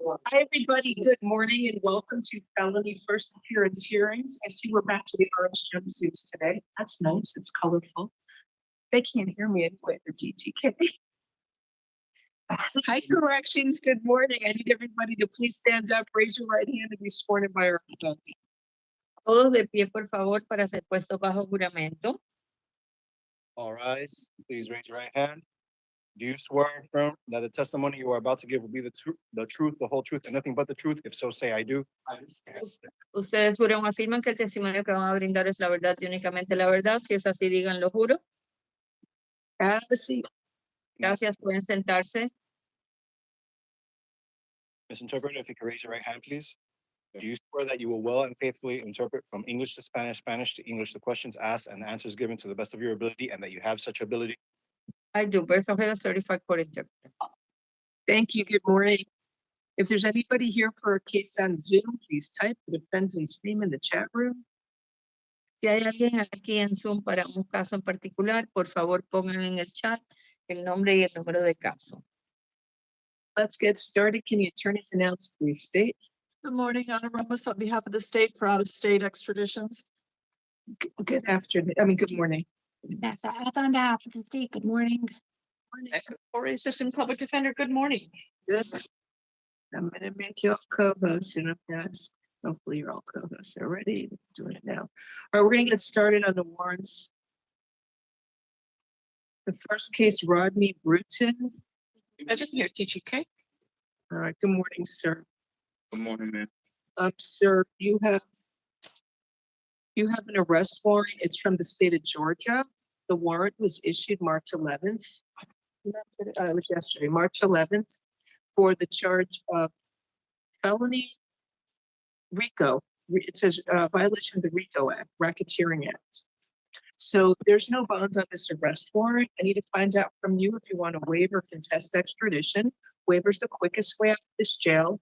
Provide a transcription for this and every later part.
Hi, everybody. Good morning and welcome to felony first appearance hearings. I see we're back to the orange jumpsuits today. That's nice. It's colorful. They can't hear me anyway, the GTK. Hi, corrections. Good morning. I need everybody to please stand up, raise your right hand, and be sworn in by our attorney. Todos de pie, por favor, para ser puestos bajo juramento. All rise, please raise your right hand. Do you swear or affirm that the testimony you are about to give will be the truth, the whole truth, and nothing but the truth? If so, say I do. Ustedes juran o afirman que el testimonio que van a brindar es la verdad y únicamente la verdad. Si es así, digan lo juro. Have a seat. Gracias, pueden sentarse. Ms. Interpreter, if you could raise your right hand, please. Do you swear that you will well and faithfully interpret from English to Spanish, Spanish to English, the questions asked and the answers given to the best of your ability, and that you have such ability? I do. Birth of a certified court interpreter. Thank you. Good morning. If there's anybody here for a case on Zoom, please type the defendant's name in the chat room. Si hay alguien aquí en Zoom para un caso en particular, por favor pongan en el chat el nombre y el número de caso. Let's get started. Can the attorneys announce, please state? Good morning, Honor Ramos, on behalf of the state for out-of-state extraditions. Good afternoon. Good morning. Vanessa, on behalf of the state, good morning. Or Assistant Public Defender, good morning. Good. I'm gonna make you all co-hosts, and if that's, hopefully you're all co-hosts already. Doing it now. All right, we're gonna get started on the warrants. The first case, Rodney Bruton. Present here, TGK. All right, good morning, sir. Good morning, man. Sir, you have an arrest warrant. It's from the state of Georgia. The warrant was issued March 11th. It was yesterday, March 11th, for the charge of felony RICO. It says violation of the RICO Act, Racketeering Act. So there's no bond on this arrest warrant. I need to find out from you if you want to waive or contest extradition. Waiver is the quickest way out of this jail.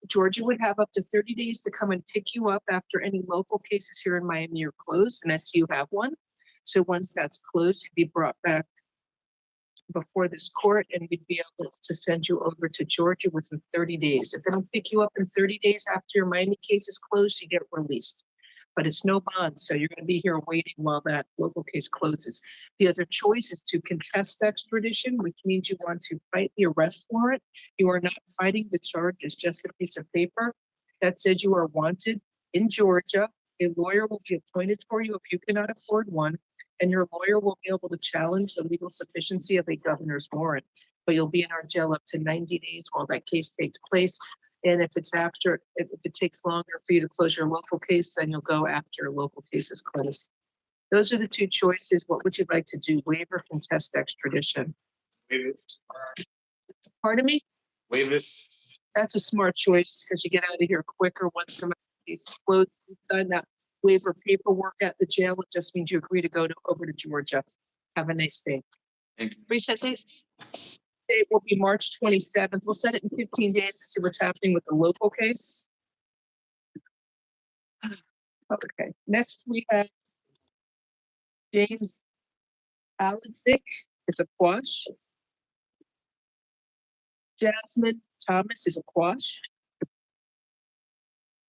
Georgia would have up to 30 days to come and pick you up after any local cases here in Miami are closed, unless you have one. So once that's closed, you'd be brought back before this court and we'd be able to send you over to Georgia within 30 days. If they don't pick you up in 30 days after your Miami case is closed, you get released. But it's no bond, so you're going to be here waiting while that local case closes. The other choice is to contest extradition, which means you want to fight the arrest warrant. You are not fighting the charge. It's just a piece of paper that says you are wanted in Georgia. A lawyer will be appointed for you if you cannot afford one, and your lawyer will be able to challenge the legal sufficiency of a governor's warrant. But you'll be in our jail up to 90 days while that case takes place. And if it takes longer for you to close your local case, then you'll go after your local case is closed. Those are the two choices. What would you like to do? Waive or contest extradition? Waive it. Pardon me? Waive it. That's a smart choice because you get out of here quicker once the case is closed. You've done that waiver paperwork at the jail. It just means you agree to go over to Georgia. Have a nice day. Thank you. Reset date. It will be March 27th. We'll set it in 15 days to see what's happening with the local case. Okay, next we have James Alexic. It's a quash. Jasmine Thomas is a quash.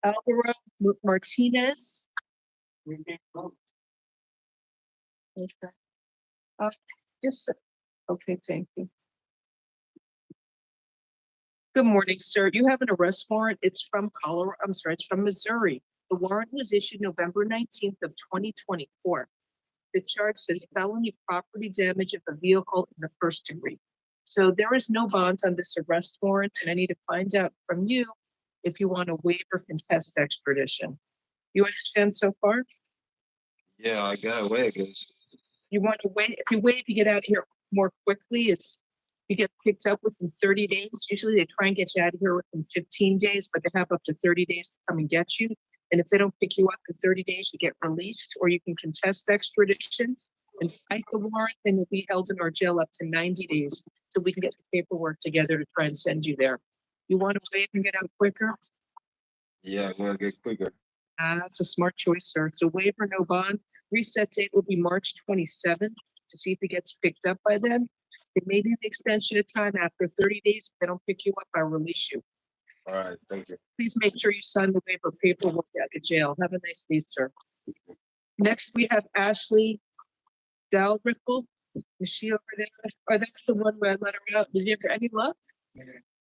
Alvaro Martinez. Yes, sir. Okay, thank you. Good morning, sir. You have an arrest warrant. It's from it's from Missouri. The warrant was issued November 19th of 2024. The charge says felony property damage of a vehicle in the first degree. So there is no bond on this arrest warrant, and I need to find out from you if you want to waive or contest extradition. You understand so far? Yeah, I got away, I guess. You want to wait? If you waive, you get out of here more quickly. You get picked up within 30 days. Usually they try and get you out of here within 15 days, but they have up to 30 days to come and get you. And if they don't pick you up in 30 days, you get released, or you can contest extradition and fight the warrant, and you'll be held in our jail up to 90 days so we can get the paperwork together to try and send you there. You want to wait and get out quicker? Yeah, I want to get quicker. That's a smart choice, sir. So waiver, no bond. Reset date will be March 27th to see if it gets picked up by then. It may be an extension of time after 30 days. If they don't pick you up, I'll release you. All right, thank you. Please make sure you sign the waiver paperwork at the jail. Have a nice day, sir. Next, we have Ashley Dalrymple. Is she over there? Oh, that's the one where I let her out. Did you have any luck?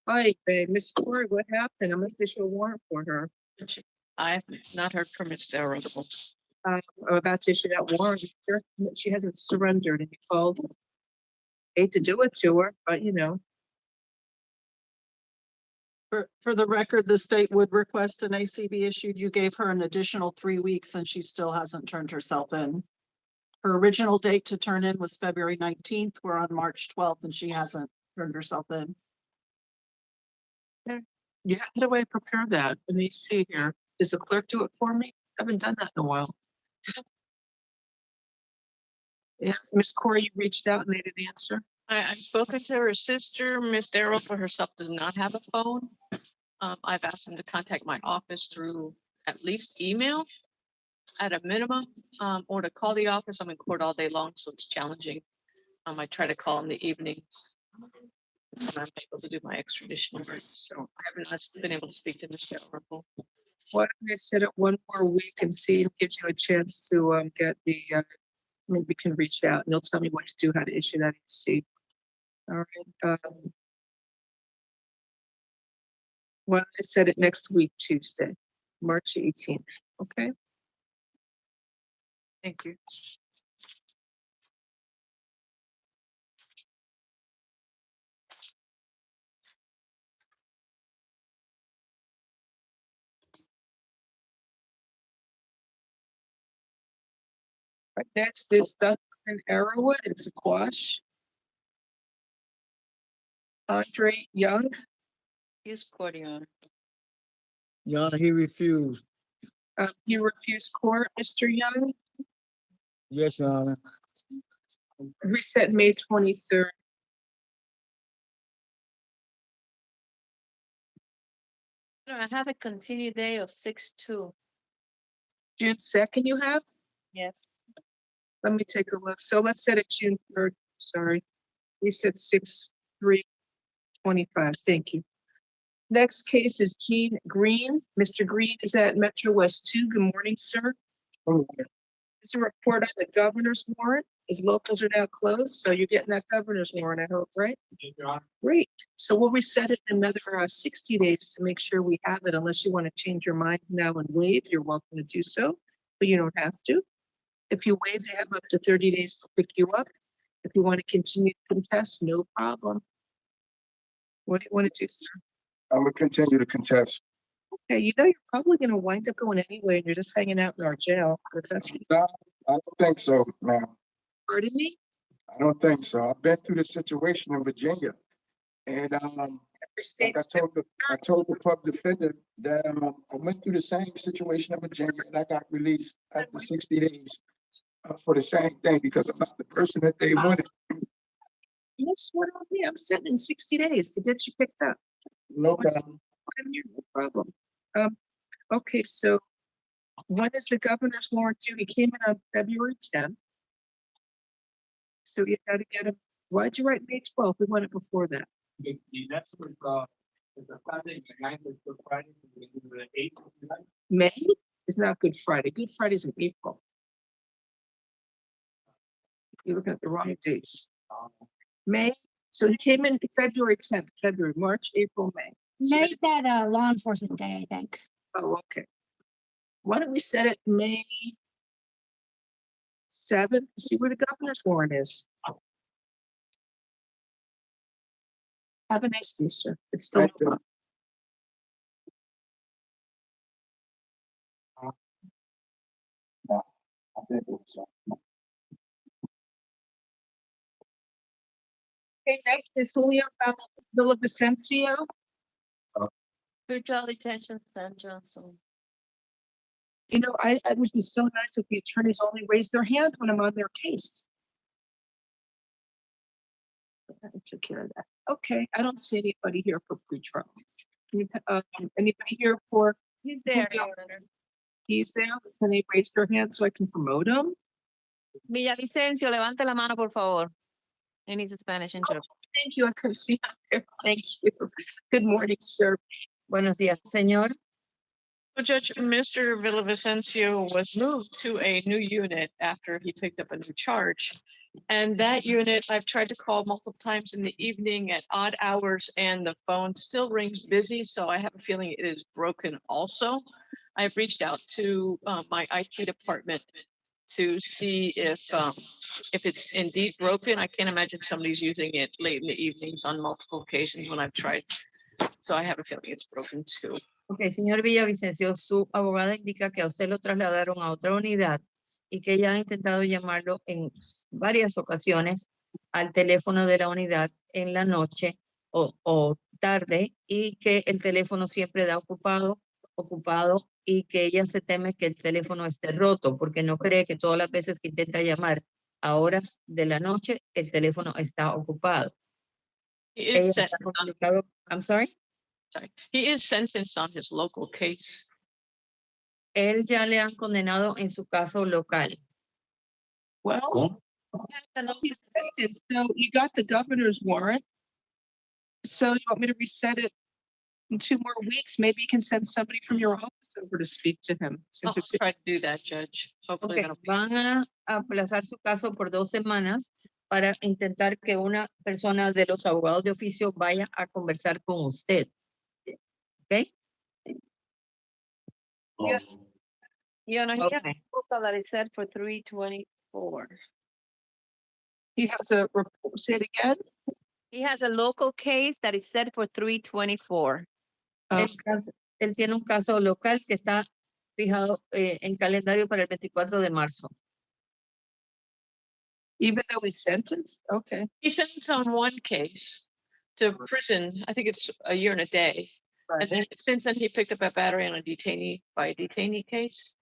Hi, Miss Corey, what happened? I'm gonna issue a warrant for her. I have not heard from Ms. Dalrymple. I'm about to issue that warrant. She hasn't surrendered and he called. Hate to do it to her, but you know. For the record, the state would request an ACB issued. You gave her an additional 3 weeks and she still hasn't turned herself in. Her original date to turn in was February 19th. We're on March 12th and she hasn't turned herself in. Yeah, how do I prepare that? Let me see here. Does the clerk do it for me? I haven't done that in a while. Yeah, Miss Corey, you reached out and they didn't answer. I've spoken to her sister. Ms. Dalrymple herself does not have a phone. I've asked them to contact my office through at least email at a minimum, or to call the office. I'm in court all day long, so it's challenging. I try to call in the evenings. And I'm able to do my extradition work, so I haven't been able to speak to Ms. Dalrymple. Why don't I set it one more week and see if it gives you a chance to get the, maybe we can reach out and you'll tell me what to do, how to issue that AC. All right. Why don't I set it next week, Tuesday, March 18th, okay? Thank you. Right, next is Dustin Arrowwood, it's a quash. Andre Young, Use court, Your Honor. Your Honor, he refused. you refused court, Mr. Young, Yes, Your Honor. reset May 23rd. No, I have a continued day of 6/2. June 2nd you have? Yes. Let me take a look. So let's set it June 3rd, sorry. We said 6/3/25, thank you. Next case is Gene Green. Mr. Green is at Metro West 2. Good morning, sir. It's a report on the governor's warrant. His locals are now closed, so you're getting that governor's warrant, I hope, right? Great. So we'll reset it in another 60 days to make sure we have it, unless you want to change your mind now and waive, you're welcome to do so, but you don't have to. If you waive, they have up to 30 days to pick you up. If you want to continue to contest, no problem. What do you want to do, sir? I would continue to contest. Okay, you know, you're probably gonna wind up going anyway, and you're just hanging out in our jail. But that's, No, I don't think so, ma'am. pardon me? I don't think so. I've been through this situation in Virginia. And Every like state's I told the public defender that I went through the same situation in Virginia and I got released after 60 days for the same thing because I'm not the person that they wanted. Yes, what on me? I'm sitting in 60 days to get you picked up. No problem. No problem. Okay, so when is the governor's warrant due? He came in on February 10th. So you had to get him. Why'd you write May 12th? We want it before that. May is not Good Friday. Good Friday's in April. You're looking at the wrong dates. May, so he came in February 10th, February, March, April, May. So May's that law enforcement day, I think. Oh, okay. Why don't we set it May 7th, see where the governor's warrant is. Have a nice day, sir. It's still. Thank you. I think so. Okay, next is Julio Villavicencio. Virtual detention center, so. You know, I would be so nice if the attorneys only raise their hand when I'm on their case. I took care of that. Okay, I don't see anybody here for pretrial. Anybody here for? He's there, Your He's there. Can they raise their hand so I can promote him? Villavicencio, levante la mano, por favor. He needs a Spanish interpreter. Thank you. I couldn't see him there. Thank you. Good morning, sir. Buenos días, señor. So Judge, Mr. Villavicencio was moved to a new unit after he picked up a new charge. And that unit, I've tried to call multiple times in the evening at odd hours and the phone still rings busy, so I have a feeling it is broken also. I've reached out to my IT department to see if it's indeed broken. I can't imagine somebody's using it late in the evenings on multiple occasions when I've tried. So I have a feeling it's broken too. Ok, señor Villavicencio, su abogada indica que a usted lo trasladaron a otra unidad y que ella ha intentado llamarlo en varias ocasiones al teléfono de la unidad en la noche o tarde y que el teléfono siempre da ocupado y que ella se teme que el teléfono esté roto porque no cree que todas las veces que intenta llamar a horas de la noche el teléfono está ocupado. He Ella is, está comunicado, I'm sorry. he is sentenced on his local case. Él ya le han condenado en su caso local. Well, he's sentenced, so you got the governor's warrant. So you want me to reset it in 2 more weeks? Maybe you can send somebody from your office over to speak to him, I'll since it's try to do that, Judge. Hopefully Okay, that'll be. van a aplazar su caso por 2 semanas para intentar que una persona de los abogados de oficio vaya a conversar con usted. ¿Ok? Yes. Your Honor, he has Okay. a total that is set for 324. He has a report. Say it again. He has a local case that is set for 324. Él tiene un caso local que está fijado en calendario para el 24 de marzo. Even though he's sentenced? Okay. He's sentenced on one case to prison. I think it's a year and a day. And then since then he picked up a battery on a detainee by a detainee case.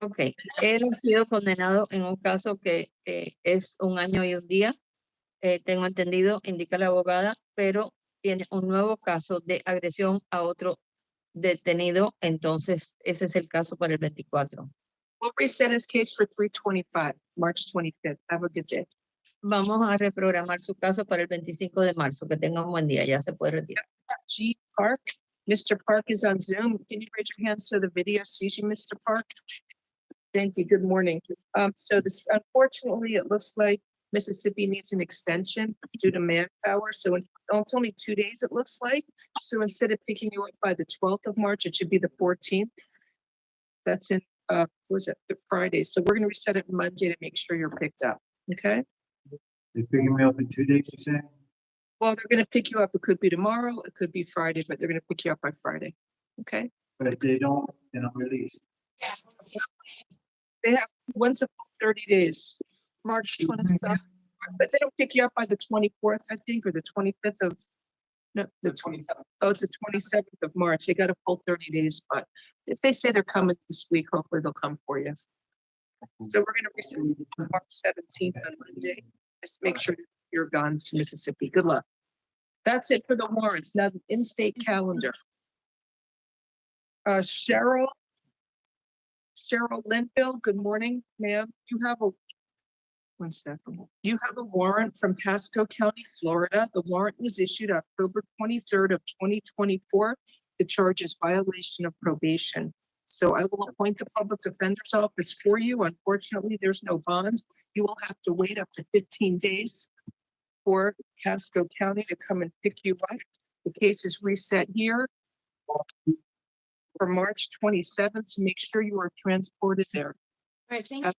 Ok, él ha sido condenado en un caso que es 1 año y 1 día, tengo entendido, indica la abogada, pero tiene un nuevo caso de agresión a otro detenido, entonces ese es el caso para el 24. We'll reset his case for 325, March 25th. Have a good day. Vamos a reprogramar su caso para el 25 de marzo. Que tenga un buen día, ya se puede retirar. G. Park. Mr. Park is on Zoom. Can you raise your hand so the video sees you, Mr. Park? Thank you. Good morning. So this, unfortunately, it looks like Mississippi needs an extension due to manpower. So it's only 2 days, it looks like. So instead of picking you up by the 12th of March, it should be the 14th. That's in, was it the Friday? So we're going to reset it Monday to make sure you're picked up. Okay. They're picking me up in 2 days, you say? Well, they're going to pick you up. It could be tomorrow. It could be Friday, but they're going to pick you up by Friday. Okay. But if they don't, then I'm released. They have once a 30 days, March 27th. but they don't pick you up by the 24th, I think, or the 25th of, no, the 27th. Oh, it's the 27th of March. They got a full 30 days, but if they say they're coming this week, hopefully they'll come for you. So we're going to reset March 17th on Monday. Just make sure you're gone to Mississippi. Good luck. That's it for the warrants. Now the in-state calendar. Cheryl Linville, good morning, ma'am. You have a, 1 second. You have a warrant from Pasco County, Florida. The warrant was issued October 23rd of 2024. The charge is violation of probation. So I will appoint the public defender's office for you. Unfortunately, there's no bond. You will have to wait up to 15 days for Pasco County to come and pick you up. The case is reset here for March 27th to make sure you are transported there. All right, thank you.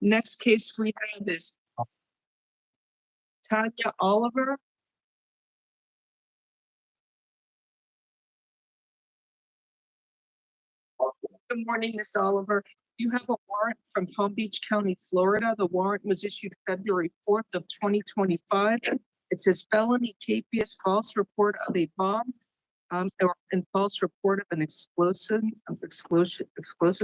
Next case we have is Tanya Oliver. Good morning, Miss Oliver. You have a warrant from Palm Beach County, Florida. The warrant was issued February 4th of 2025. It says felony KPS false report of a bomb and false report of an explosive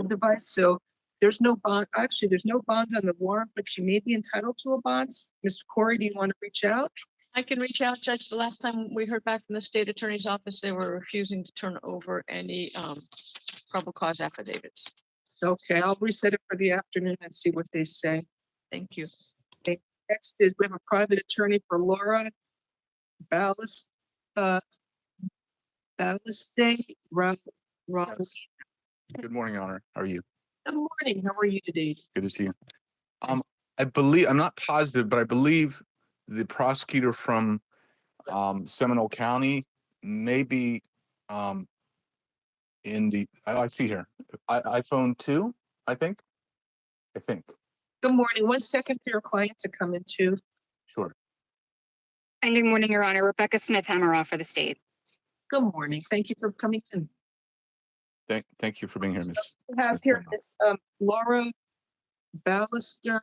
device. So there's no bond. Actually, there's no bond on the warrant, but she may be entitled to a bond. Mr. Corey, do you want to reach out? I can reach out, Judge. The last time we heard back from the state attorney's office, they were refusing to turn over any probable cause affidavits. Okay, I'll reset it for the afternoon and see what they say. Thank you. Next is we have a private attorney for Laura Ballast, Ballast Ra. Yes. Good morning, Your Honor. How are you? Good morning. How are you today? Good to see you. I believe, I'm not positive, but I believe the prosecutor from Seminole County may be in the, I see here, iPhone 2, I think. Good morning. 1 second for your client to come into. Sure. And good morning, Your Honor. Rebecca Smith Hamaroff for the state. Good morning. Thank you for coming in. Thank you for being here, Miss. We have Smith. here Miss Laura Ballister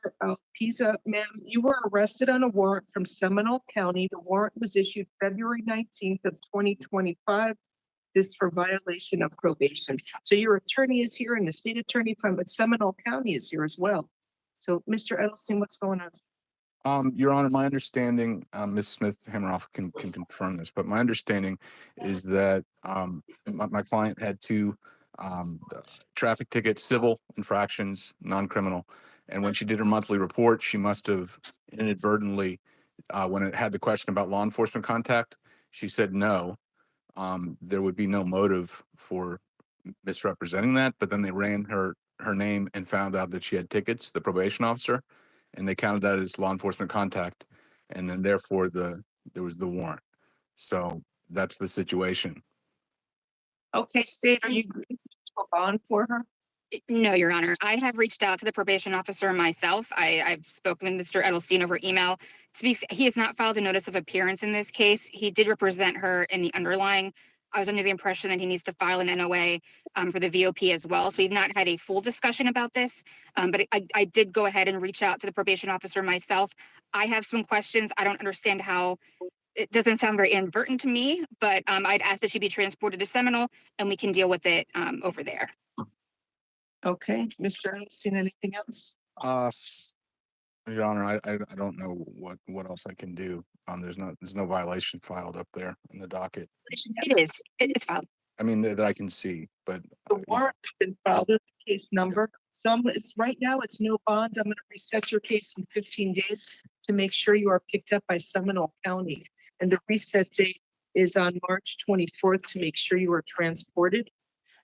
Pisa. Ma'am, you were arrested on a warrant from Seminole County. The warrant was issued February 19th of 2025. This for violation of probation. So your attorney is here and the state attorney from Seminole County is here as well. So Mr. Edelstein, what's going on? Your Honor, my understanding, Ms. Smith Hamaroff can confirm this, but my understanding is that my client had two traffic tickets, civil infractions, non-criminal. And when she did her monthly report, she must have inadvertently, when it had the question about law enforcement contact, she said no. There would be no motive for misrepresenting that, but then they ran her name and found out that she had tickets, the probation officer, and they counted that as law enforcement contact, and then therefore there was the warrant. So that's the situation. Okay, state, are you going to bond for her? No, Your Honor. I have reached out to the probation officer myself. I've spoken with Mr. Edelstein over email. He has not filed a notice of appearance in this case. He did represent her in the underlying. I was under the impression that he needs to file an NOA for the VOP as well. So we've not had a full discussion about this, but I did go ahead and reach out to the probation officer myself. I have some questions. I don't understand how. It doesn't sound very inadvertent to me, but I'd ask that she be transported to Seminole and we can deal with it over there. Okay, Mr. Edelstein, anything else? Your Honor, I don't know what else I can do. There's no violation filed up there in the docket. It is. It's filed. I mean, that I can see, but The warrant has been filed with the case number. So it's right now, it's no bond. I'm going to reset your case in 15 days to make sure you are picked up by Seminole County. And the reset date is on March 24th to make sure you are transported.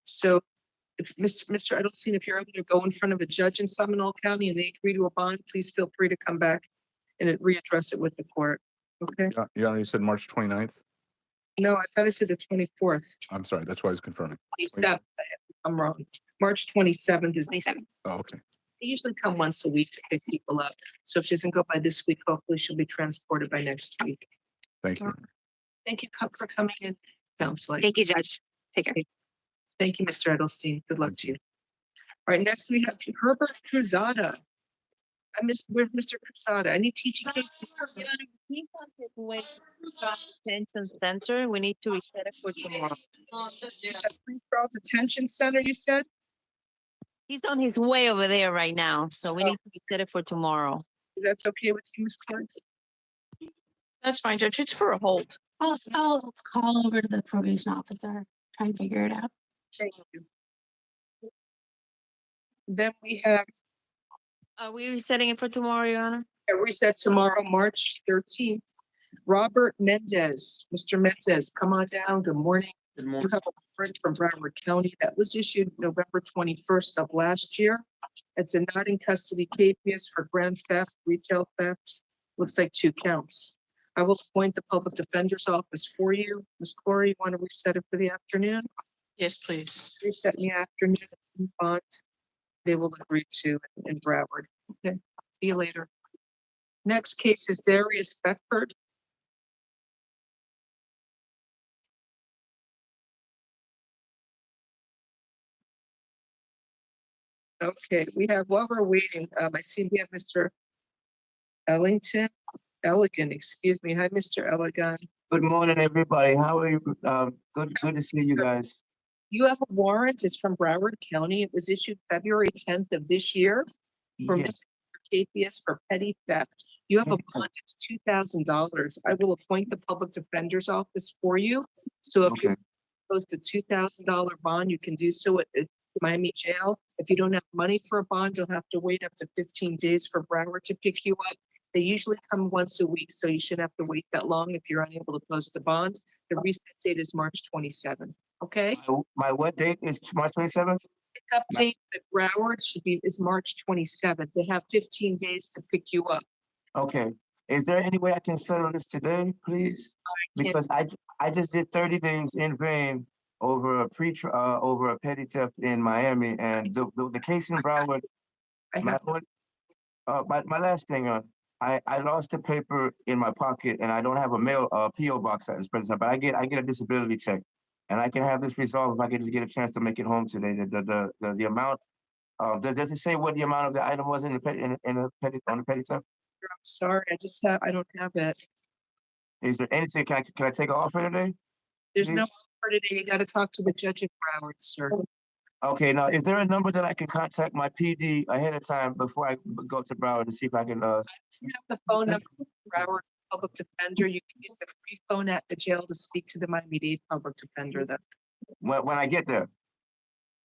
So if Mr. Edelstein, if you're able to go in front of a judge in Seminole County and they agree to a bond, please feel free to come back and readdress it with the court. Okay? Your Honor, you said March 29th? No, I thought I said the 24th. I'm sorry, that's why I was confirming. 27th. I'm wrong. March 27th is 27. Oh, okay. They usually come once a week to pick people up. So if she doesn't go by this week, hopefully she'll be transported by next week. Thank you. Thank you for coming in. Sounds like. Thank you, Judge. Take care. Thank you, Mr. Edelstein. Good luck to you. All right, next we have Herbert Cruzada. Where's Mr. Cruzada? Any teaching? Detention center. We need to reset it for tomorrow. Pretrial detention center, you said? He's on his way over there right now, so we need to reset it for tomorrow. That's okay with you, Ms. Clark? That's fine, Judge. It's for a hold. I'll call over to the probation officer, try and figure it out. Thank you. Then we have Are we resetting it for tomorrow, Your Honor? a reset tomorrow, March 13th. Robert Mendez. Mr. Mendez, come on down. Good morning. Good You morning. have a warrant from Broward County that was issued November 21st of last year. It's a not in custody case for grand theft, retail theft. Looks like 2 counts. I will appoint the public defender's office for you. Ms. Corey, you want to reset it for the afternoon? Yes, please. Reset in the afternoon. Bond. They will agree to in Broward. Okay, see you later. Next case is Darius Beckford. Okay, we have, while we're waiting, I see we have Mr. Elegant, excuse me. Hi, Mr. Elegant. Good morning, everybody. How are you? Good to see you guys. You have a warrant. It's from Broward County. It was issued February 10th of this year for Yes. Mr. Capias for petty theft. You have a bond, it's $2,000. I will appoint the public defender's office for you. So if you're Okay. close to $2,000 bond, you can do so at Miami jail. If you don't have money for a bond, you'll have to wait up to 15 days for Broward to pick you up. They usually come once a week, so you shouldn't have to wait that long if you're unable to post the bond. The reset date is March 27th. Okay? My what date is March 27th? Pickup date at Broward is March 27th. They have 15 days to pick you up. Okay. Is there any way I can settle this today, please? can't- Because I just did 30 days in vain over a petty theft in Miami, and the case in Broward. I My, have one- my last thing, I lost the paper in my pocket, and I don't have a PO box at this present, but I get a disability check, and I can have this resolved if I can just get a chance to make it home today. The amount, does it say what the amount of the item was in the petty on the petty theft? I'm sorry. I don't have it. Is there anything? Can I take an offer today? There's no Please? offer today. You got to talk to the judge at Broward, sir. Okay, now is there a number that I can contact my PD ahead of time before I go to Broward to see if I can You have the phone number of Broward Public Defender. You can use the free phone at the jail to speak to the Miami-Dade Public Defender. when I get there?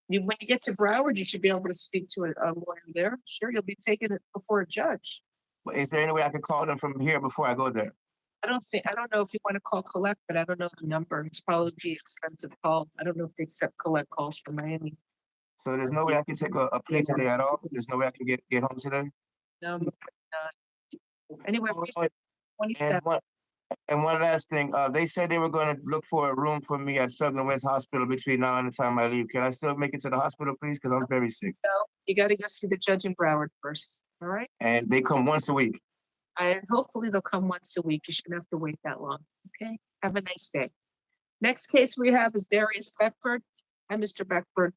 When you get to Broward, you should be able to speak to a lawyer there. Sure, you'll be taking it before a judge. But is there any way I could call them from here before I go there? I don't know if you want to call collect, but I don't know the number. It's probably the expensive call. I don't know if they accept collect calls from Miami. So there's no way I can take a plea today at all? There's no way I can get home today? No, anyway, Oh, 27. And one last thing, they said they were gonna look for a room for me at Southern West Hospital between now and the time I leave. Can I still make it to the hospital, please? Because I'm very sick. No, you got to go see the judge in Broward first. All right. And they come once a week. Hopefully they'll come once a week. You shouldn't have to wait that long. Okay. Have a nice day. Next case we have is Darius Beckford. Hi, Mr. Beckford.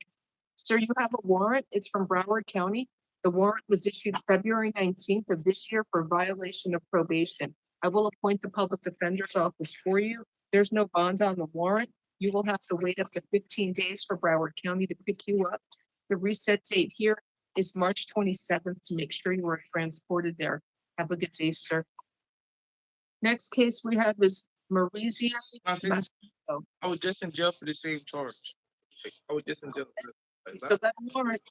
Sir, you have a warrant. It's from Broward County. The warrant was issued February 19th of this year for violation of probation. I will appoint the public defender's office for you. There's no bond on the warrant. You will have to wait up to 15 days for Broward County to pick you up. The reset date here is March 27th to make sure you are transported there. Have a good day, sir. Next case we have is Maurizio. I was just in jail for the same charge. I was just in jail. So that warrant,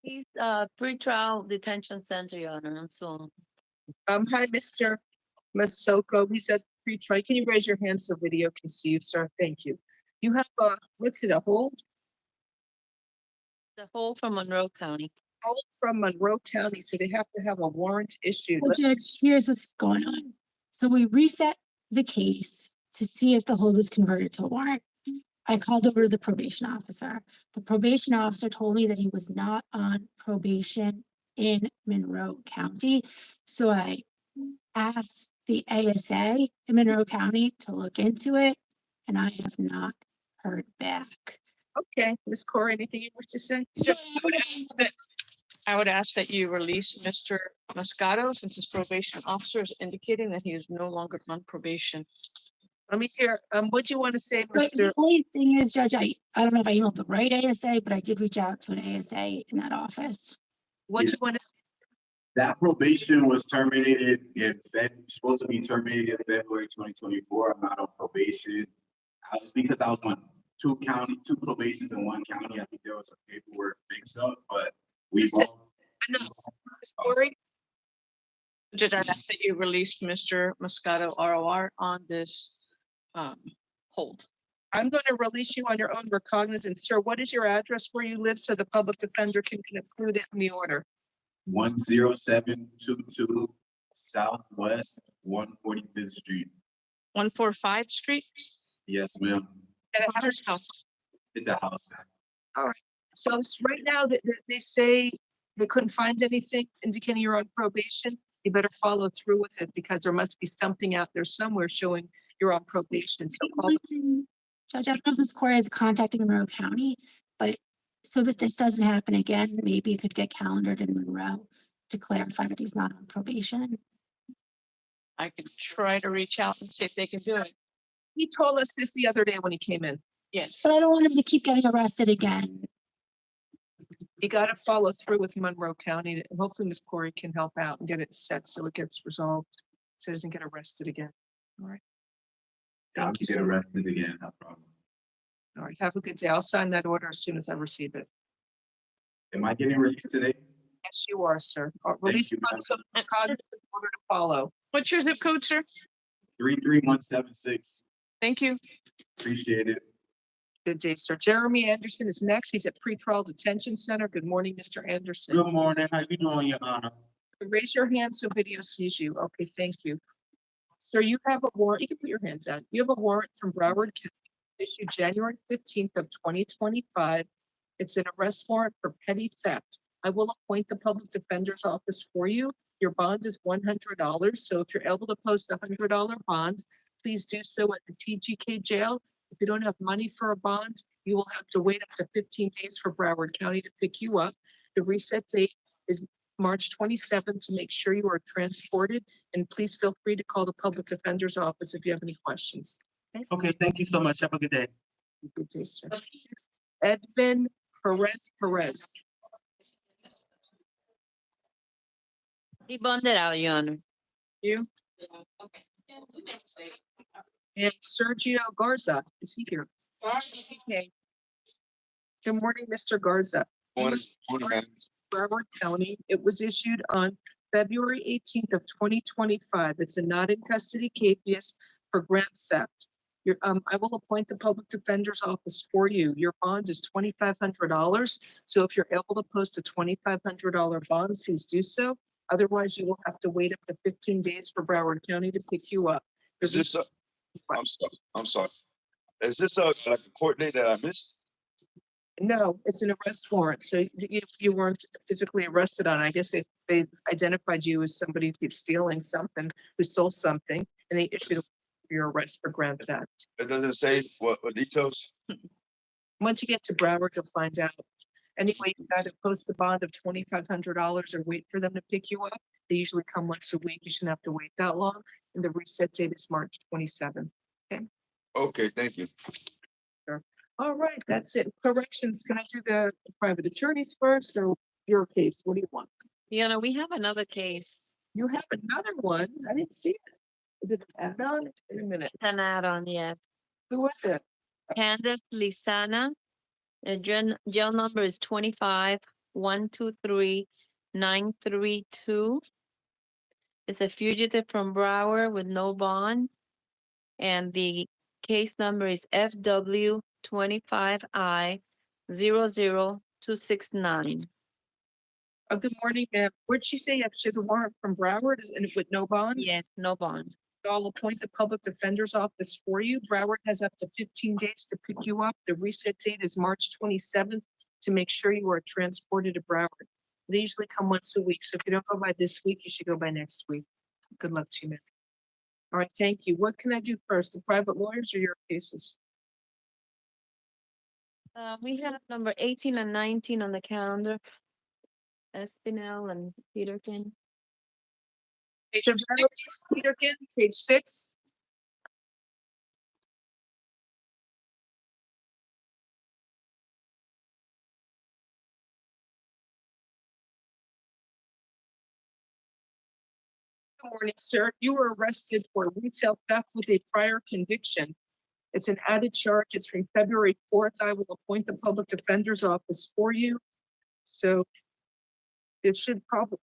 He's pretrial detention center, Your Honor, on Zoom. hi, Mr. Masoko. He's at pre-trial. Can you raise your hand so video can see you, sir? Thank you. You have what's it, a hold? The whole from Monroe County. Hold from Monroe County, so they have to have a warrant issued. Well, Judge, here's what's going on. So we reset the case to see if the hold is converted to a warrant. I called over to the probation officer. The probation officer told me that he was not on probation in Monroe County. So I asked the ASA in Monroe County to look into it, and I have not heard back. Okay, Ms. Corey, anything you wish to say? I would ask that you release Mr. Moscato since his probation officer is indicating that he is no longer on probation. Let me hear, what do you want to say, But Mr.? the only thing is, Judge, I don't know if I emailed the right ASA, but I did reach out to an ASA in that office. What do you want to say? That probation was terminated supposed to be terminated in February 2024. I'm not on probation. It's because I was on two probations in one county. I think there was a paperwork mix up, but we both. No, Ms. Corey? Did I ask that you release Mr. Moscato ROR on this hold? I'm going to release you on your own recognizance. Sir, what is your address where you live so the public defender can include it in the order? 10722 Southwest 145th Street. 145 Street? Yes, ma'am. At a house? It's a house. All right. So right now they say they couldn't find anything indicating you're on probation. You better follow through with it because there must be something out there somewhere showing you're on probation. So Judge, I don't know if Ms. Corey is contacting Monroe County, but so that this doesn't happen again, maybe it could get calendared in Monroe to clarify that he's not on probation. I could try to reach out and see if they can do it. he told us this the other day when he came in. Yes. But I don't want him to keep getting arrested again. You got to follow through with Monroe County, and hopefully Ms. Corey can help out and get it set so it gets resolved, so he doesn't get arrested again. All right. I'll Thank you, get sir. arrested again, no problem. All right, have a good day. I'll sign that order as soon as I receive it. Am I getting released today? Yes, you are, sir. Release you, funds of cognizant order to follow. What's your zip code, sir? 33176. Thank you. Appreciate it. Good day, sir. Jeremy Anderson is next. He's at pretrial detention center. Good morning, Mr. Anderson. Good morning. How you doing, Your Honor? Raise your hand so video sees you. Okay, thank you. Sir, you have a warrant. You can put your hands down. You have a warrant from Broward County issued January 15th of 2025. It's an arrest warrant for petty theft. I will appoint the public defender's office for you. Your bond is $100. So if you're able to post a $100 bond, please do so at the TGK jail. If you don't have money for a bond, you will have to wait up to 15 days for Broward County to pick you up. The reset date is March 27th to make sure you are transported. And please feel free to call the public defender's office if you have any questions. Okay, thank you so much. Have a good day. Good day, sir. Edvin Perez. He bonded out, Your Honor. You? And Sergio Garza, is he here? Okay. Good morning, Mr. Garza. Morning, ma'am. Broward County. It was issued on February 18th of 2025. It's a not in custody case for grand theft. I will appoint the public defender's office for you. Your bond is $2,500. So if you're able to post a $2,500 bond, please do so. Otherwise, you will have to wait up to 15 days for Broward County to pick you up. Is this a, I'm sorry. Is this a court date that I missed? No, it's an arrest warrant. So if you weren't physically arrested on, it, I guess they identified you as somebody who's stealing something, who stole something, and they issued your arrest for grand theft. It doesn't say what details? Once you get to Broward, you'll find out. Anyway, you got to post the bond of $2,500 or wait for them to pick you up. They usually come once a week. You shouldn't have to wait that long. And the reset date is March 27th. Okay. Okay, thank you. Sure. All right, that's it. Corrections. Can I do the private attorneys first or your case? What do you want? Your Honor, we have another case. You have another one. I didn't see it. Is it an add-on? Wait a minute. An add-on, yes. Who is it? Candace Lizana. The jail number is 25-123-932. It's a fugitive from Broward with no bond. And the case number is FW 25I-00269. Good morning, ma'am. What'd she say? She has a warrant from Broward and with no bond? Yes, no bond. I'll appoint the public defender's office for you. Broward has up to 15 days to pick you up. The reset date is March 27th to make sure you are transported to Broward. They usually come once a week. So if you don't go by this week, you should go by next week. Good luck to you, man. All right, thank you. What can I do first? The private lawyers or your cases? We have number 18 and 19 on the calendar. Espinel and Peterkin. Peterkin, page 6. Good morning, sir. You were arrested for retail theft with a prior conviction. It's an added charge. It's from February 4th. I will appoint the public defender's office for you. So it should probably,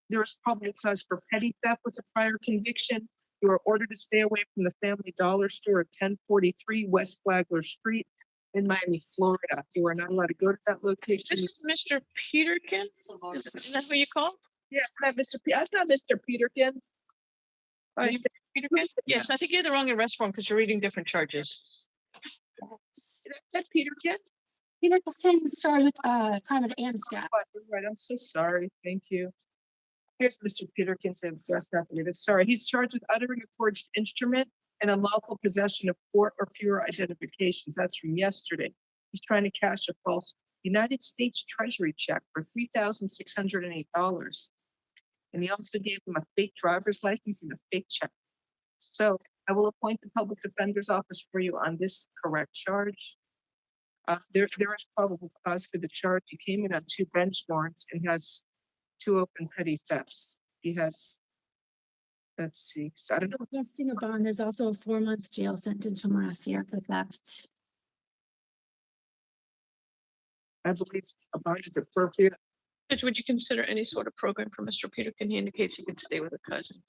there's probably cause for petty theft with a prior conviction. You are ordered to stay away from the Family Dollar Store at 1043 West Flagler Street in Miami, Florida. You are not allowed to go to that location. This is Mr. Peterkin. Is that who you call? Yes, not Mr. That's not Mr. Peterkin. Peterkin? Yes, I think you had the wrong arrest form because you're reading different charges. Is that Peterkin? Peterson's charged with crime of amnesty. Right, I'm so sorry. Thank you. Here's Mr. Peterkin's address affidavit. Sorry, he's charged with uttering a forged instrument and unlawful possession of 4 or fewer identifications. That's from yesterday. He's trying to cash a false United States Treasury check for $3,608. And he also gave him a fake driver's license and a fake check. So I will appoint the public defender's office for you on this correct charge. There is probable cause for the charge. He came in on 2 bench warrants and has 2 open petty thefts. He has, let's see, so I don't know. Requesting a bond. There's also a 4-month jail sentence from last year for theft. I believe a bond is appropriate. Judge, would you consider any sort of program for Mr. Peterkin? He indicates he could stay with a cousin.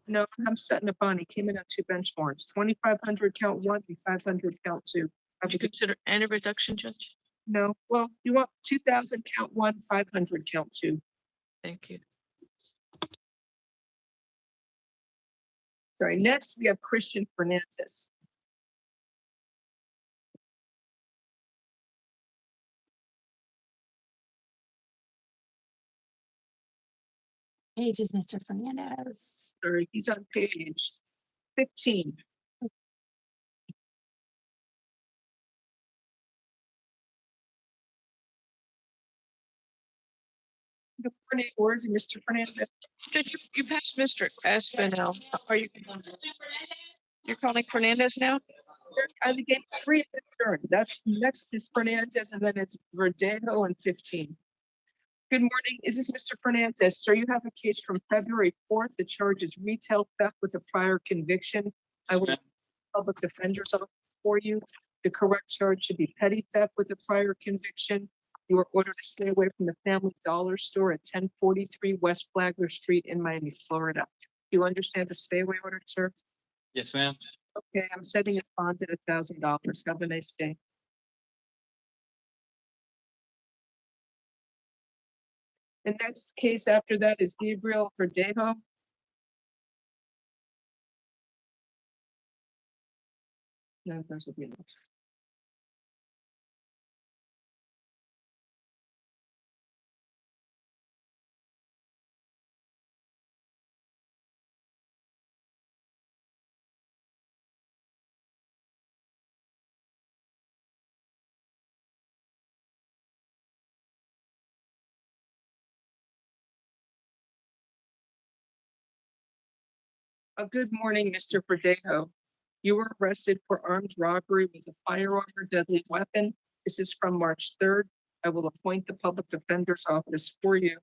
No, I'm setting a bond. He came in on 2 bench warrants, 2,500 count 1 and 500 count 2. Would you consider any reduction, Judge? No, well, you want 2,000 count 1, 500 count 2. Thank you. Sorry, next we have Christian Fernandez. Age is Mr. Fernandez. Sorry, he's on page 15. Where is he, Mr. Fernandez? Judge, you passed Mr. Espinel. Are you? You're calling Fernandez now? I gave 3 at the turn. That's next is Fernandez, and then it's Verdejo and 15. Good morning. Is this Mr. Fernandez? Sir, you have a case from February 4th. The charge is retail theft with a prior conviction. I will public defender's office for you. The correct charge should be petty theft with a prior conviction. You are ordered to stay away from the Family Dollar store at 1043 West Flagler Street in Miami, Florida. Do you understand the stay away order, sir? Yes, ma'am. Okay, I'm setting his bond at $1,000. Have a nice day. The next case after that is Gabriel Verdejo. No, those will be next. A good morning, Mr. Verdejo. You were arrested for armed robbery with a firearm or deadly weapon. This is from March 3rd. I will appoint the public defender's office for you.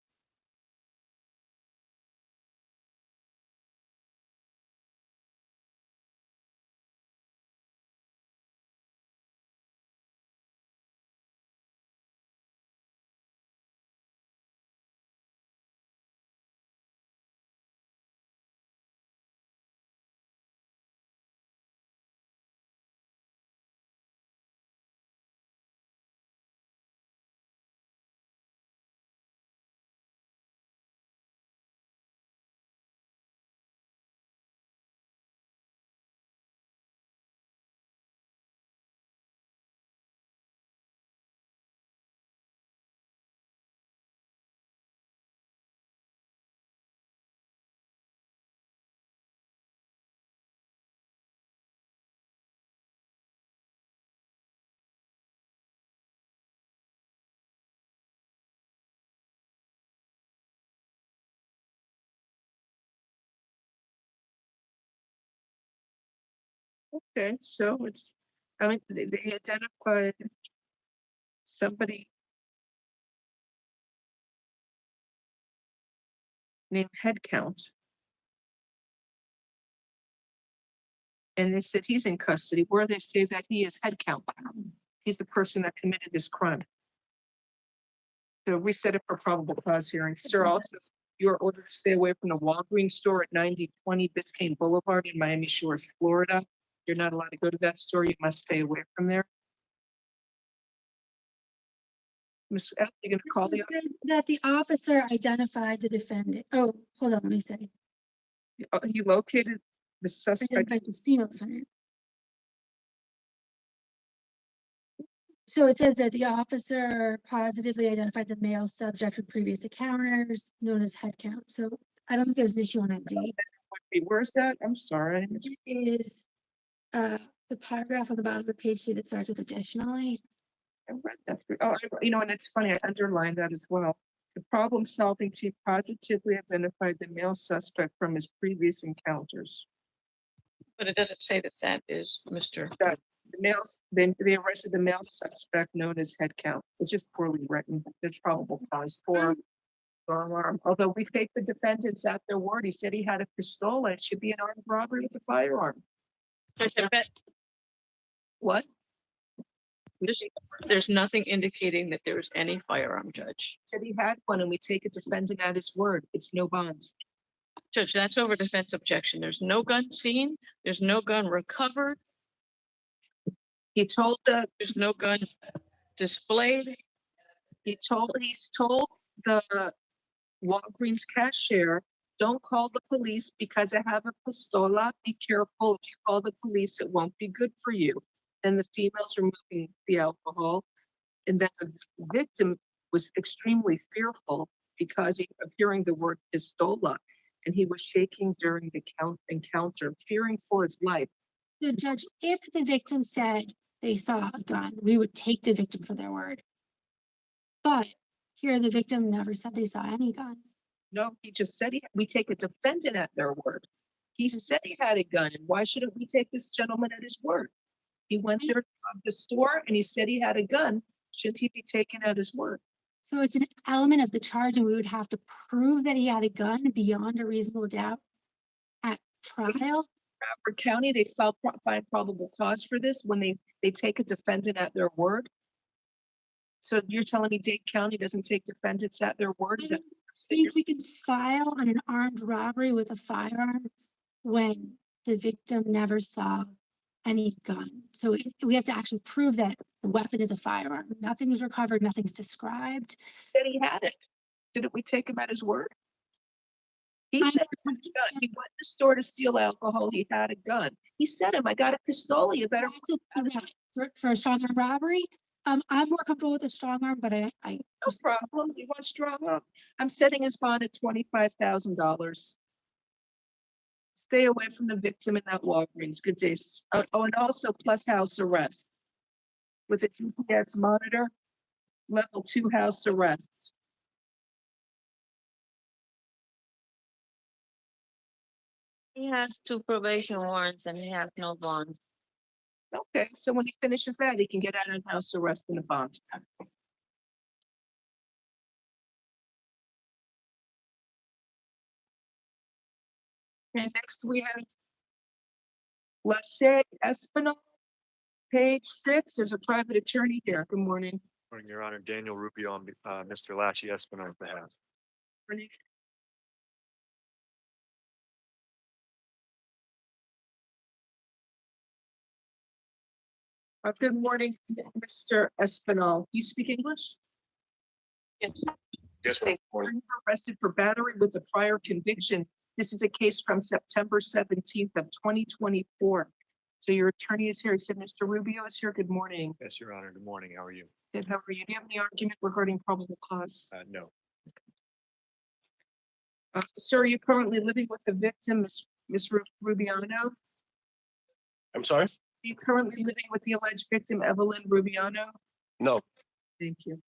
Okay, so it's, I mean, they identified somebody named Head Count. And they said he's in custody, where they say that he is Head Count. He's the person that committed this crime. So we set it for probable cause hearing. Sir, also, you are ordered to stay away from the Walgreens store at 9020 Biscayne Boulevard in Miami Shores, Florida. You're not allowed to go to that store. You must stay away from there. Ms. F, you gonna call the, It said that the officer identified the defendant. Oh, hold on, let me say. you located the suspect. Identified the female defendant. So it says that the officer positively identified the male subject with previous encounters known as head count. So I don't think there's an issue on that date. Where's that? I'm sorry. It is the paragraph on the bottom of the page that starts with additionally. I read that through. Oh, you know, and it's funny, I underlined that as well. The problem-solving team positively identified the male suspect from his previous encounters. But it doesn't say that that is Mr. That the males, they arrested the male suspect known as Head Count. It's just poorly written. There's probable cause for alarm. Although we take the defendants at their word, he said he had a pistol. It should be an armed robbery with a firearm. Judge, I bet What? There's nothing indicating that there was any firearm, Judge. Said he had one and we take a defendant at his word. It's no bond. Judge, that's over defense objection. There's no gun seen. There's no gun recovered. There's no gun displayed. He's told the Walgreens cashier, don't call the police because I have a pistola. Be careful. If you call the police, it won't be good for you. Then the females removing the alcohol. And then the victim was extremely fearful because of hearing the word pistola. And he was shaking during the encounter, fearing for his life. The judge, if the victim said they saw a gun, we would take the victim for their word. But here the victim never said they saw any gun. No, he just said we take a defendant at their word. He said he had a gun, and why shouldn't we take this gentleman at his word? He went to the store and he said he had a gun. Shouldn't he be taken at his word? So it's an element of the charge, and we would have to prove that he had a gun beyond a reasonable doubt at trial. Broward County, they find probable cause for this when they take a defendant at their word. So you're telling me Dade County doesn't take defendants at their word? I think we can file on an armed robbery with a firearm when the victim never saw any gun. So we have to actually prove that the weapon is a firearm. Nothing is recovered, nothing's described. That he had it. Didn't we take him at his word? He said he went to the store to steal alcohol. He had a gun. He said I got a pistola. You better for a strong arm robbery. I'm more comfortable with a strong arm, but I no problem. You want strong arm? I'm setting his bond at $25,000. Stay away from the victim in that Walgreens. Good day. Oh, and also plus house arrest with a GPS monitor. Level 2 house arrest. He has 2 probation warrants and he has no bond. Okay, so when he finishes that, he can get out on house arrest and a bond. And next we have Leticia Espinal, page 6. There's a private attorney here. Good morning. Morning, Your Honor. Daniel Rubio on Mr. Leticia Espinal's behalf. Morning. Good morning, Mr. Espinal. You speak English? Yes. Yes, ma'am. You were arrested for battery with a prior conviction. This is a case from September 17th of 2024. So your attorney is here. He said Mr. Rubio is here. Good morning. Yes, Your Honor. Good morning. How are you? Good. How are you? Do you have any argument regarding probable cause? No. Sir, are you currently living with the victim, Ms. Rubiano? I'm sorry? Are you currently living with the alleged victim, Evelyn Rubiano? No. Thank you.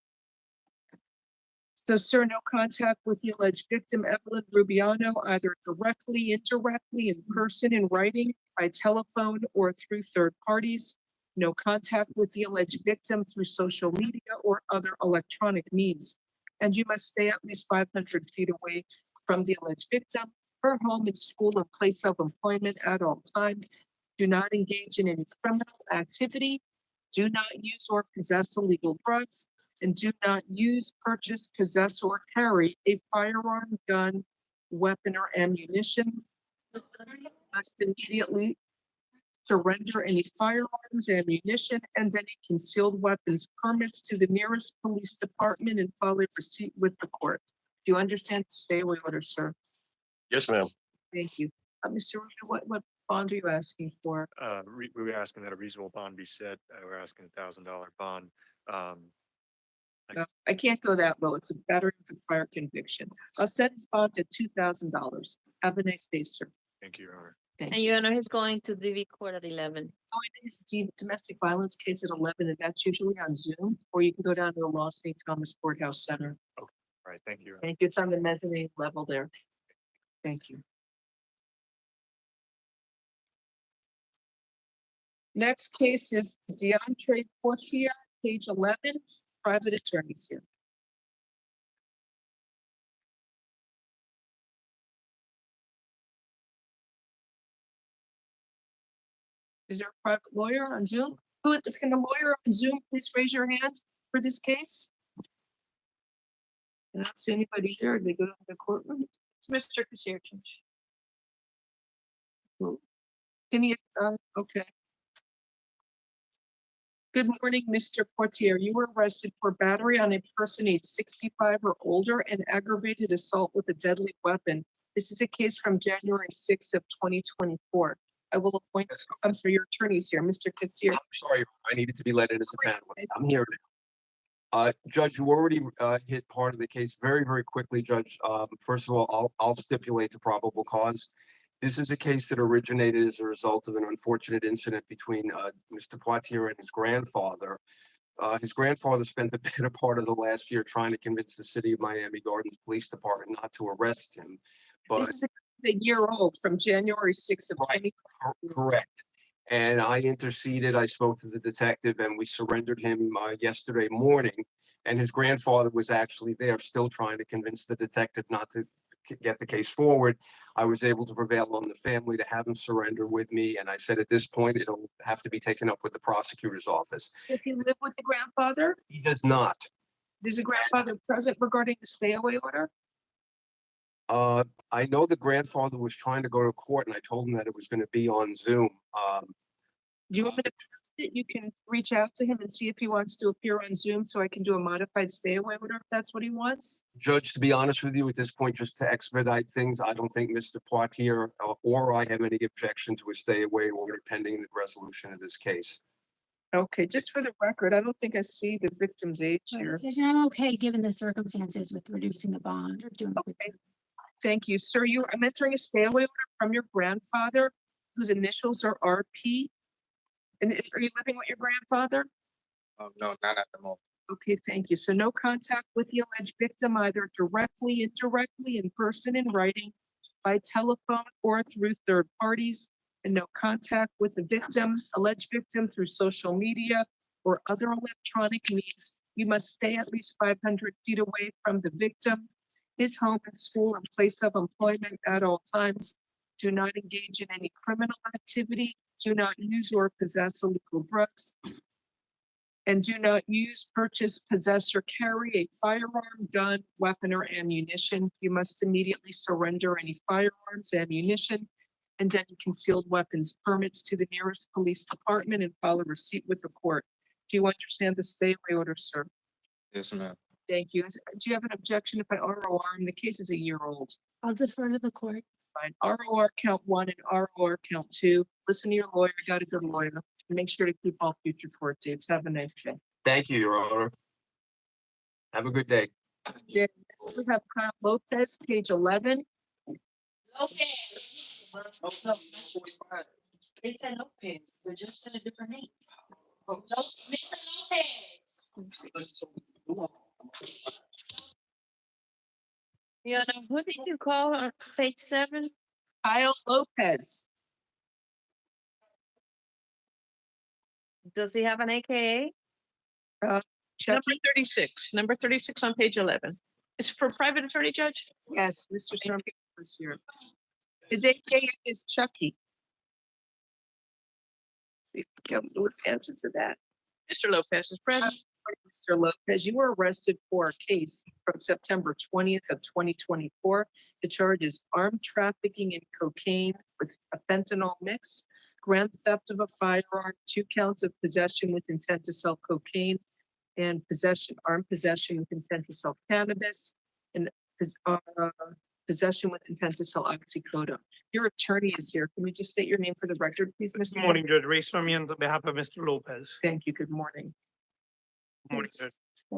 So, sir, no contact with the alleged victim, Evelyn Rubiano, either directly, indirectly, in person, in writing, by telephone, or through third parties. No contact with the alleged victim through social media or other electronic means. And you must stay at least 500 feet away from the alleged victim, her home and school and place of employment at all times. Do not engage in any criminal activity. Do not use or possess illegal drugs. And do not use, purchase, possess, or carry a firearm, gun, weapon, or ammunition. Must immediately surrender any firearms, ammunition, and any concealed weapons permits to the nearest police department and file a receipt with the court. Do you understand the stay away order, sir? Yes, ma'am. Thank you. Mr. Rubio, what bond are you asking for? We were asking that a reasonable bond be set. We're asking $1,000 bond. I can't go that low. It's a battery with a prior conviction. I'll set his bond at $2,000. Have a nice day, sir. Thank you, Your Honor. And Your Honor, he's going to DV court at 11. Oh, it's a domestic violence case at 11, and that's usually on Zoom, or you can go down to the Los St. Thomas Courthouse Center. Okay. All right. Thank you, Your Honor. Thank you. It's on the mezzanine level there. Thank you. Next case is DeAndre Portier, page 11, private attorneys here. Is there a private lawyer on Zoom? Can the lawyer on Zoom please raise your hand for this case? I don't see anybody here. They go to the courtroom. Mr. Kassir. Can you, okay. Good morning, Mr. Portier. You were arrested for battery on a person aged 65 or older and aggravated assault with a deadly weapon. This is a case from January 6th of 2024. I will appoint, I'm sorry, your attorney's here, Mr. Kassir. I'm sorry, I needed to be let in as a panelist. I'm here now. Judge, you already hit part of the case very, very quickly, Judge. First of all, I'll stipulate the probable cause. This is a case that originated as a result of an unfortunate incident between Mr. Poitier and his grandfather. His grandfather spent the better part of the last year trying to convince the city of Miami Gardens Police Department not to arrest him. But This is a year old from January 6th of 20. correct. And I interceded. I spoke to the detective and we surrendered him yesterday morning. And his grandfather was actually there still trying to convince the detective not to get the case forward. I was able to prevail on the family to have him surrender with me. And I said, at this point, it'll have to be taken up with the prosecutor's office. Does he live with the grandfather? He does not. Is the grandfather present regarding the stay away order? I know the grandfather was trying to go to court and I told him that it was going to be on Zoom. Do you want me to trust it? You can reach out to him and see if he wants to appear on Zoom so I can do a modified stay away order if that's what he wants. Judge, to be honest with you, at this point, just to expedite things, I don't think Mr. Poitier or I have any objection to a stay away order pending the resolution of this case. Okay, just for the record, I don't think I see the victim's age here. Judge, I'm okay, given the circumstances with reducing the bond or doing. Okay, thank you, sir. I'm entering a stay away order from your grandfather, whose initials are RP. And are you living with your grandfather? No, not at the moment. Okay, thank you. So no contact with the alleged victim, either directly, indirectly, in person, in writing, by telephone, or through third parties, and no contact with the victim, alleged victim, through social media or other electronic means. You must stay at least 500 feet away from the victim, his home and school and place of employment at all times. Do not engage in any criminal activity. Do not use or possess illegal drugs. And do not use, purchase, possess, or carry a firearm, gun, weapon, or ammunition. You must immediately surrender any firearms, ammunition, and any concealed weapons permits to the nearest police department and file a receipt with the court. Do you understand the stay away order, sir? Yes, ma'am. Thank you. Do you have an objection if I ROR? The case is a year old. I'll defer to the court. Fine. ROR count 1 and ROR count 2. Listen to your lawyer. You got a good lawyer. And make sure to keep all future court dates. Have a nice day. Thank you, Your Honor. Have a good day. Yeah, we have Kyle Lopez, page 11. Lopez. They said Lopez, but you said a different name. Mr. Lopez. Yeah, who did you call on page 7? Kyle Lopez. Does he have an AKA? Chucky? Number 36 on page 11. It's for private attorney, Judge? Yes, Mr. Sermon was here. His AKA is Chucky. See if he comes with his answer to that. Mr. Lopez is present. Mr. Lopez, you were arrested for a case from September 20th of 2024. The charge is armed trafficking in cocaine with a fentanyl mix, grand theft of a firearm, 2 counts of possession with intent to sell cocaine, and armed possession with intent to sell cannabis, and possession with intent to sell oxycodone. Your attorney is here. Can we just state your name for the record, please, Mr. Good morning, Judge. Ray Sarmiento on behalf of Mr. Lopez. Thank you. Good morning. Good morning, Judge.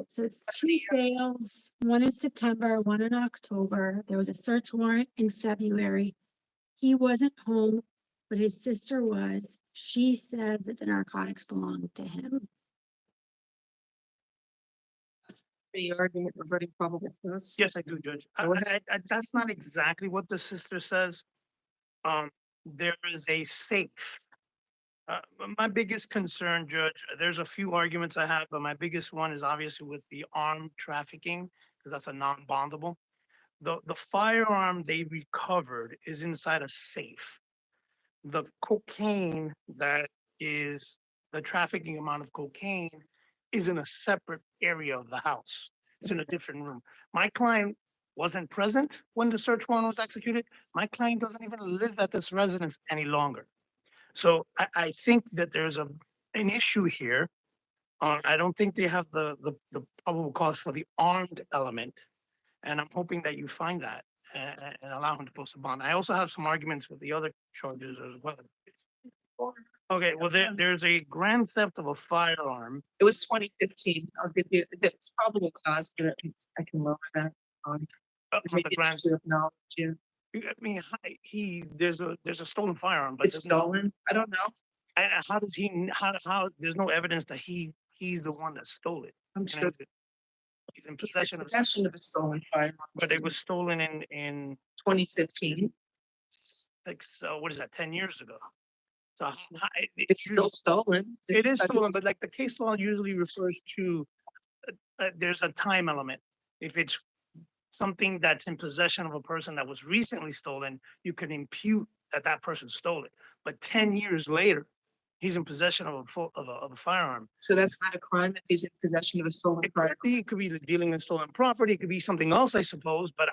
So it's 2 sales, 1 in September, 1 in October. There was a search warrant in February. He wasn't home, but his sister was. She said that the narcotics belonged to him. The argument regarding probable cause? Yes, I do, Judge. That's not exactly what the sister says. There is a safe. My biggest concern, Judge, there's a few arguments I have, but my biggest one is obviously with the armed trafficking, because that's a non-bondable. The firearm they recovered is inside a safe. The cocaine that the trafficking amount of cocaine is in a separate area of the house. It's in a different room. My client wasn't present when the search warrant was executed. My client doesn't even live at this residence any longer. So I think that there's an issue here. I don't think they have the probable cause for the armed element. And I'm hoping that you find that and allow him to post a bond. I also have some arguments with the other charges as well. Okay, well, there's a grand theft of a firearm. It was 2015. I'll give you, it's probable cause, but I can lower that on. On maybe the grand, just to acknowledge you. I mean, there's a stolen firearm, but It's there's no, stolen. I don't know. how does he, there's no evidence that he's the one that stole it. I'm sure. He's in possession of, a stolen firearm. but it was stolen in 2015. like, so what is that, 10 years ago? So It's still stolen. It is stolen, but like the case law usually refers to, there's a time element. If it's something that's in possession of a person that was recently stolen, you can impute that that person stole it. But 10 years later, he's in possession of a firearm. So that's not a crime if he's in possession of a stolen firearm. It could be dealing in stolen property. It could be something else, I suppose. But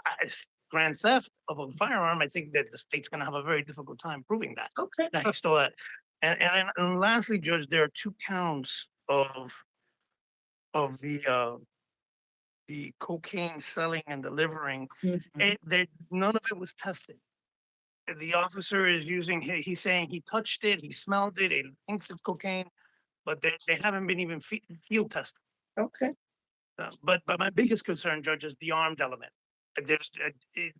grand theft of a firearm, I think that the state's going to have a very difficult time proving that. Okay. That he stole that. And lastly, Judge, there are 2 counts of the cocaine selling and delivering. None of it was tested. The officer is he's saying he touched it, he smelled it, he thinks it's cocaine, but they haven't been even field tested. Okay. But my biggest concern, Judge, is the armed element. There's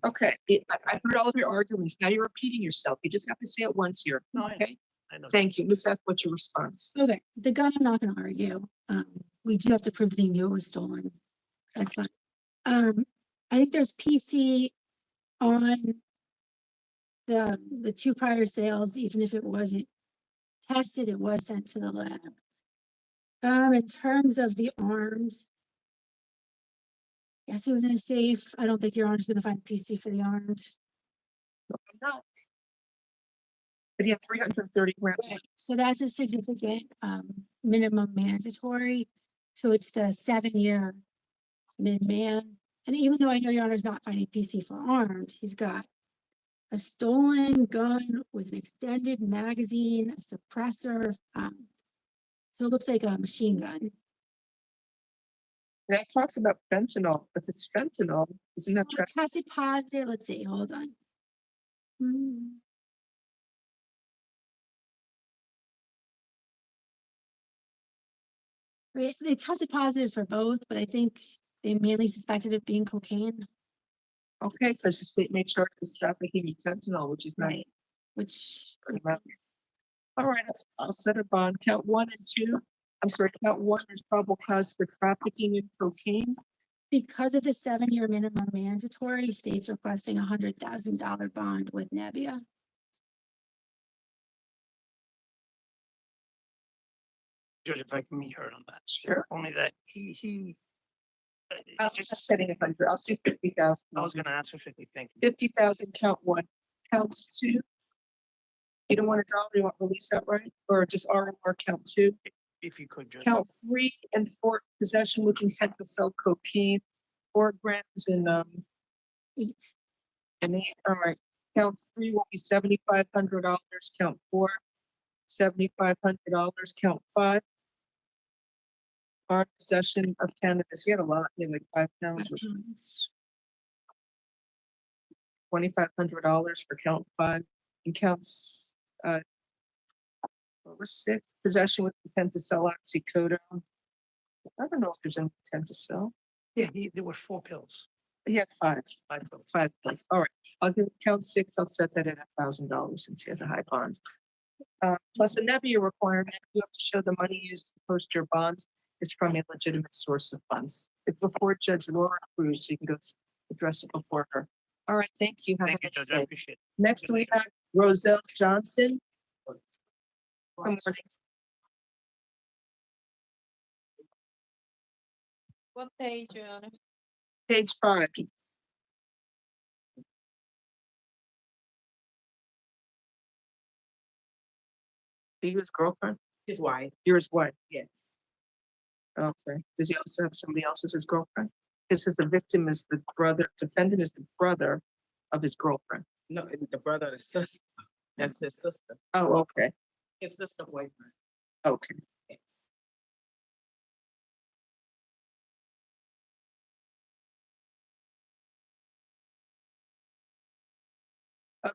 okay. I heard all of your arguments. Now you're repeating yourself. You just have to say it once here. No, okay. I know. Thank you. Ms. F, what's your response? Okay, the gun, I'm not gonna argue. We do have to prove that he knew it was stolen. That's fine. I think there's PC on the 2 prior sales, even if it wasn't tested, it was sent to the lab. In terms of the arms, yes, it was in a safe. I don't think your honor's gonna find PC for the arms. No, I'm not. But he had 330 grams. Right. So that's a significant minimum mandatory. So it's the 7-year min-man. And even though I know your honor's not finding PC for armed, he's got a stolen gun with an extended magazine, a suppressor. So it looks like a machine gun. That talks about fentanyl, but it's fentanyl. Isn't that Well, tested positive. Let's see, hold on. They tested positive for both, but I think they mainly suspected it being cocaine. Okay, because the state made sure it's trafficking in fentanyl, which is right. Which all right, I'll set a bond. Count 1 and 2. I'm sorry, count 1 is probable cause for trafficking in cocaine. Because of the 7-year minimum mandatory, state's requesting $100,000 bond with Nebbia. Judge, if I can meet her on that. Sure. Only that he I'm just setting 100. I'll do 50,000. I was gonna ask for 50, thank you. 50,000, count 1. Counts 2. You don't want to draw, you want to release that, right? Or just R or count 2? If you could, Judge. Count 3 and 4, possession with intent to sell cocaine, 4 grams and 8. And 8. All right. Count 3 will be $7,500. Count 4, $7,500. Count 5. Our possession of cannabis. He had a lot, he had like 5 pounds. $2,500 for count 5. And counts what was 6? Possession with intent to sell oxycodone. I don't know if there's any intent to sell. Yeah, there were 4 pills. He had 5. 5 pills. 5 pills. All right. I'll give count 6. I'll set that at $1,000 since he has a high bond. Plus a Nebbia requirement, you have to show the money used to post your bond is from a legitimate source of funds. It's before Judge Laura Cruz, so you can go address it before her. All right, thank you. Have a Thank you, nice Judge. I day. appreciate it. Next we have Roselle Johnson. Good morning. What page, Your Honor? Page 5. Are you his girlfriend? His wife. Yours what? Yes. Okay. Does he also have somebody else as his girlfriend? It says the victim is the brother, defendant is the brother of his girlfriend. No, the brother of the sister. That's his sister. Oh, okay. His sister boyfriend. Okay. Yes.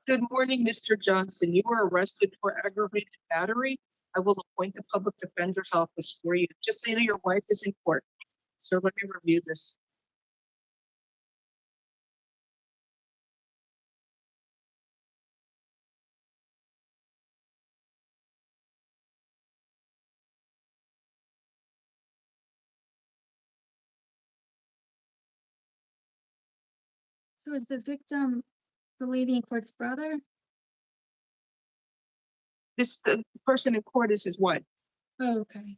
Good morning, Mr. Johnson. You were arrested for aggravated battery. I will appoint the public defender's office for you. Just so you know, your wife is in court. So let me review this. So is the victim the lady in court's brother? The person in court is his wife. Oh, okay.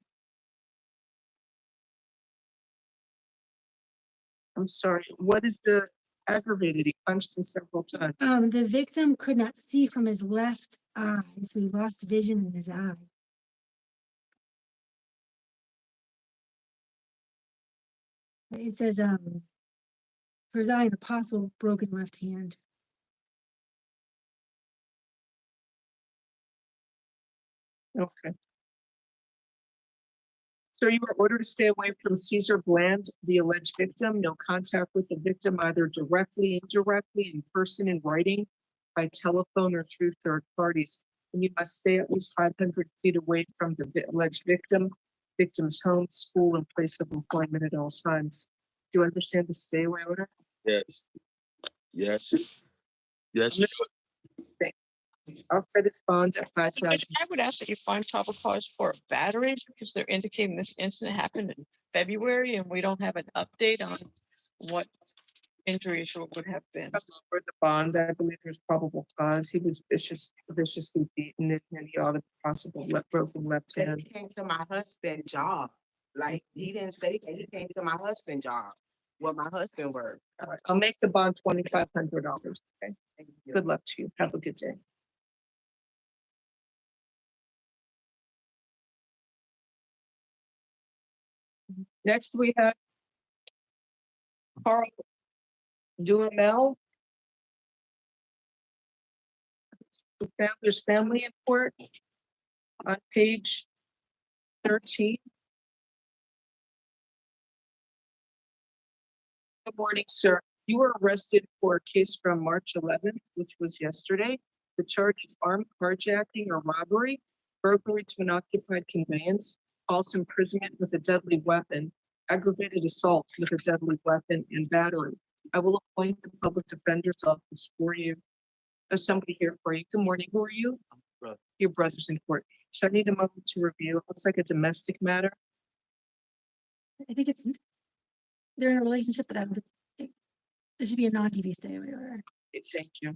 I'm sorry. What is the aggravated? He punched him several times. The victim could not see from his left eye, so he lost vision in his eye. It says, for his eye, the possible broken left hand. Okay. So you were ordered to stay away from Cesar Bland, the alleged victim. No contact with the victim, either directly, indirectly, in person, in writing, by telephone, or through third parties. And you must stay at least 500 feet away from the alleged victim, victim's home, school, and place of employment at all times. Do you understand the stay away order? Yes. Yes. Yes. I'll set its bond at 5,000. I would ask that you find probable cause for batteries because they're indicating this incident happened in February and we don't have an update on what injuries would have been. For the bond, I believe there's probable cause. He was viciously beaten and he ought to possible broken left But hand. he came to my husband's job. Like, he didn't say that. He came to my husband's job. What my husband worked. All right, I'll make the bond $2,500. Okay. Good luck to you. Have a good day. Next, we have Carl Duhamel. There's family in court on page 13. Good morning, sir. You were arrested for a case from March 11th, which was yesterday. The charge is armed carjacking or robbery, burglary to an occupied conveyance, false imprisonment with a deadly weapon, aggravated assault with a deadly weapon, and battery. I will appoint the public defender's office for you. There's somebody here for you. Good morning. Who are you? Brother. Your brother's in court. So I need a moment to review. It looks like a domestic matter. I think they're in a relationship that it should be a non-TV stay away order. Okay, thank you.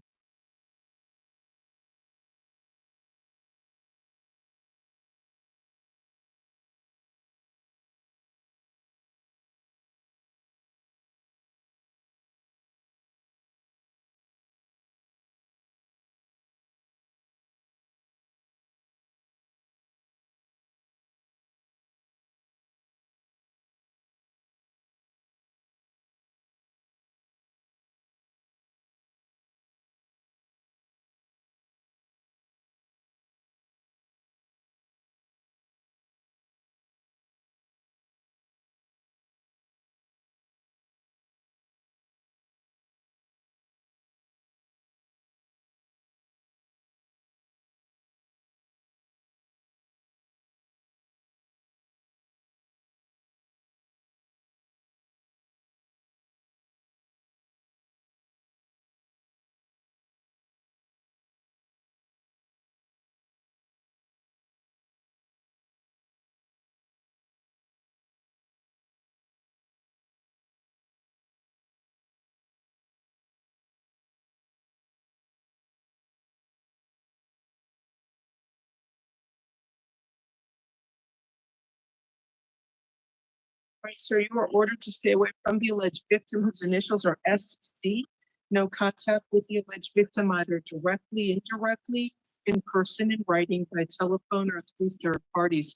Right, sir, you are ordered to stay away from the alleged victim whose initials are SC. No contact with the alleged victim, either directly, indirectly, in person, in writing, by telephone, or through third parties.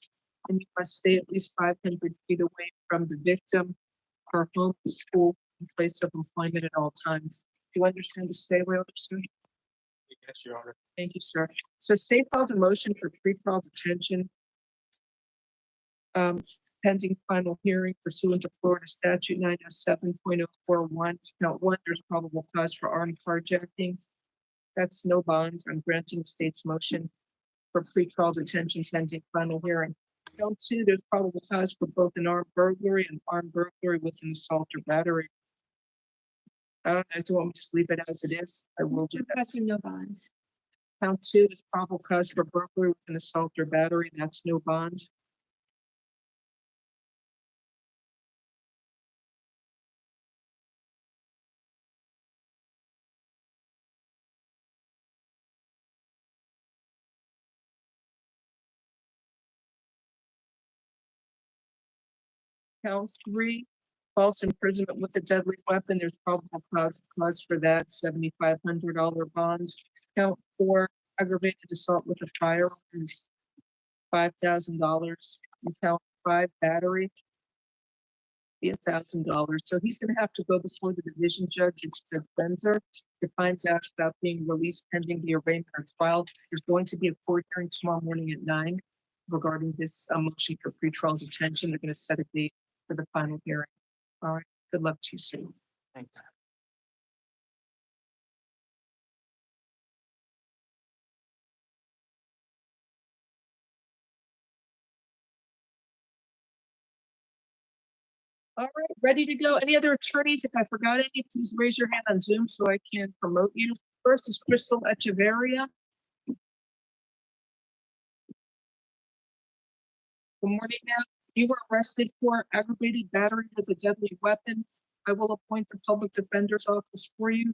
And you must stay at least 500 feet away from the victim, her home, school, and place of employment at all times. Do you understand the stay away order, sir? Yes, Your Honor. Thank you, sir. So state filed a motion for pretrial detention pending final hearing pursuant to Florida statute 907.041. Count one, there's probable cause for armed carjacking. That's no bond. I'm granting the state's motion for pretrial detention pending final hearing. Count two, there's probable cause for both an armed burglary and armed burglary with an assault or battery. I don't know, do you want me to just leave it as it is? I will do that. Requesting no bonds. Count two, there's probable cause for burglary with an assault or battery. That's no bond. Count three, false imprisonment with a deadly weapon. There's probable cause for that, $7,500 bonds. Count four, aggravated assault with a firearm is $5,000. And count five, battery, be $1,000. So he's gonna have to go before the division judge and Spencer to find out about being released pending the arraignment or trial. There's going to be a court hearing tomorrow morning at 9 regarding this motion for pretrial detention. They're gonna set a date for the final hearing. All right, good luck to you soon. Thank you. All right, ready to go. Any other attorneys? If I forgot any, please raise your hand on Zoom so I can promote you. First is Crystal Echeverria. Good morning, ma'am. You were arrested for aggravated battery with a deadly weapon. I will appoint the public defender's office for you.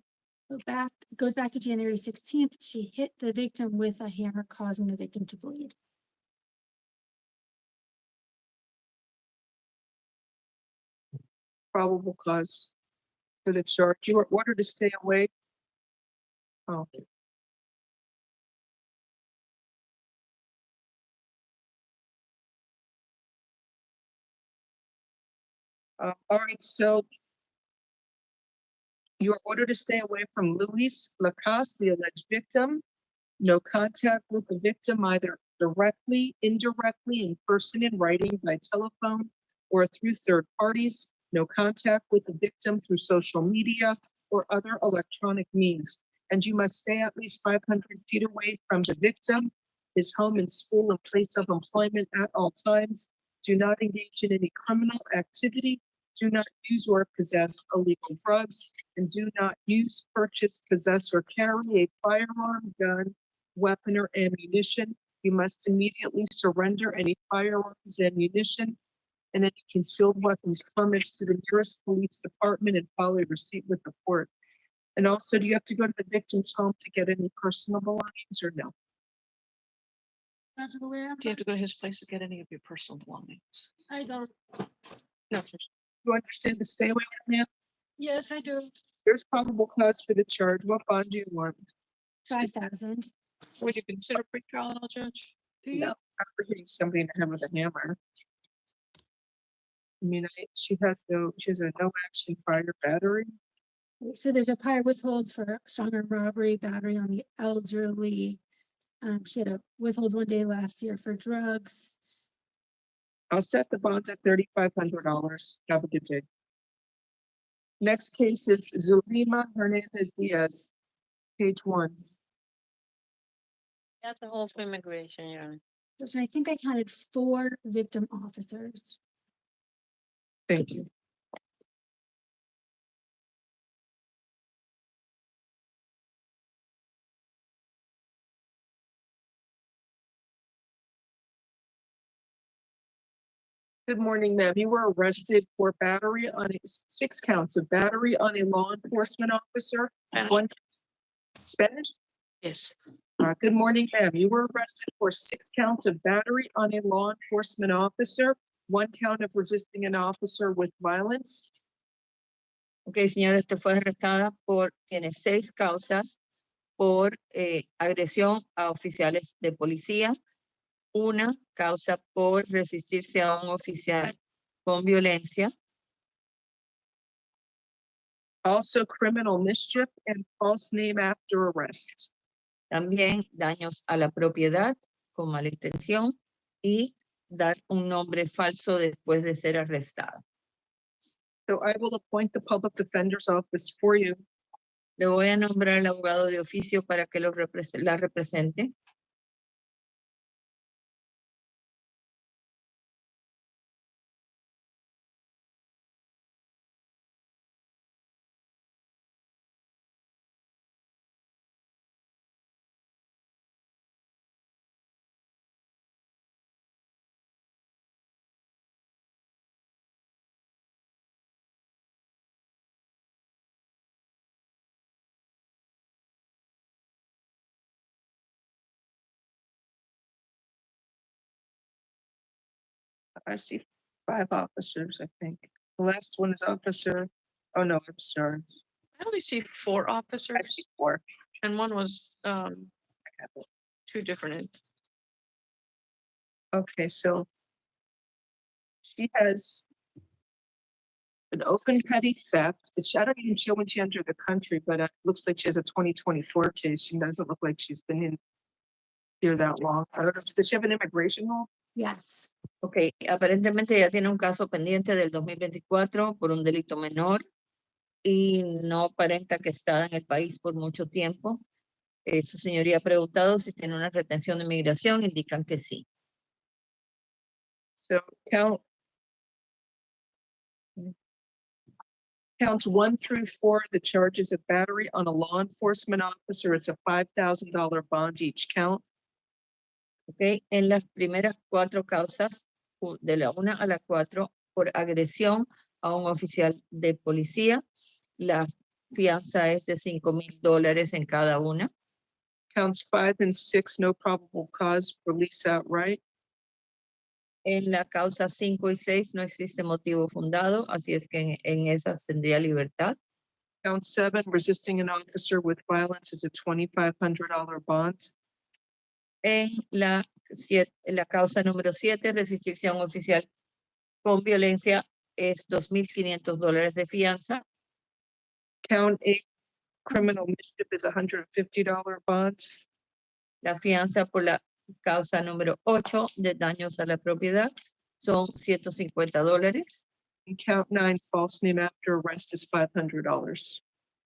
Goes back to January 16th. She hit the victim with a hammer, causing the victim to bleed. Probable cause to the charge. You were ordered to stay away. Oh. All right, so you are ordered to stay away from Luis Lacoste, the alleged victim. No contact with the victim, either directly, indirectly, in person, in writing, by telephone, or through third parties. No contact with the victim through social media or other electronic means. And you must stay at least 500 feet away from the victim, his home and school and place of employment at all times. Do not engage in any criminal activity. Do not use or possess illegal drugs, and do not use, purchase, possess, or carry a firearm, gun, weapon, or ammunition. You must immediately surrender any firearms, ammunition, and any concealed weapons permits to the nearest police department and file a receipt with the court. And also, do you have to go to the victim's home to get any personal belongings or no? Do you have to go to his place to get any of your personal belongings? I don't. No. You understand the stay away from him? Yes, I do. There's probable cause for the charge. What bond do you want? 5,000. Would you consider pretrial at all, Judge? No, after hitting somebody in the head with a hammer. I mean, she has a no action prior battery. So there's a prior withhold for strong arm robbery, battery on the elderly. She had a withhold 1 day last year for drugs. I'll set the bond at $3,500. Have a good day. Next case is Zulima Hernandez Diaz, page 1. That's a whole for immigration, Your Honor. Which I think I counted 4 victim officers. Thank you. Good morning, ma'am. You were arrested for battery on 6 counts of battery on a law enforcement officer. One Spanish? Yes. Good morning, ma'am. You were arrested for 6 counts of battery on a law enforcement officer, 1 count of resisting an officer with violence. Ok, señora, usted fue arrestada tiene 6 causas por agresión a oficiales de policía, una causa por resistirse a un oficial con violencia, Also criminal mischief and false name after arrest. también daños a la propiedad con mala intención y dar un nombre falso después de ser arrestado. So I will appoint the public defender's office for you. Le voy a nombrar al abogado de oficio para que la represente. I see 5 officers, I think. The last one is officer, oh no, I'm sorry. I only see 4 I officers see 4. and one was, 2 different. Okay, so she has an open petty theft. I don't even show when she entered the country, but it looks like she has a 2024 case. She doesn't look like she's been in here that long. I don't know, does she have an immigration law? Yes. Ok, aparentemente ya tiene un caso pendiente del 2024 por un delito menor y no aparenta que está en el país por mucho tiempo. Su señoría ha preguntado si tiene una retención de inmigración, indican que sí. So counts 1 through 4, the charges of battery on a law enforcement officer. It's a $5,000 bond each count. Ok, en las primeras 4 causas, de la 1 a la 4, por agresión a un oficial de policía, la fianza es de $5,000 en cada una. Counts 5 and 6, no probable cause, release outright. En la causa 5 y 6 no existe motivo fundado, así es que en esas tendría libertad. Count 7, resisting an officer with violence is a $2,500 bond. En la causa número 7, resistirse a un oficial con violencia es $2,500 de fianza. Count 8, criminal mischief is a $150 bond. La fianza por la causa número 8 de daños a la propiedad son $150. And count 9, false name after arrest is $500.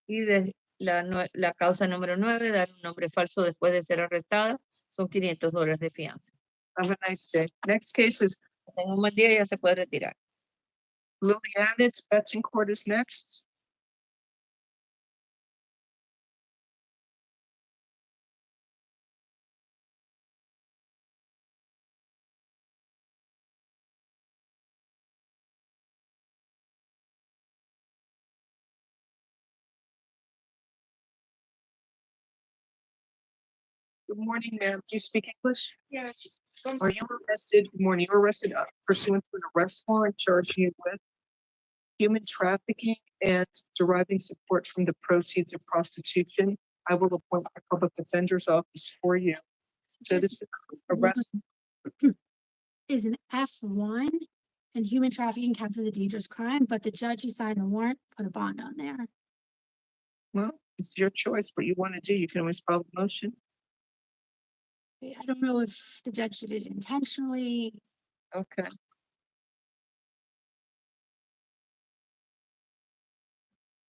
Y de la causa número 9, dar un nombre falso después de ser arrestada, son $500 de fianza. Have a nice day. Next case is Tenga un buen día y ya se puede retirar. Lilianitz Betancourt is next. Good morning, ma'am. Do you speak English? Yes. Are you arrested? Good morning. You're arrested pursuant to an arrest warrant charging you with human trafficking and deriving support from the proceeds of prostitution. I will appoint a public defender's office for you. So this is arrest. Is an F1 and human trafficking counts as a dangerous crime, but the judge who signed the warrant put a bond on there. Well, it's your choice, what you want to do. You can always file a motion. I don't know if the judge did it intentionally. Okay.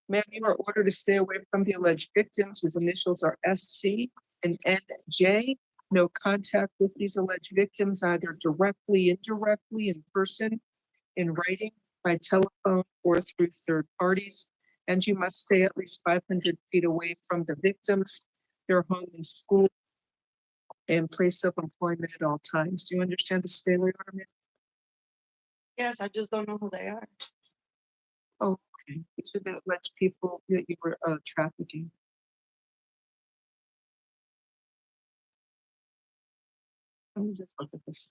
Ma'am, you are ordered to stay away from the alleged victims whose initials are SC and NJ. No contact with these alleged victims, either directly, indirectly, in person, in writing, by telephone, or through third parties. And you must stay at least 500 feet away from the victims, their home and school, and place of employment at all times. Do you understand the stay away order, ma'am? Yes, I just don't know who they are. Oh, okay. These are the alleged people that you were trafficking. Let me just look at this.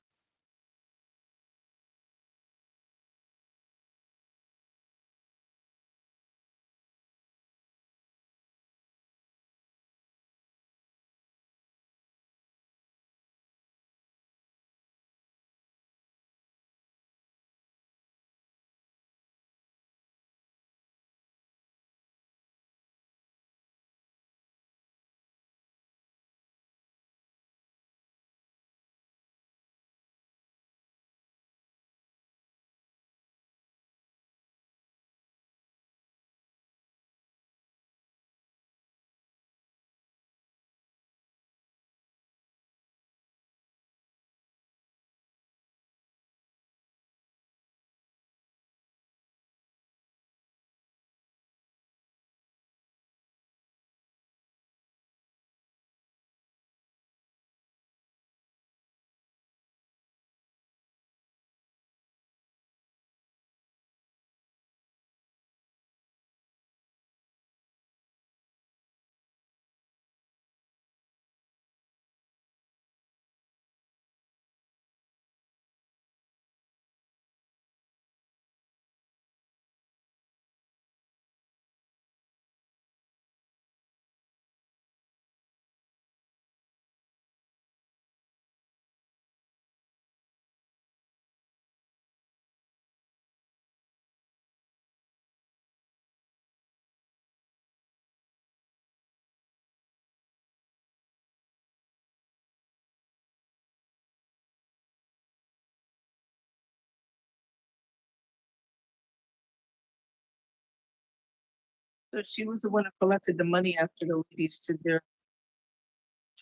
So she was the one who collected the money after the ladies did their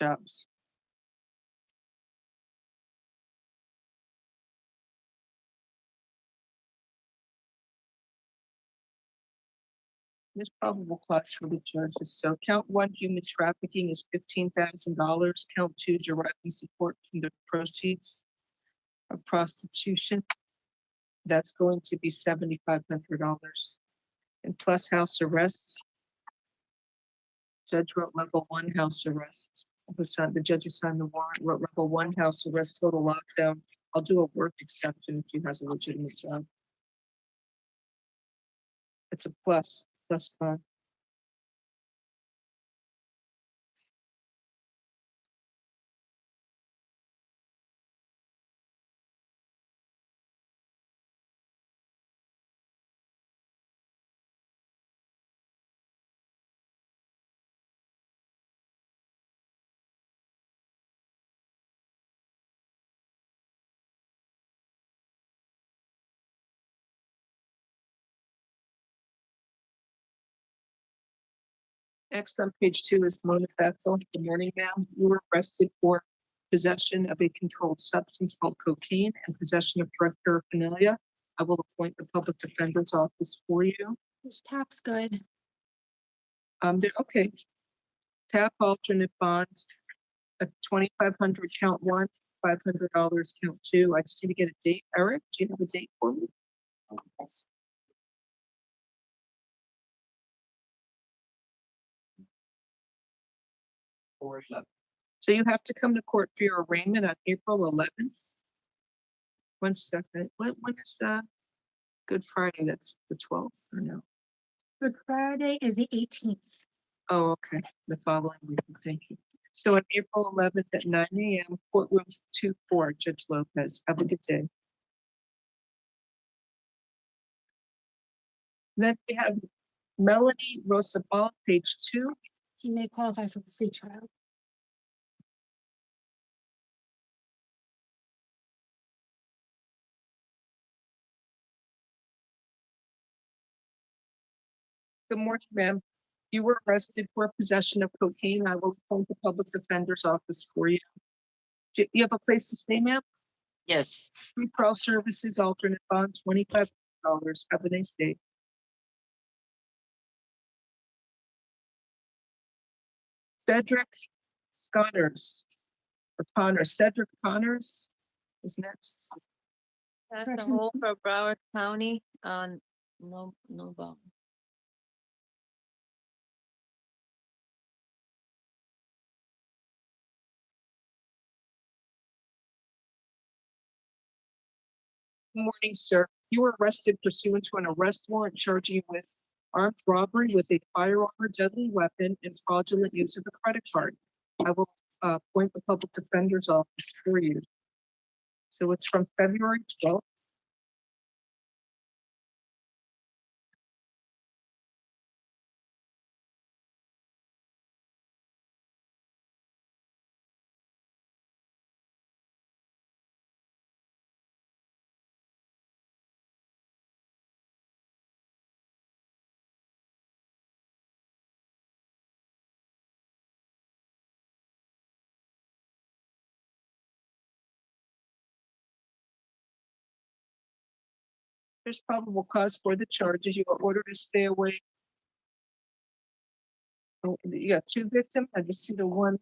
jobs. There's probable cause for the judges. So count one, human trafficking is $15,000. Count two, deriving support from the proceeds of prostitution. That's going to be $7,500. And plus house arrest. Judge wrote level one house arrest. The judge who signed the warrant wrote level one house arrest, total lockdown. I'll do a work exception if he has a legitimate job. It's a plus bond. Next on page 2 is Mona Bethel. Good morning, ma'am. You were arrested for possession of a controlled substance called cocaine and possession of drug paraphernalia. I will appoint the public defender's office for you. Which tap's good? Okay. Tap alternate bond at 2,500 count one, $500 count two. I just need to get a date. Eric, do you have a date for me? So you have to come to court for your arraignment on April 11th. 1 second. When is Good Friday? That's the 12th or no? Good Friday is the 18th. Oh, okay. The following week. Thank you. So on April 11th at 9 a.m., courtroom 2-4, Judge Lopez. Have a good day. Then we have Melanie Rosabal, page 2. She may qualify for free trial. Good morning, ma'am. You were arrested for possession of cocaine. I will appoint the public defender's office for you. Do you have a place to stay, ma'am? Yes. Pre-trial services, alternate bond, $2,500. Have a nice day. Cedric Connors, Cedric Connors is next. That's a Corrections. hold for Broward County on no bond. Good morning, sir. You were arrested pursuant to an arrest warrant charging you with armed robbery with a firearm or deadly weapon and fraudulent use of a credit card. I will appoint the public defender's office for you. So it's from February 12th. There's probable cause for the charges. You are ordered to stay away. Oh, you got 2 victims. I just see the one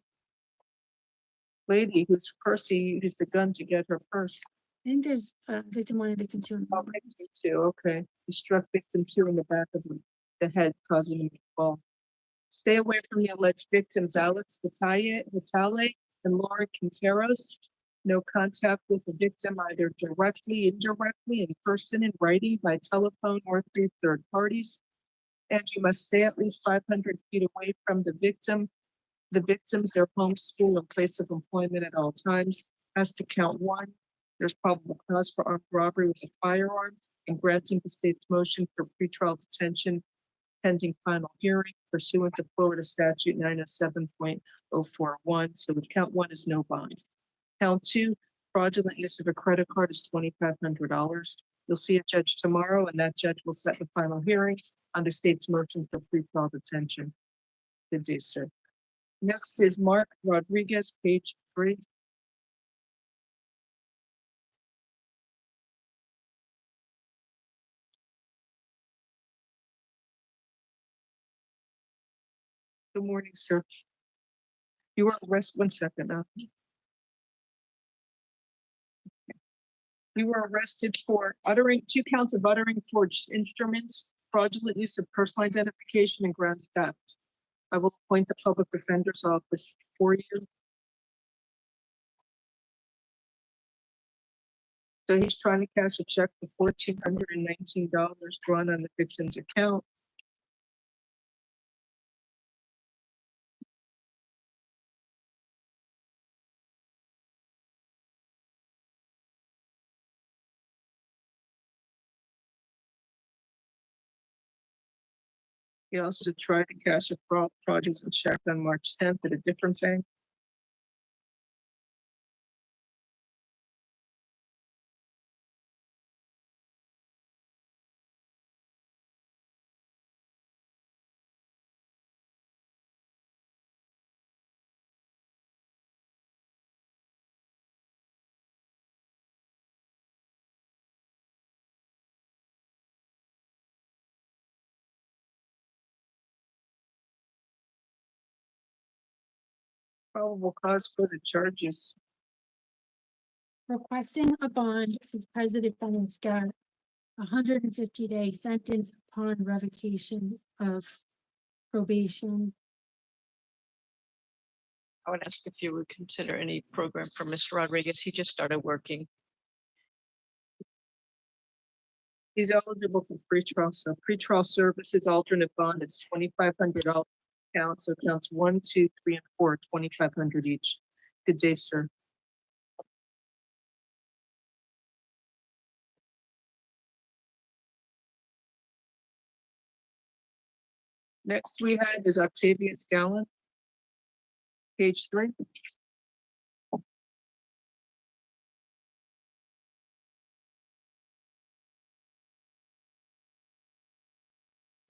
lady whose purse he used the gun to get her purse. I think there's victim 1 and victim 2. Oh, victim 2, okay. He struck victim 2 in the back of the head, causing him to fall. Stay away from the alleged victims, Alex Vitale and Lauren Quinteros. No contact with the victim either directly, indirectly, in person, in writing, by telephone, or through third parties. And you must stay at least 500 feet away from the victims, their home, school, and place of employment at all times. As to count 1, there's probable cause for armed robbery with a firearm and granting the state's motion for pretrial detention pending final hearing pursuant to Florida statute 907.041. So with count 1 is no bond. Count 2, fraudulent use of a credit card is $2,500. You'll see a judge tomorrow, and that judge will set the final hearing on the state's motion for pretrial detention. Good day, sir. Next is Mark Rodriguez, page 3. Good morning, sir. You were arrested, 1 second now. You were arrested for uttering 2 counts of uttering forged instruments, fraudulent use of personal identification, and grand theft. I will appoint the public defender's office for you. So he's trying to cash a check for $1,419 drawn on the victim's account. He also tried to cash a fraudulent check on March 10th at a different bank. Probable cause for the charges. Requesting a bond because the defendant's got 150-day sentence upon revocation of probation. I would ask if you would consider any program for Mr. Rodriguez. He just started working. He's eligible for pretrial, so pretrial services alternate bond is $2,500 count, so counts 1, 2, 3, and 4, 2,500 each. Good day, sir. Next we have is Octavius Gallant, page 3.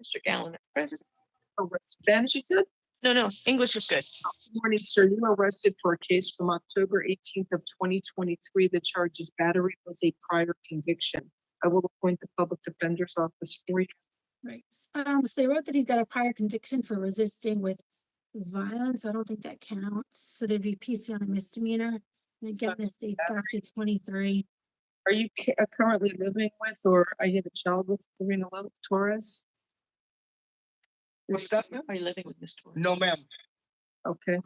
Mr. Gallen, present. Spanish, you said? No, English is good. Good morning, sir. You were arrested for a case from October 18th of 2023. The charge is battery with a prior conviction. I will appoint the public defender's office for you. Right. So they wrote that he's got a prior conviction for resisting with violence. I don't think that counts. So there'd be PC on a misdemeanor. And again, this dates back to 23. Are you currently living with, or are you have a child with Karina Torres? What's that? Are you living with Mr. Torres? No, ma'am. Okay.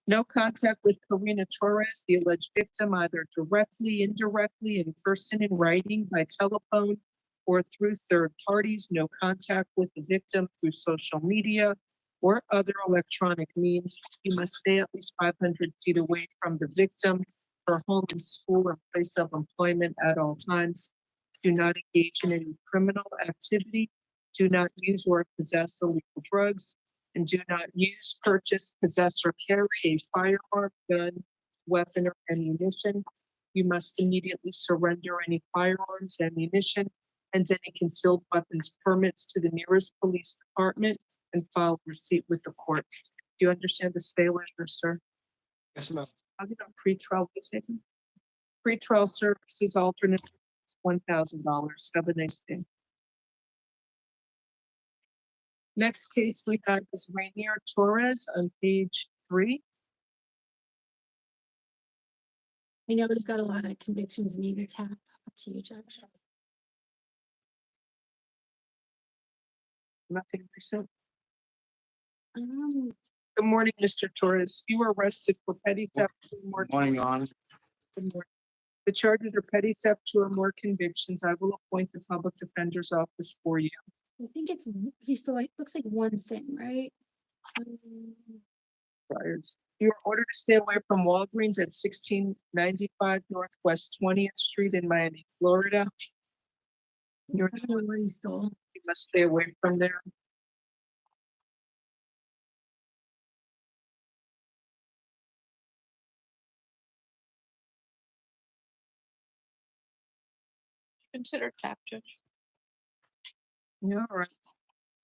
No contact with Karina Torres, the alleged victim, either directly, indirectly, in person, in writing, by telephone, or through third parties. No contact with the victim through social media or other electronic means. You must stay at least 500 feet away from the victim, her home and school and place of employment at all times. Do not engage in any criminal activity. Do not use or possess illegal drugs, and do not use, purchase, possess, or carry a firearm, gun, weapon, or ammunition. You must immediately surrender any firearms, ammunition, and any concealed weapons permits to the nearest police department and file receipt with the court. Do you understand the stay letter, sir? Yes, ma'am. How did a pretrial be taken? Pretrial services alternate $1,000. Have a nice day. Next case we have is Rainier Torres on page 3. I know he's got a lot of convictions, maybe tap up to you, Judge. Nothing percent. Um, Good morning, Mr. Torres. You were arrested for petty theft. Morning, Your Honor. Good morning. The charges are petty theft, 2 or more convictions. I will appoint the public defender's office for you. I think it's, he's still like, looks like one thing, right? Priors. You are ordered to stay away from Walgreens at 1695 Northwest 20th Street in Miami, Florida. I don't know where he stole. You must stay away from there. Consider tap, Judge. Yeah, all right.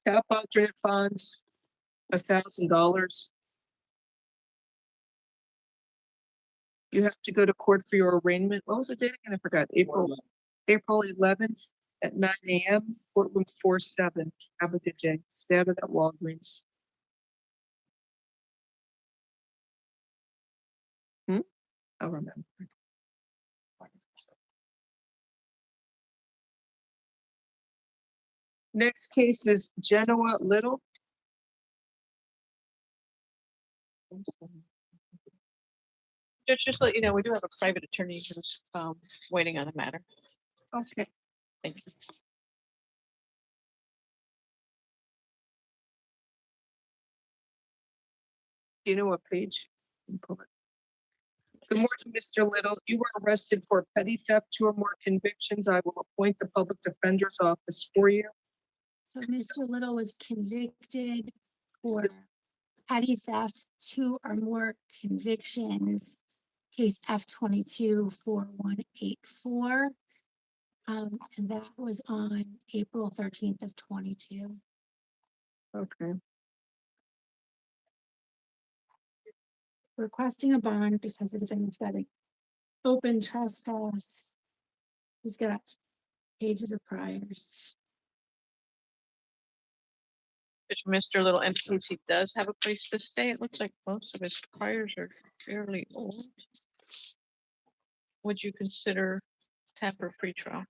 Tap alternate bonds, $1,000. You have to go to court for your arraignment. What was the date again? I forgot. April 11th at 9 a.m. Courtroom 47. Have a good day. Stay out of that Walgreens. I'll remember. Next case is Genoa Little. Judge, just to let you know, we do have a private attorney who's waiting on the matter. Okay. Thank you. Do you know what page? Good morning, Mr. Little. You were arrested for petty theft, 2 or more convictions. I will appoint the public defender's office for you. So Mr. Little was convicted for petty theft, 2 or more convictions, case F-22-4184. And that was on April 13th of 22. Okay. Requesting a bond because the defendant's got an open trespass. He's got pages of priors. Which Mr. Little indicates he does have a place to stay. It looks like most of his priors are fairly old. Would you consider tap or pretrial?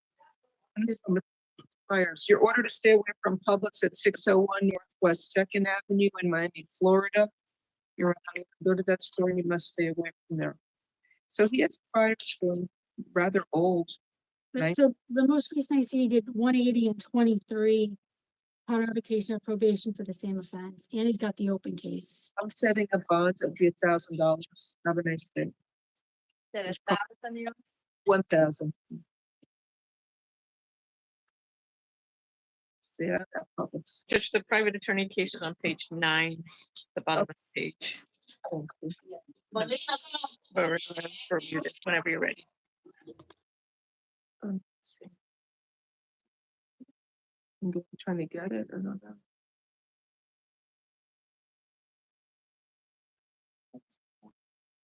Priors. Your order to stay away from Publix at 601 Northwest 2nd Avenue in Miami, Florida. You're allowed to go to that store and you must stay away from there. So he has priors from rather old. But so the most recent I see he did 180 and 23 on revocation of probation for the same offense, and he's got the open case. I'm setting a bond of $1,000. Have a nice day. 1,000. Stay out of that Publix. Judge, the private attorney case is on page 9, the bottom of the page. Whenever you're ready. Let's see. I'm trying to get it or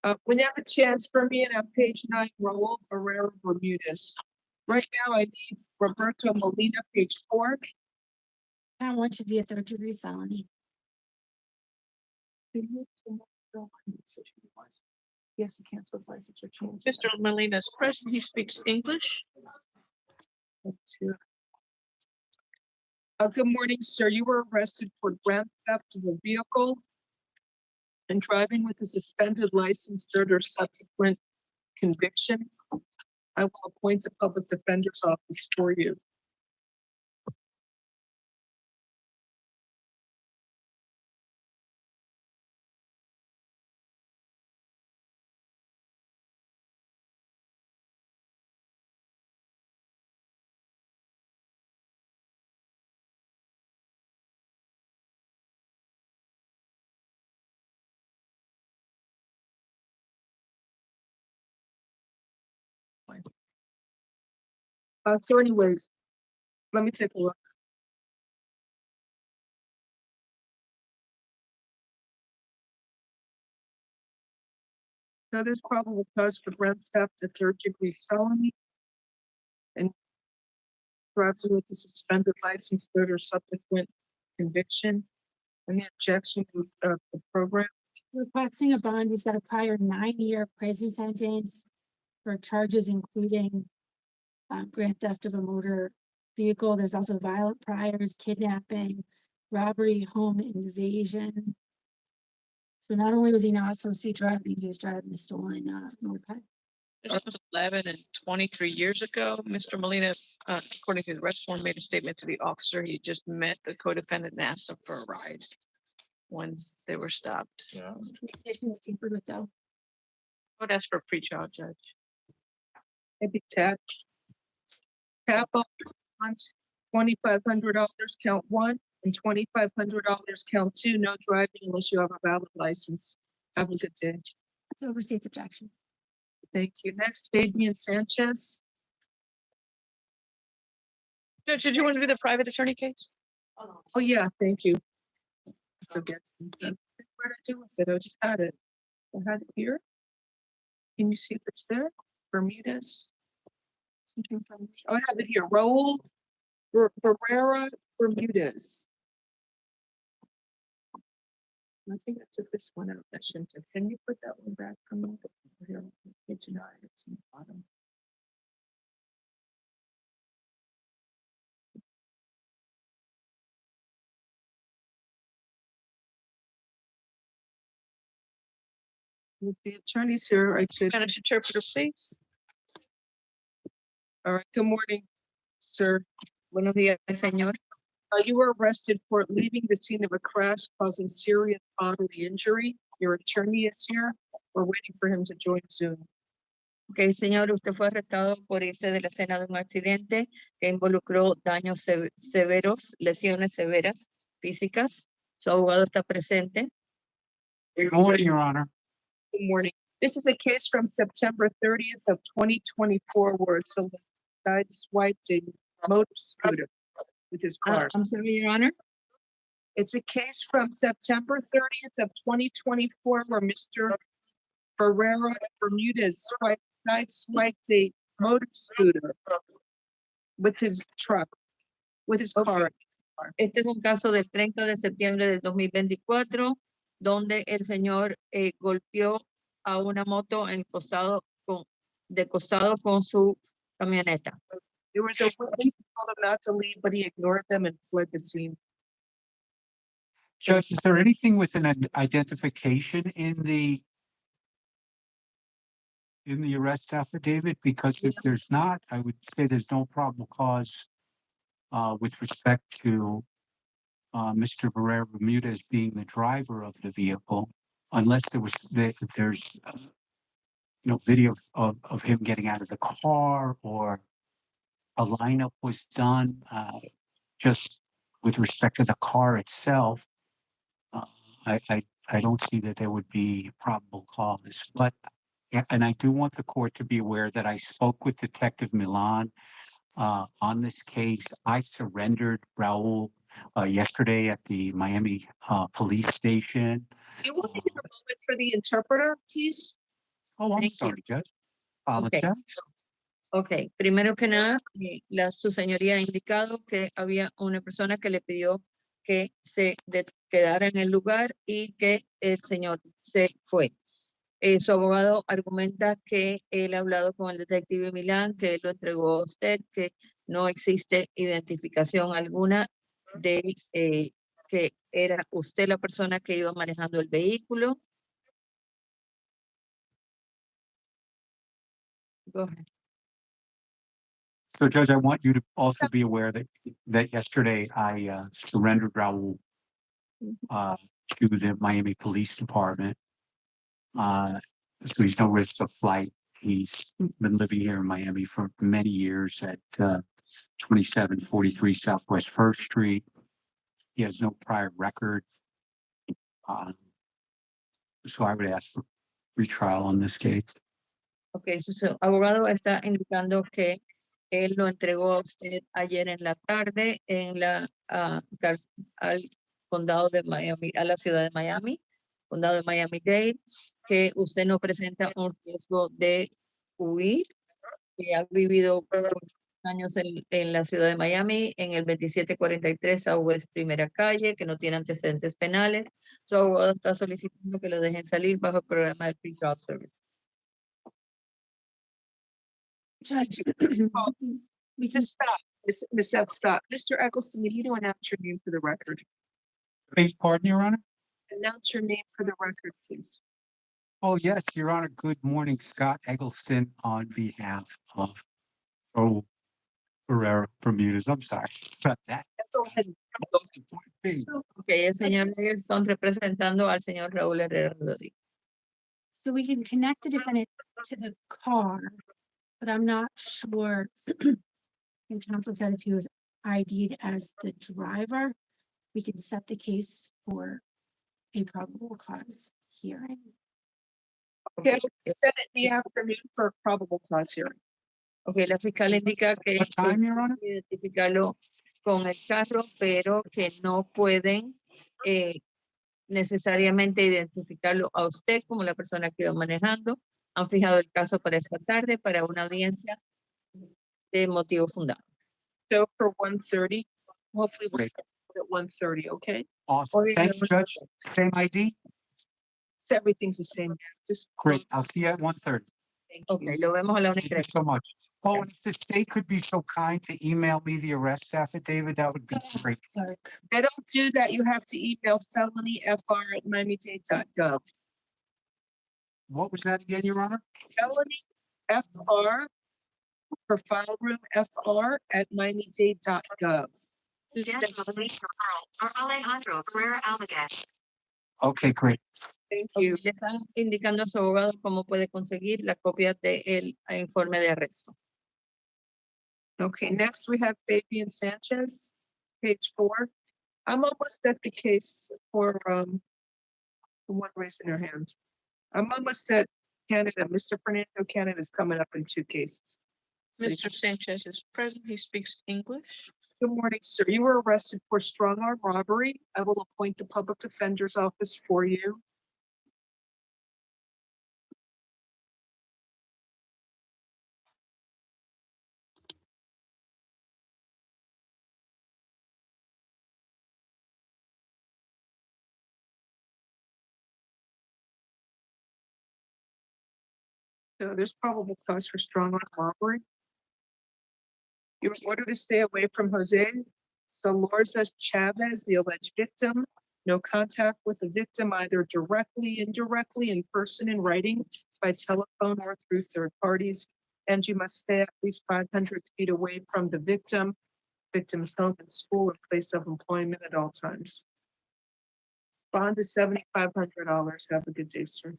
not. When you have a chance for me and on page 9, Raul Herrera Bermudez. Right now, I need Roberto Molina, page 4. That one should be a 3rd-degree felony. Yes, to cancel license or change. Mr. Molina is present. He speaks English. Good morning, sir. You were arrested for grand theft of a vehicle and driving with a suspended license, third or subsequent conviction. I will appoint the public defender's office for you. So anyways, let me take a look. So there's probable cause for grand theft, a 3rd-degree felony, and driving with a suspended license, third or subsequent conviction. Any objection to the program? Requesting a bond, he's got a prior 9-year prison sentence for charges including grand theft of a motor vehicle. There's also violent priors, kidnapping, robbery, home invasion. So not only was he not supposed to be driving, he was driving a stolen moped. This was 11 and 23 years ago. Mr. Molina, according to the arrest form, made a statement to the officer. He just met the co-defendant and asked him for a ride when they were stopped. Yeah. Condition was tampered with though. I would ask for a pre-trial, judge. Maybe tax. Capital bonds, $2,500 count 1 and $2,500 count 2. No driving unless you have a valid license. Have a good day. That's overstates objection. Thank you. Next, Fabian Sanchez. Judge, did you want to do the private attorney case? Oh, yeah, thank you. I forget. What did I do with it? I just had it. I had it here. Can you see if it's there? Bermudas. Something from, oh, I have it here. Raul Barrera Bermudez. I think I took this one out. I shouldn't have. Can you put that one back from over here? Page 9, it's in the bottom. With the attorneys here, I could. Spanish interpreter, please. All right, good morning, sir. Buenos días, señor. You were arrested for leaving the scene of a crash causing serious bodily injury. Your attorney is here. We're waiting for him to join soon. Ok, señor, usted fue arrestado por irse de la escena de un accidente que involucró daños severos, lesiones severas físicas. Su abogado está presente. Good morning, Your Honor. Good morning. This is a case from September 30th of 2024 where it's a side swiped a motor scooter with his car. I'm sorry, Your Honor. It's a case from September 30th of 2024 where Mr. Barrera Bermudez swiped a motor scooter with his truck, with his car. Este es un caso del 30 de septiembre del 2024, donde el señor golpeó a una moto en costado de costado con su camioneta. There was a witness who told him not to leave, but he ignored them and fled the scene. Judge, is there anything with an identification in the arrest affidavit? Because if there's not, I would say there's no probable cause with respect to Mr. Barrera Bermudez being the driver of the vehicle, unless there's video of him getting out of the car or a lineup was done just with respect to the car itself. I don't see that there would be probable cause, but and I do want the court to be aware that I spoke with Detective Milan on this case. I surrendered Raul yesterday at the Miami police station. You want to give a moment for the interpreter, please? Oh, I'm Thank sorry, you. Judge. Apologize. Ok, primero que nada, su señoría ha indicado que había una persona que le pidió que se quedara en el lugar y que el señor se fue. Su abogado argumenta que él ha hablado con el detective Milán, que él lo entregó a usted, que no existe identificación alguna de que era usted la persona que iba manejando el vehículo. Go ahead. So, Judge, I want you to also be aware that yesterday I surrendered Raul to the Miami Police Department. So he's no risk of flight. He's been living here in Miami for many years at 2743 Southwest First Street. He has no prior record. So I would ask for retrial on this case. Ok, su abogado está indicando que él lo entregó a usted ayer en la tarde en al condado de Miami, a la ciudad de Miami, condado de Miami-Dade, que usted no presenta un riesgo de huir, que ha vivido por años en la ciudad de Miami, en el 2743 Southwest Primera Calle, que no tiene antecedentes penales. Su abogado está solicitando que lo dejen salir bajo el programa de Pre-Trial Services. Judge, we can Just stop. Miss F, stop. Mr. Eccleston, you need to announce your name for the record. Beg pardon, Your Honor? Announce your name for the record, please. Oh, yes, Your Honor. Good morning, Scott Eggleston on behalf of Barrera Bermudez. I'm sorry about that. Go ahead. Ok, el señor Eggleston representando al señor Raúl Herrera Rodríguez. So we can connect the defendant to the car, but I'm not sure. And counsel said if he was ID'd as the driver, we can set the case for a probable cause hearing. Okay, set it in the afternoon for a probable cause hearing. Ok, la fiscal indica que What time, Your Honor? identificarlo con el carro, pero que no pueden necesariamente identificarlo a usted como la persona que iba manejando. Han fijado el caso para esta tarde para una audiencia de motivo fundado. So for 1:30, hopefully we'll Great. start at 1:30, okay? Awesome. Oye, Thank you, Judge. Same ID? So everything's the same. Just Great. I'll see you at 1:30. Ok, lo vemos a la Thank you 1:30. so much. Oh, and if the state could be so kind to email me the arrest affidavit, that would be great. Clerk. They don't do that. You have to email felonyfr@miami-dade.gov. What was that again, Your Honor? Felonyfr for file room fr@miami-dade.gov. Okay, great. Thank you. Le están indicando a su abogado cómo puede conseguir la copia del informe de arresto. Okay, next we have Fabian Sanchez, page 4. I'm almost at the case for, the one raising her hand. I'm almost at Canada. Mr. Fernando Canada is coming up in 2 cases. So, Mr. Sanchez is present. He speaks English. good morning, sir. You were arrested for strong arm robbery. I will appoint the public defender's office for you. So there's probable cause for strong arm robbery. You were ordered to stay away from Jose Salorza Chavez, the alleged victim. No contact with the victim, either directly, indirectly, in person, in writing, by telephone, or through third parties. And you must stay at least 500 feet away from the victim's home and school, and place of employment at all times. Bond is $7,500. Have a good day, sir.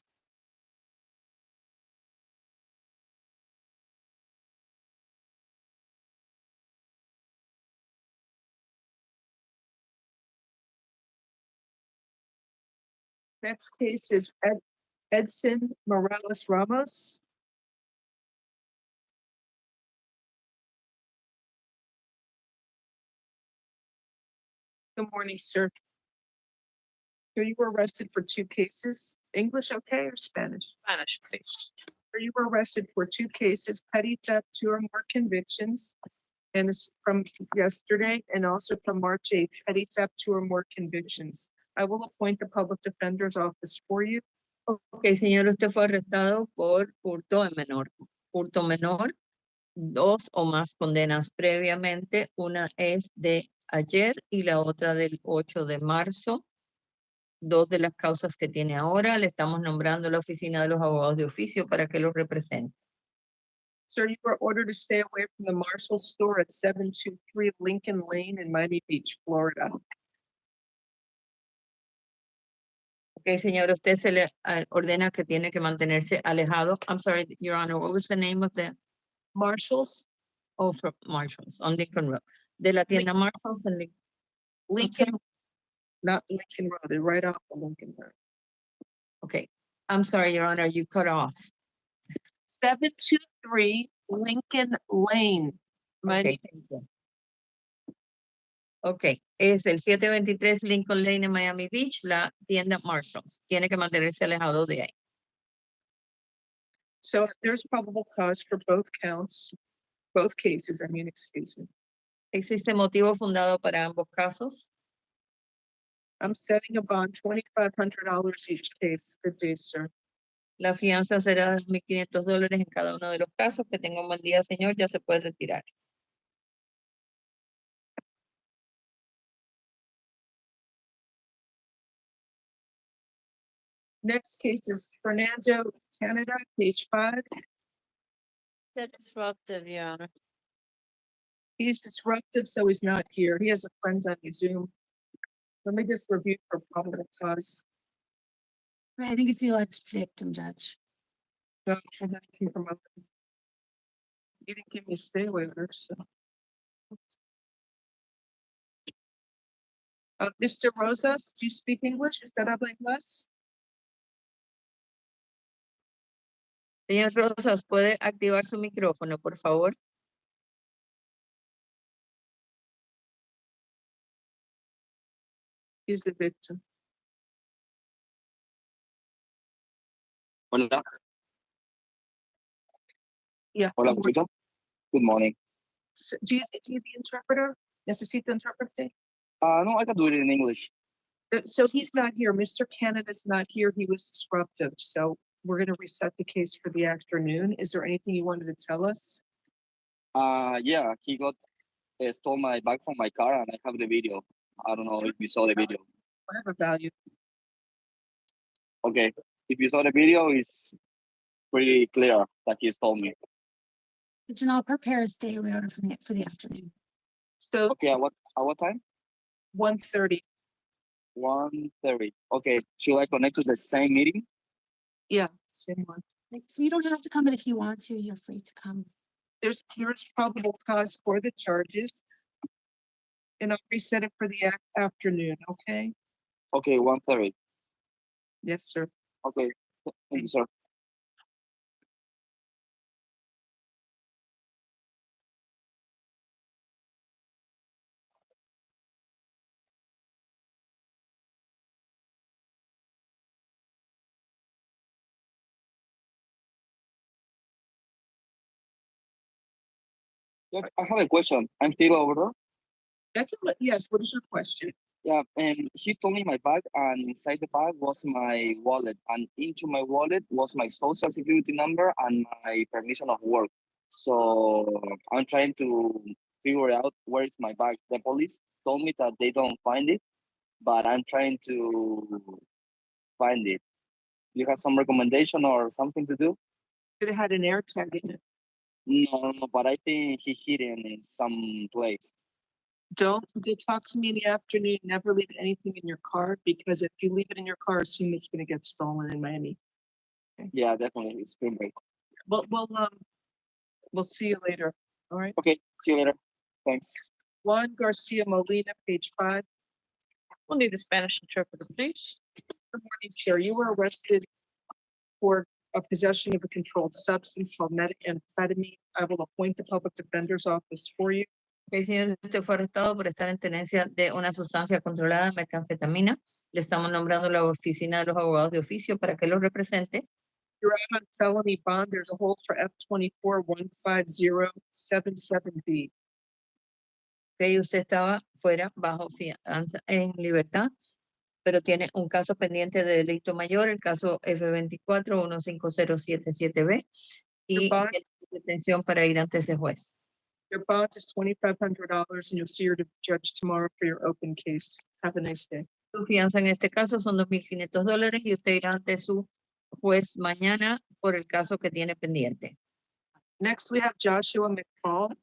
Next case is Edson Morales Ramos. Good morning, sir. So you were arrested for 2 cases. English okay or Spanish? Spanish, please. So you were arrested for 2 cases, petty theft, 2 or more convictions. And this from yesterday, and also from March 8th, petty theft, 2 or more convictions. I will appoint the public defender's office for you. Ok, señor, usted fue arrestado por hurto en menor. Hurto menor, 2 o más condenas previamente. Una es de ayer y la otra del 8 de marzo. 2 de las causas que tiene ahora. Le estamos nombrando la oficina de los abogados de oficio para que lo represente. Sir, you were ordered to stay away from the Marshall store at 723 Lincoln Lane in Miami Beach, Florida. Ok, señor, usted se le ordena que tiene que mantenerse alejado. I'm sorry, Your Honor, what was the name of the Marshalls? Oh, from Marshalls on Lincoln Road. De la tienda Marshalls en Lincoln, not Lincoln Road, they're right off of Lincoln Road. Okay, I'm sorry, Your Honor, you cut off. 723 Lincoln Lane. Miami. Ok, es el 723 Lincoln Lane en Miami Beach, la tienda Marshalls. Tiene que mantenerse alejado de ahí. So there's probable cause for both counts, both cases, excuse me. ¿Existe motivo fundado para ambos casos? I'm setting a bond $2,500 each case. Good day, sir. La fianza será de $1,500 en cada uno de los casos. Que tenga un buen día, señor. Ya se puede retirar. Next case is Fernando Canada, page 5. That's disruptive, Your Honor. He's disruptive, so he's not here. He has a friend on Zoom. Let me just review for probable cause. I think it's the alleged victim, Judge. No, we'll have to keep him up. You didn't give me a stay away order, so. Mr. Rosas, do you speak English? ¿Usted habla inglés? Señor Rosas, ¿puede activar su micrófono, por favor? He's the victim. Hola, Yeah. hola, ¿me escucha? Good morning. So, do you need the interpreter? Necesita intérprete? No, I can do it in English. So he's not here. Mr. Canada's not here. He was disruptive. So we're going to reset the case for the afternoon. Is there anything you wanted to tell us? Yeah, he stole my bag from my car and I have the video. I don't know if you saw the video. I have a value. Okay, if you saw the video, it's pretty clear that he stole me. Janelle, prepare a stay order for the afternoon. So Okay, at what time? 1:30. 1:30. Okay, should I connect to the same meeting? Yeah, same one. So you don't have to come, but if you want to, you're free to come. There's probable cause for the charges. And I'll reset it for the afternoon, okay? Okay, 1:30. Yes, sir. Okay, thank you, sir. Yes, I have a question. I'm still over there. Yes, what is your question? Yeah, and he stole me my bag, and inside the bag was my wallet, and into my wallet was my social security number and my permission of work. So I'm trying to figure out where is my bag. The police told me that they don't find it, but I'm trying to find it. You have some recommendation or something to do? Should have had an air tag in it. No, but I think he hid it in some place. Don't talk to me in the afternoon. Never leave anything in your car, because if you leave it in your car, assume it's going to get stolen in Miami. Okay. Yeah, definitely. It's been great. We'll see you later. All right. Okay. See you later. Thanks. Juan Garcia Molina, page 5. We'll need the Spanish interpreter, please. Good morning, sir. You were arrested for a possession of a controlled substance called methamphetamine. I will appoint the public defender's office for you. El señor usted fue arrestado por estar en tenencia de una sustancia controlada, metanfetamina. Le estamos nombrando la oficina de los abogados de oficio para que lo represente. You're out on felony bond. There's a hold for F24 15077B. Que usted estaba fuera bajo fianza en libertad, pero tiene un caso pendiente de delito mayor, el caso F24 15077B, y detención para ir ante ese juez. Your bond is $2,500 and you'll see your judge tomorrow for your open case. Have a nice day. Su fianza en este caso son $2,500 y usted irá ante su juez mañana por el caso que tiene pendiente. Next, we have Joshua McCollum.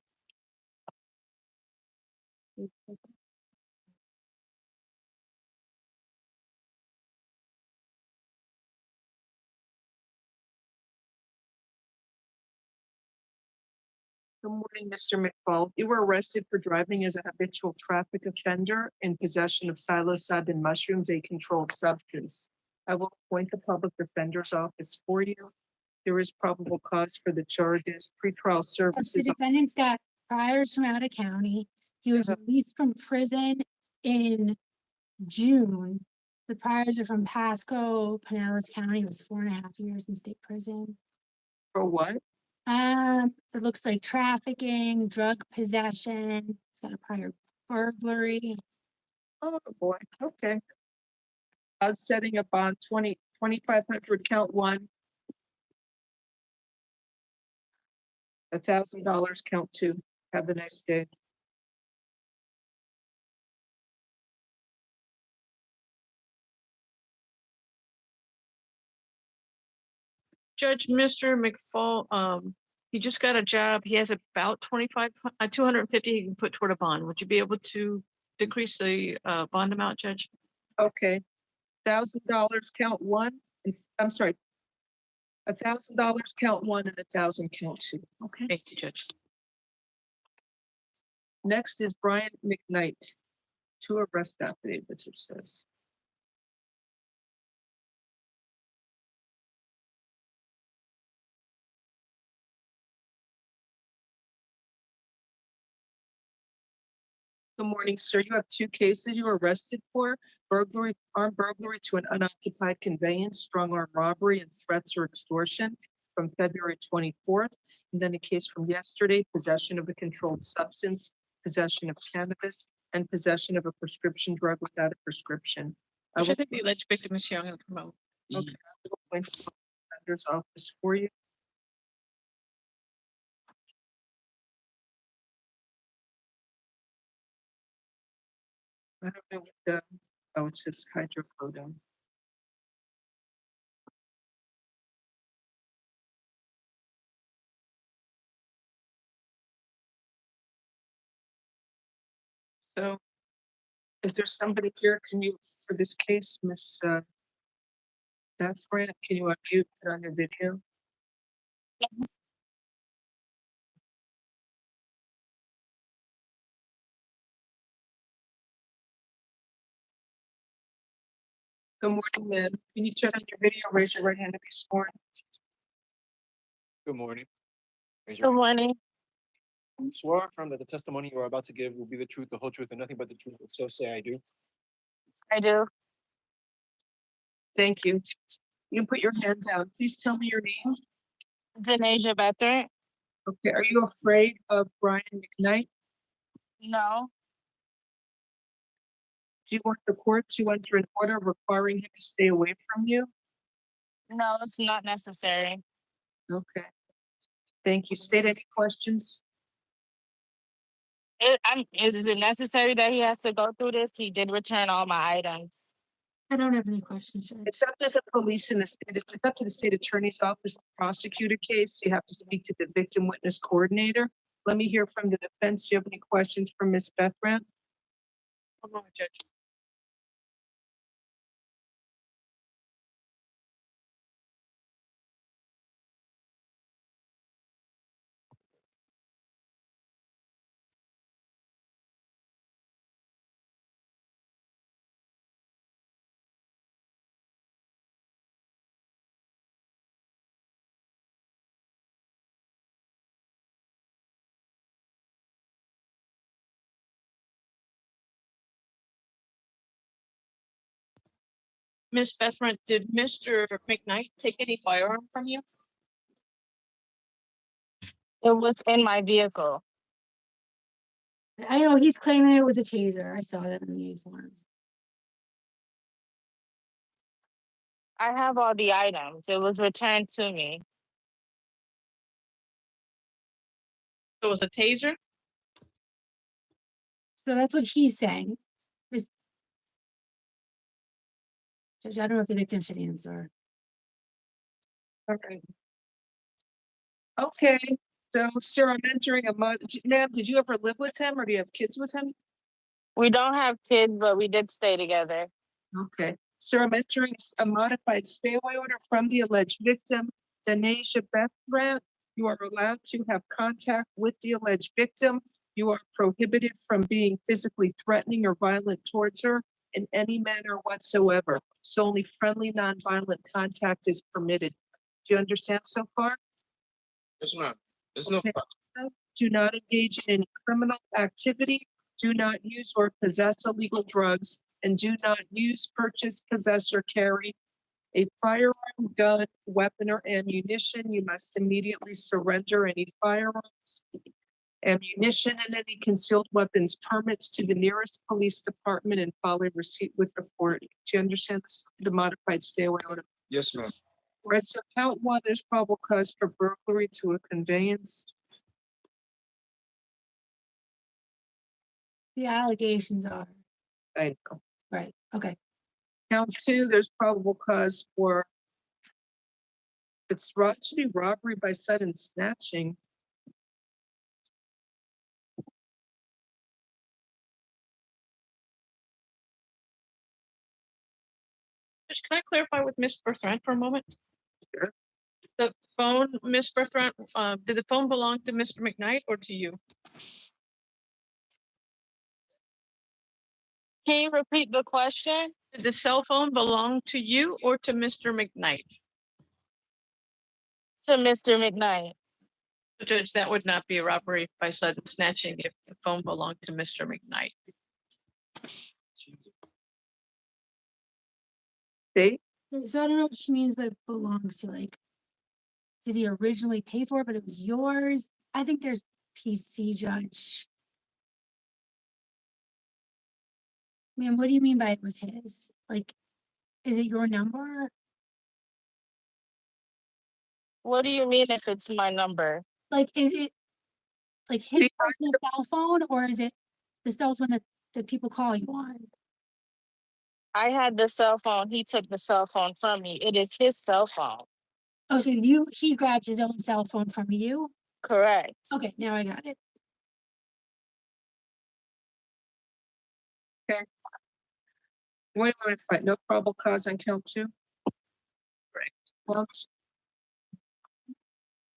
Good morning, Mr. McFall. You were arrested for driving as a habitual traffic offender in possession of psilocybin mushrooms, a controlled substance. I will appoint the public defender's office for you. There is probable cause for the charges. Pretrial The services. defendant's got priors from out of county. He was released from prison in June. The priors are from Pasco, Pinellas County. It was 4.5 years in state prison. For what? It looks like trafficking, drug possession. It's got a prior burglary. Oh, boy. Okay. Setting up on 2,500 count 1. $1,000 count 2. Have a nice day. Judge, Mr. McFall, he just got a job. He has about 250 he can put toward a bond. Would you be able to decrease the bond amount, Judge? Okay. $1,000 count 1. I'm sorry. $1,000 count 1 and 1,000 count 2. Okay. Thank you, Judge. Next is Brian McKnight. 2 arrest affidavits, it says. Good morning, sir. You have 2 cases you were arrested for: burglary, armed burglary to an unoccupied conveyance, strong arm robbery, and threats or extortion from February 24th. And then a case from yesterday: possession of a controlled substance, possession of cannabis, and possession of a prescription drug without a prescription. I I will think the alleged victim is here. I'm gonna promote. okay, I will appoint the defender's office for you. I don't know what the, oh, it says hydrocodone. So if there's somebody here, can you, for this case, Miss Beth Grant, can you unmute it on your video? Good morning, ma'am. Can you turn on your video, raise your right hand to be sworn? Good morning. Raise Good your hand. morning. You swear or affirm that the testimony you are about to give will be the truth, the whole truth, and nothing but the truth. If so, say I do. I do. Thank you. You can put your hand down. Please tell me your name. Denasia Better. Okay, are you afraid of Brian McKnight? No. Do you want the court to enter an order requiring him to stay away from you? No, it's not necessary. Okay. Thank you. State any questions? Is it necessary that he has to go through this? He did return all my items. I don't have any questions, Judge. It's up to the police and the state, it's up to the state attorney's office to prosecute a case. You have to speak to the victim witness coordinator. Let me hear from the defense. Do you have any questions for Ms. Beth Grant? One moment, Judge. Ms. Bethran, did Mr. McKnight take any firearm from you? It was in my vehicle. I know he's claiming it was a taser. I saw that in the uniforms. I have all the items. It was returned to me. It was a taser? So that's what he's saying. Judge, I don't know if the victim should answer. All right. Okay, so sir, I'm entering a ma'am, did you ever live with him or do you have kids with him? We don't have kids, but we did stay together. Okay, sir, I'm entering a modified stay away order from the alleged victim, Denasia Beth Grant. You are allowed to have contact with the alleged victim. You are prohibited from being physically threatening or violent towards her in any manner whatsoever. So only friendly, nonviolent contact is permitted. Do you understand so far? Yes, ma'am. There's no. Okay. Do not engage in any criminal activity. Do not use or possess illegal drugs, and do not use, purchase, possess, or carry a firearm, gun, weapon, or ammunition. You must immediately surrender any firearms, ammunition, and any concealed weapons permits to the nearest police department and file a receipt with report. Do you understand the modified stay away order? Yes, ma'am. Right, so count one, there's probable cause for burglary to a conveyance. The allegations are, I know. right, okay. Count two, there's probable cause for, it should be robbery by sudden snatching. Judge, can I clarify with Ms. Bertrand for a moment? Sure. The phone, Ms. Bertrand, did the phone belong to Mr. McKnight or to you? Can you repeat the question? Did the cell phone belong to you or to Mr. McKnight? To Mr. McKnight. Judge, that would not be a robbery by sudden snatching if the phone belonged to Mr. McKnight. Date? So I don't know what she means by belongs to, like, did he originally pay for it, but it was yours? I think there's PC, Judge. Man, what do you mean by it was his? Like, is it your number? What do you mean if it's my number? Like, is it like his personal cell phone, or is it the cell phone that people call you on? I had the cell phone. He took the cell phone from me. It is his cell phone. Oh, so he grabbed his own cell phone from you? Correct. Okay, now I got it. Okay. What do you want to fight? No probable cause on count 2? Right.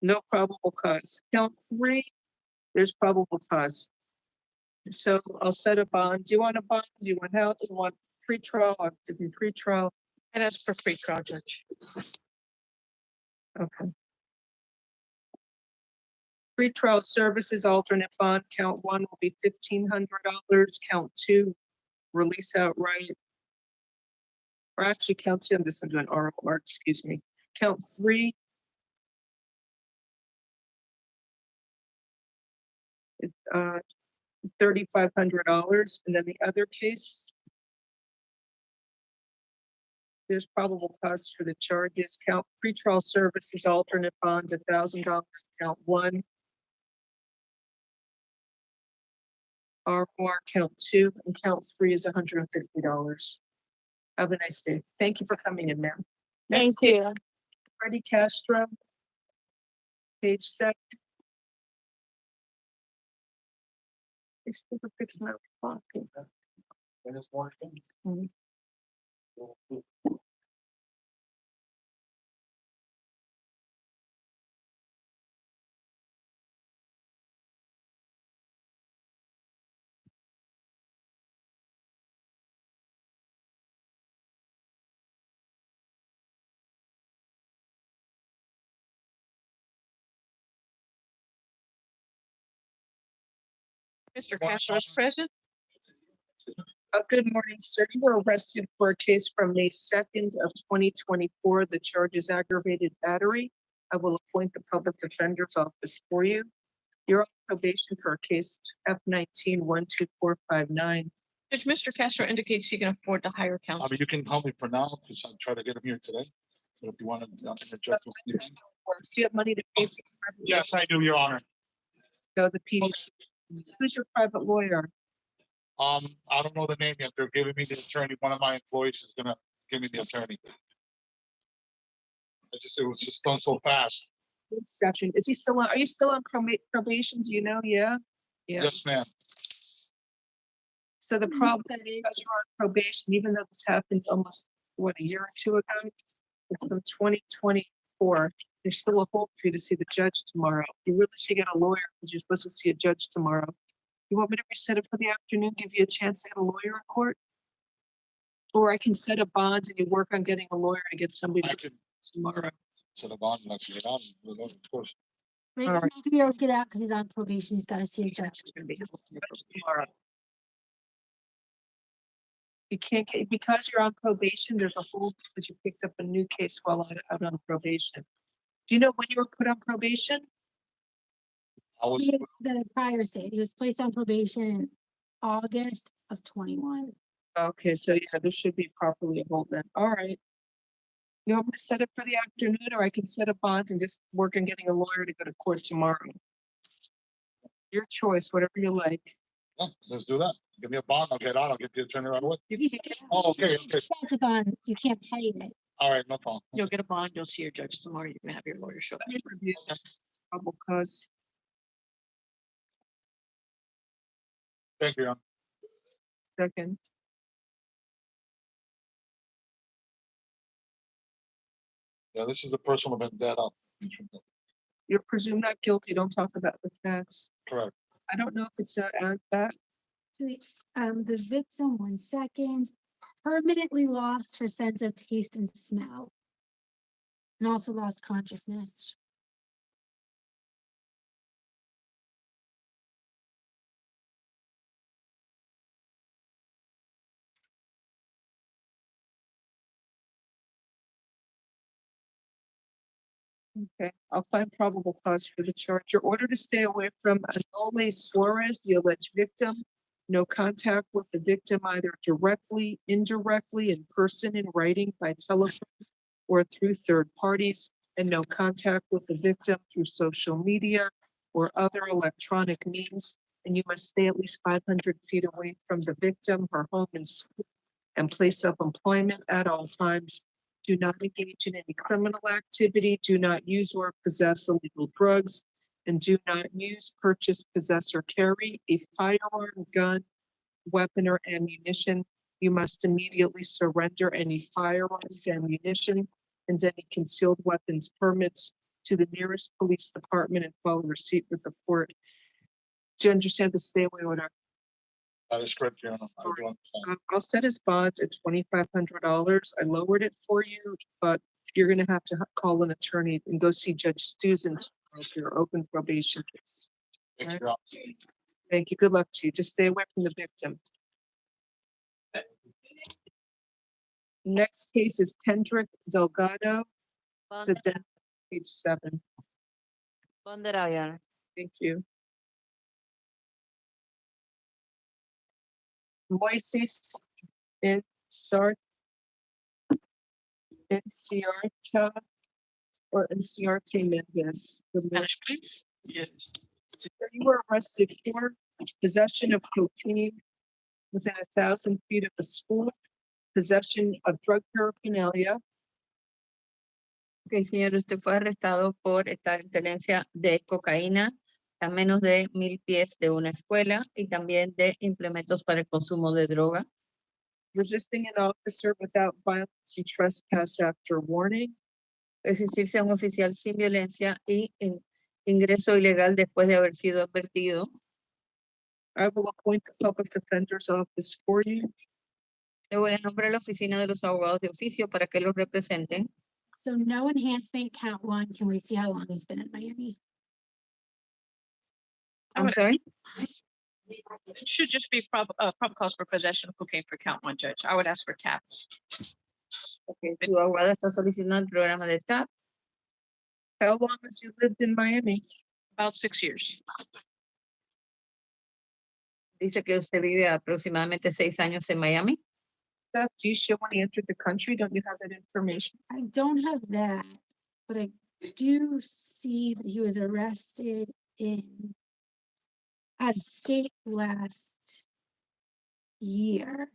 No probable cause. Count 3, there's probable cause. So I'll set a bond. Do you want a bond? Do you want help? Do you want pretrial? Or to be pretrial? And that's for pretrial, Judge. Okay. Pretrial services alternate bond, count 1 will be $1,500. Count 2, release outright. Or actually count 2, I'm just gonna do an ROR, excuse me. Count 3. It's $3,500. And then the other case, there's probable cause for the charges. Count pretrial services alternate bond, $1,000. Count 1. ROR count 2 and count 3 is $150. Have a nice day. Thank you for coming in, ma'am. Thank you. Freddie Castro. Page 7. They still fixing my clock. Mhm. Mr. Castro is present. Good morning, sir. You were arrested for a case from May 2nd of 2024. The charge is aggravated battery. I will appoint the public defender's office for you. You're on probation for a case F19-12459. Judge, Mr. Castro indicates he can afford to hire I counsel. mean, you can help me for now, because I'm trying to get him here today. So if you want to interject with me. Do you have money to pay for? Yes, I do, Your Honor. So the PD, who's your private lawyer? I don't know the name yet. They're giving me the attorney. One of my employees is gonna give me the attorney. It was just done so fast. Good section. Is he still on, are you still on probation? Do you know? Yeah. Yeah. Yes, ma'am. So the problem is because you're on probation, even though this happened almost, what, a year or 2 ago? It's from 2024. There's still a hope for you to see the judge tomorrow. You really should get a lawyer because you're supposed to see a judge tomorrow. You want me to reset it for the afternoon, give you a chance to get a lawyer in court? Or I can set a bond and you work on getting a lawyer to get somebody tomorrow. So the bond, like, get on, of course. Right, All he's right. not gonna be able to get out because he's on probation. He's gotta see a judge. Tomorrow. You can't get, because you're on probation, there's a hold because you picked up a new case while out on probation. Do you know when you were put on probation? The prior state, he was placed on probation in August of 21. Okay, so yeah, this should be properly a hold then. All right. You want me to set it for the afternoon, or I can set a bond and just work on getting a lawyer to go to court tomorrow? Your choice, whatever you like. Yeah, let's do that. Give me a bond, I'll get out, I'll get the attorney right away. You can't. Oh, okay, okay. That's a bond, you can't pay it. All right, no problem. You'll get a bond, you'll see your judge tomorrow, you can have your lawyer show up. Let me review this. Probable cause. Thank you, Your Honor. Second. Yeah, this is a personal vendetta. You're presumed not guilty. Don't talk about the facts. Correct. I don't know if it's that. So the victim, 1 second, permanently lost her sense of taste and smell. And also lost consciousness. Okay, I'll find probable cause for the charge. You're ordered to stay away from Anole Suarez, the alleged victim. No contact with the victim either directly, indirectly, in person, in writing, by telephone, or through third parties, and no contact with the victim through social media or other electronic means. And you must stay at least 500 feet away from the victim, her home and school, and place of employment at all times. Do not engage in any criminal activity. Do not use or possess illegal drugs. And do not use, purchase, possess, or carry a firearm, gun, weapon, or ammunition. You must immediately surrender any firearms, ammunition, and any concealed weapons permits to the nearest police department and follow receipt with the court. Do you understand the stay away order? That is correct, Your Honor. I do understand. I'll set his bond at $2,500. I lowered it for you, but you're gonna have to call an attorney and go see Judge Stuzen for your open probation case. Thank you, Your Honor. Thank you. Good luck to you. Just stay away from the victim. Next case is Kendrick Delgado, the death, page 7. Bond it out, Your Honor. Thank you. Moises Enciarta or Enciarte Mendez. Spanish, please. Yes. You were arrested for possession of cocaine within 1,000 feet of a school, possession of drug paraphernalia. Ok, señor, usted fue arrestado por estar en tenencia de cocaína a menos de 1,000 pies de una escuela y también de implementos para el consumo de droga. Resisting an officer without violence and trespass after warning. Resistirse a un oficial sin violencia y ingreso ilegal después de haber sido advertido. I will appoint the public defender's office for you. Le voy a nombrar la oficina de los abogados de oficio para que los representen. So no enhancement, count 1. Can we see how long he's been in Miami? I'm sorry? It should just be proper cause for possession of cocaine for count 1, Judge. I would ask for TAP. Okay, tu abogado está solicitando el programa de TAP. How long has you lived in Miami? About 6 years. Dice que usted vive aproximadamente 6 años en Miami. Do you show when he entered the country? Don't you have that information? I don't have that, but I do see that he was arrested out of state last year.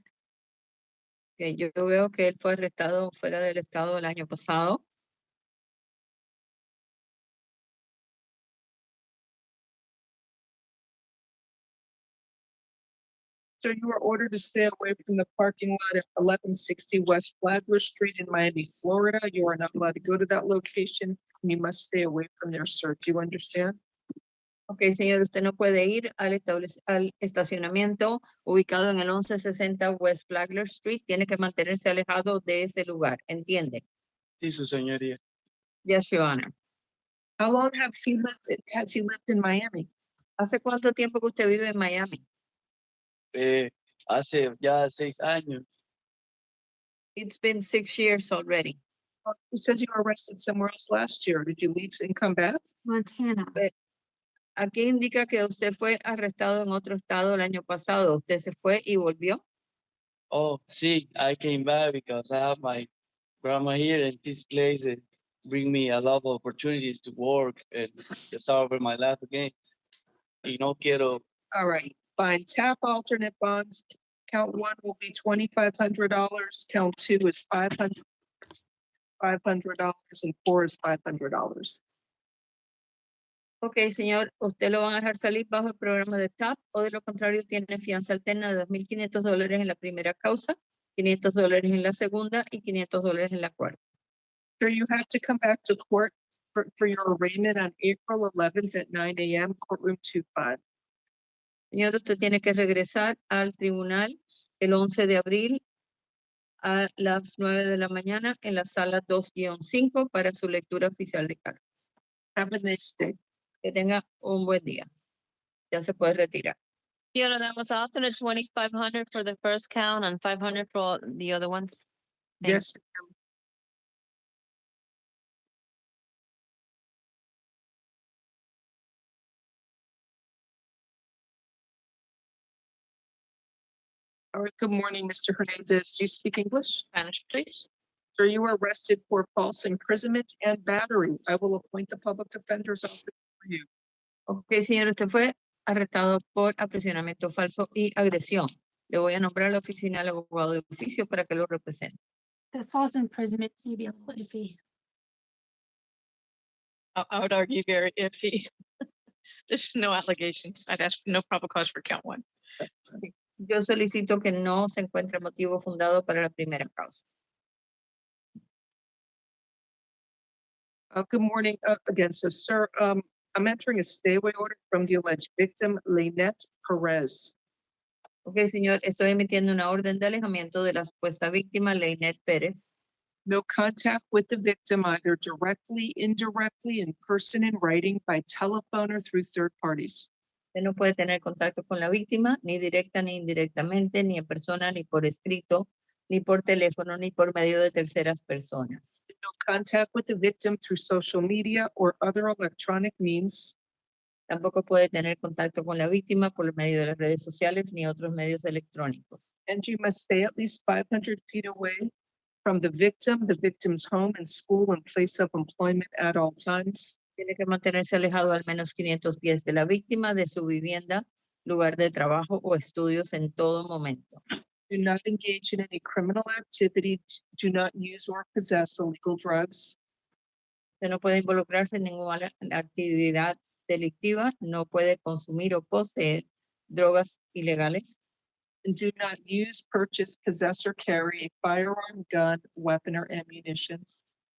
Okay, yo veo que él fue arrestado fuera del estado el año pasado. So you were ordered to stay away from the parking lot at 1160 West Flagler Street in Miami, Florida. You are not allowed to go to that location, and you must stay away from there, sir. Do you understand? Ok, señor, usted no puede ir al estacionamiento ubicado en el 1160 West Flagler Street. Tiene que mantenerse alejado de ese lugar. ¿Entiende? Sí, su señoría. Yes, Your Honor. How long has he lived in Miami? ¿Hace cuánto tiempo que usted vive en Miami? Hace ya 6 años. It's been 6 years already. You said you were arrested somewhere else last year. Did you leave and come back? Montana. Aquí indica que usted fue arrestado en otro estado el año pasado. ¿Usted se fue y volvió? Oh, sí, I came back because I have my grandma here and this place bring me a lot of opportunities to work and to start over my life again. Y no quiero. All right, fine. TAP alternate bonds. Count 1 will be $2,500. Count 2 is $500, and 4 is $500. Ok, señor, usted lo van a dejar salir bajo el programa de TAP o de lo contrario tiene fianza alterna de $2,500 en la primera causa, $500 en la segunda y $500 en la cuarta. So you have to come back to court for your arraignment on April 11th at 9 a.m., courtroom 25. Señor, usted tiene que regresar al tribunal el 11 de abril a las 9 de la mañana en la sala 2-5 para su lectura oficial de cargos. Have a nice day. Que tenga un buen día. Ya se puede retirar. Your Honor, that was alternate 2,500 for the first count and 500 for all the other ones. Yes, All right, good morning, Mr. Hernandez. Do you speak English? Spanish, please. Sir, you were arrested for false imprisonment and battery. I will appoint the public defender's office for you. Ok, señor, usted fue arrestado por aprisionamiento falso y agresión. Le voy a nombrar a la oficina del abogado de oficio para que lo represente. The false imprisonment may be a little iffy. I would argue very iffy. There's no allegations. I'd ask for no probable cause for count one. Yo solicito que no se encuentre motivo fundado para la primera causa. Good morning again. So, sir, I'm entering a stay away order from the alleged victim, Lynette Perez. Ok, señor, estoy emitiendo una orden de alejamiento de la supuesta víctima, Lynette Pérez. No contact with the victim either directly, indirectly, in person, in writing, by telephone, or through third parties. Usted no puede tener contacto con la víctima, ni directa ni indirectamente, ni en persona, ni por escrito, ni por teléfono, ni por medio de terceras personas. No contact with the victim through social media or other electronic means. Tampoco puede tener contacto con la víctima por medio de las redes sociales ni otros medios electrónicos. And you must stay at least 500 feet away from the victim's home and school and place of employment at all times. Tiene que mantenerse alejado al menos 500 pies de la víctima, de su vivienda, lugar de trabajo o estudios en todo momento. Do not engage in any criminal activity. Do not use or possess illegal drugs. Usted no puede involucrarse en ninguna actividad delictiva, no puede consumir o poseer drogas ilegales. And do not use, purchase, possess, or carry a firearm, gun, weapon, or ammunition.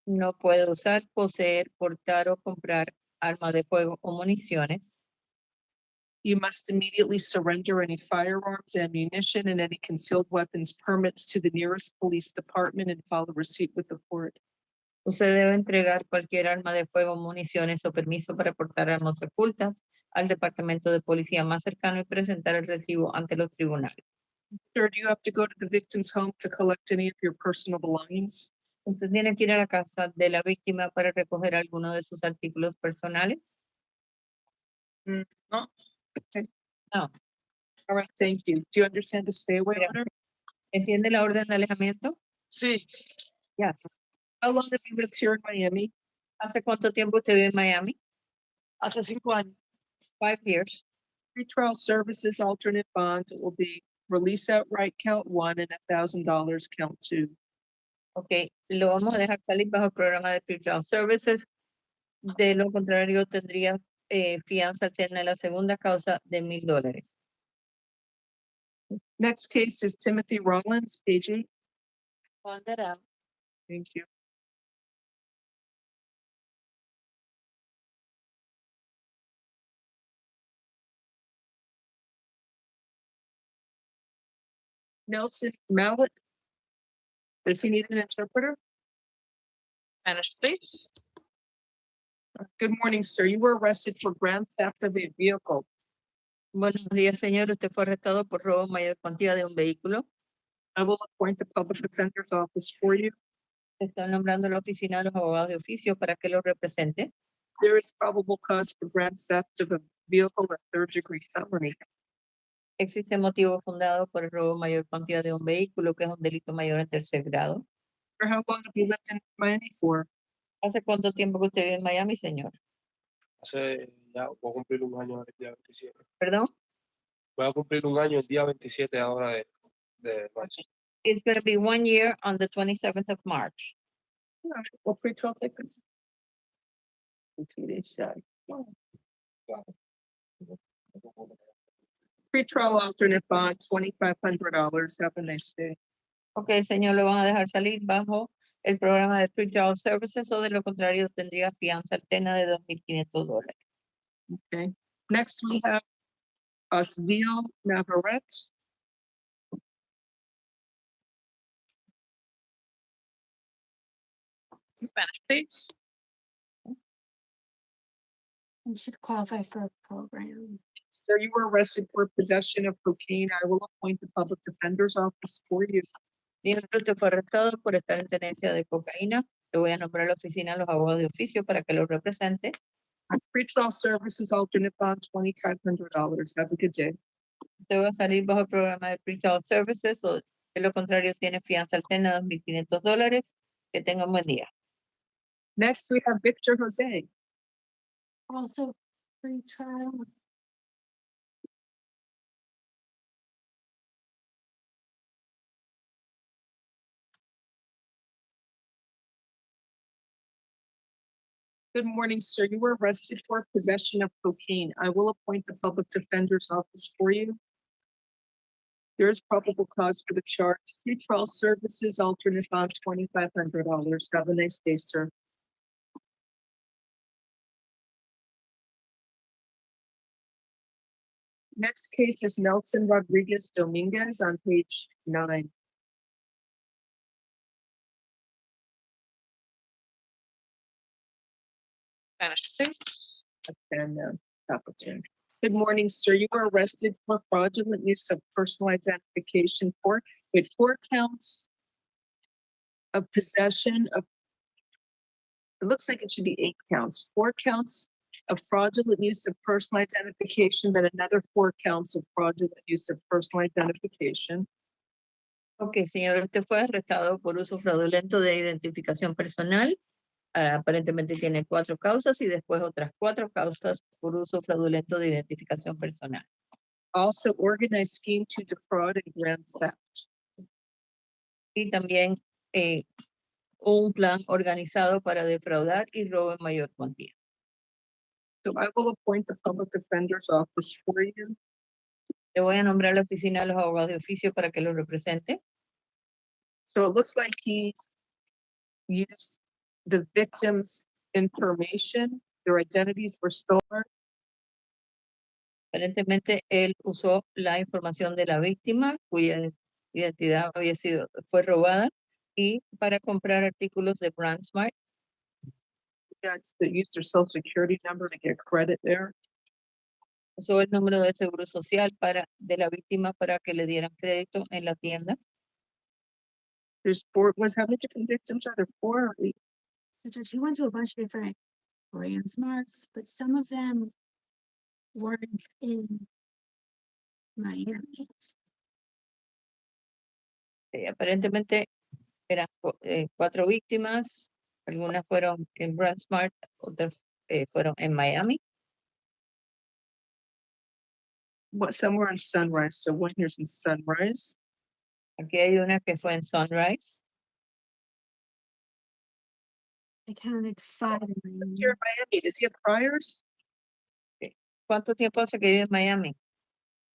No puede usar, poseer, portar o comprar armas de fuego o municiones. You must immediately surrender any firearms, ammunition, and any concealed weapons permits to the nearest police department and file a receipt with the court. Usted debe entregar cualquier arma de fuego, municiones o permiso para portar armas ocultas al departamento de policía más cercano y presentar el recibo ante los tribunales. Sir, do you have to go to the victim's home to collect any of your personal belongings? Usted tiene que ir a la casa de la víctima para recoger alguno de sus artículos personales. No. Okay. No. All right, thank you. Do you understand the stay away order? ¿Entiende la orden de alejamiento? Sí. Yes. How long have you lived here in Miami? ¿Hace cuánto tiempo usted vive en Miami? Hace 5 años. 5 years. Pretrial services alternate bond will be release outright count 1 and $1,000 count 2. Ok, lo vamos a dejar salir bajo el programa de Pretrial Services. De lo contrario, tendría fianza alterna en la segunda causa de $1,000. Next case is Timothy Rollins, page 8. Hold that out. Thank you. Nelson Mallet. Does he need an interpreter? Spanish, please. Good morning, sir. You were arrested for grand theft of a vehicle. Buenos días, señor. Usted fue arrestado por robo en mayor cuantía de un vehículo. I will appoint the public defender's office for you. Están nombrando la oficina de los abogados de oficio para que lo represente. There is probable cause for grand theft of a vehicle at third-degree felony. Existe motivo fundado por el robo en mayor cuantía de un vehículo, que es un delito mayor en tercer grado. For how long have you lived in Miami for? ¿Hace cuánto tiempo que usted vive en Miami, señor? Hace ya voy a cumplir un año el día 27. ¿Perdón? Voy a cumplir un año el día 27 ahora de marzo. It's going to be 1 year on the 27th of March. Well, pretrial tickets. Pretrial alternate bond, $2,500. Have a nice day. Ok, señor, lo van a dejar salir bajo el programa de Pretrial Services, o de lo contrario tendría fianza alterna de $2,500. Okay. Next we have Osville Navarrete. Spanish, please. You should qualify for a program. Sir, you were arrested for possession of cocaine. I will appoint the public defender's office for you. Señor, usted fue arrestado por estar en tenencia de cocaína. Le voy a nombrar a la oficina de los abogados de oficio para que lo represente. Pretrial services alternate bond, $2,500. Have a good day. Usted va a salir bajo el programa de Pre-Child Services o de lo contrario tiene fianza alterna de $2,500. Que tenga un buen día. Next, we have Victor Jose. Also, free trial. Good morning, sir. You were arrested for possession of cocaine. I will appoint the public defender's office for you. There is probable cause for the charge. Pretrial services, alternate bond, $2,500. Have a nice day, sir. Next case is Nelson Rodriguez Dominguez on page 9. Spanish, please. And applicant. Good morning, sir. You were arrested for fraudulent use of personal identification with 4 counts of possession of, it looks like it should be 8 counts, 4 counts of fraudulent use of personal identification, then another 4 counts of fraudulent use of personal identification. Ok, señor, usted fue arrestado por uso fraudulento de identificación personal. Aparentemente tiene 4 causas y después otras 4 causas por uso fraudulento de identificación personal. Also organized scheme to defraud and grand theft. Y también un plan organizado para defraudar y robo en mayor cuantía. So I will appoint the public defender's office for you. Le voy a nombrar la oficina de los abogados de oficio para que lo represente. So it looks like he used the victim's information. Their identities were stolen. Aparentemente él usó la información de la víctima cuya identidad fue robada y para comprar artículos de BrandSmart. That's the used their social security number to get credit there. Usó el número de seguro social de la víctima para que le dieran crédito en la tienda. There's 4, how many different victims are there? 4 or 8? So Judge, he went to a bunch of different brand smarts, but some of them weren't in Miami. Aparentemente eran 4 víctimas, algunas fueron en BrandSmart, otras fueron en Miami. What, somewhere in Sunrise, so one here's in Sunrise. Aquí hay una que fue en Sunrise. I counted 5 in Miami. Here in Miami, does he have priors? ¿Cuánto tiempo hace que vive en Miami?